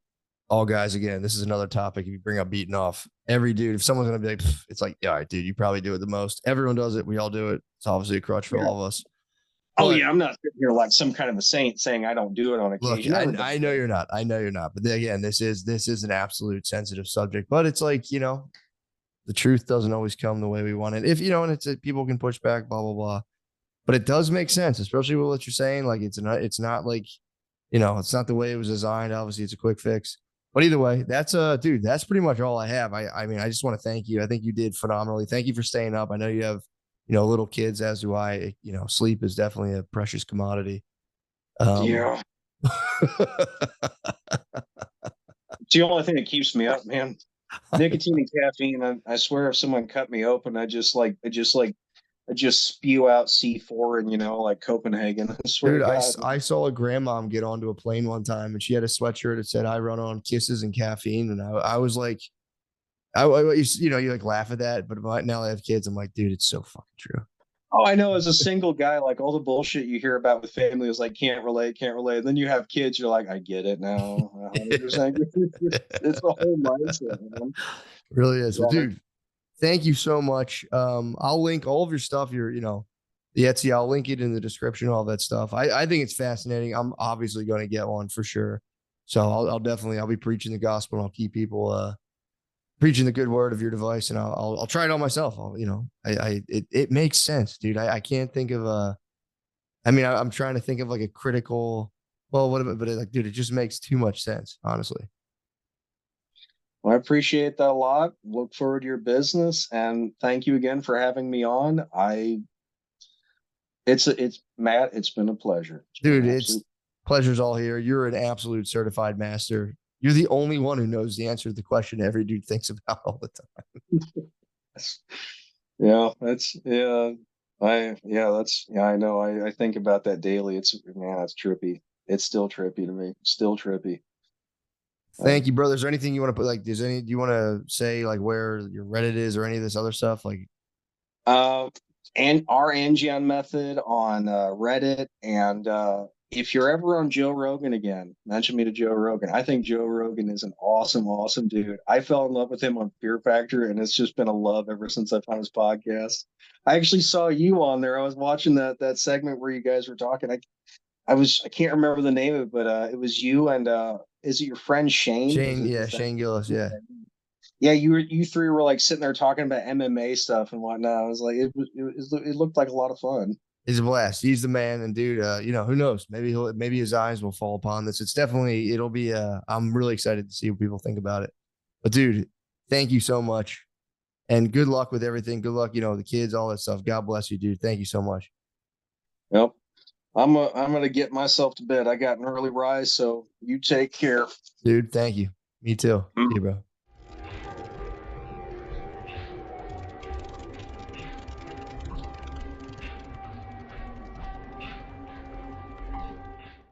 S2: all guys again. This is another topic. If you bring up beating off, every dude, if someone's gonna be like, it's like, yeah, all right, dude, you probably do it the most. Everyone does it. We all do it. It's obviously a crutch for
S1: yeah.
S2: all of us.
S1: Oh
S2: But
S1: yeah, I'm not sitting here like some kind of a saint saying I don't do it on
S2: look,
S1: occasion.
S2: I
S1: Everybody
S2: know
S1: does.
S2: you're not. I know you're not. But then again, this is an absolute sensitive subject. But it's like, the truth doesn't always come the way we want it. If and people can push back, blah blah blah. But it does make sense, especially with what you're saying. Like it's not like it's not the way it was designed. Obviously, it's a quick fix. But either way, that's dude. That's pretty much all I have. I mean, I just want to thank you. I think you did phenomenally. Thank you for staying up. I know you have little kids, as do I. Sleep is definitely a precious commodity. Um,
S1: Yeah, it's the only thing that keeps me up, man. Nicotine and caffeine. I swear, if someone cut me open, I just spew out C4 and like Copenhagen. I swear
S2: Dude,
S1: to God.
S2: I saw a grandmom get onto a plane one time and she had a sweatshirt that said, I run on kisses and caffeine. And I was like, you like laugh at that. But now I have kids. I'm like, dude, it's so fucking true.
S1: Oh, I know. As a single guy, like all the bullshit you hear about with family is like can't relate, can't relate. And then you have kids, you're like, I get it now, 100%. It's the whole mindset, man.
S2: Really is. Well,
S1: Yeah.
S2: dude, thank you so much. I'll link all of your stuff, the Etsy, I'll link it in the description, all that stuff. I think it's fascinating. I'm obviously going to get one for sure. So I'll be preaching the gospel and I'll keep people, preaching the good word of your device and I'll try it on myself. It makes sense, dude. I can't think of I'm trying to think of like a critical, well, what about, but like, dude, it just makes too much sense, honestly.
S1: Well, I appreciate that a lot. Look forward to your business, and thank you again for having me on. It's Matt. It's been a pleasure. It's been
S2: Dude,
S1: an
S2: it's
S1: absolute.
S2: pleasure's all here. You're an absolute certified master. You're the only one who knows the answer to the question every dude thinks about all the time.
S1: Yeah, that's yeah. I know. I think about that daily. It's man, that's trippy. It's still trippy to me. Still trippy.
S2: Thank you, brother. Is there anything you want to put like do you want to say like where your Reddit is or any of this other stuff? Like
S1: Uh, and our Angion method on Reddit, and if you're ever on Joe Rogan again, mention me to Joe Rogan. I think Joe Rogan is an awesome, awesome dude. I fell in love with him on Fear Factor, and it's just been a love ever since I found his podcast. I actually saw you on there. I was watching that segment where you guys were talking. I can't remember the name of it, but it was you and is it your friend Shane?
S2: Shane, yeah,
S1: Is that
S2: Shane Gillis, yeah.
S1: yeah, you three were like sitting there talking about MMA stuff and whatnot. I was like, it looked like a lot of fun.
S2: He's a blast. He's the man. And dude, who knows? Maybe his eyes will fall upon this. It'll be I'm really excited to see what people think about it. But dude, thank you so much. And good luck with everything. Good luck, the kids, all that stuff. God bless you, dude. Thank you so much.
S1: Yep. I'm gonna get myself to bed. I got an early rise, so you take care.
S2: Dude, thank you. Me too. See you, bro.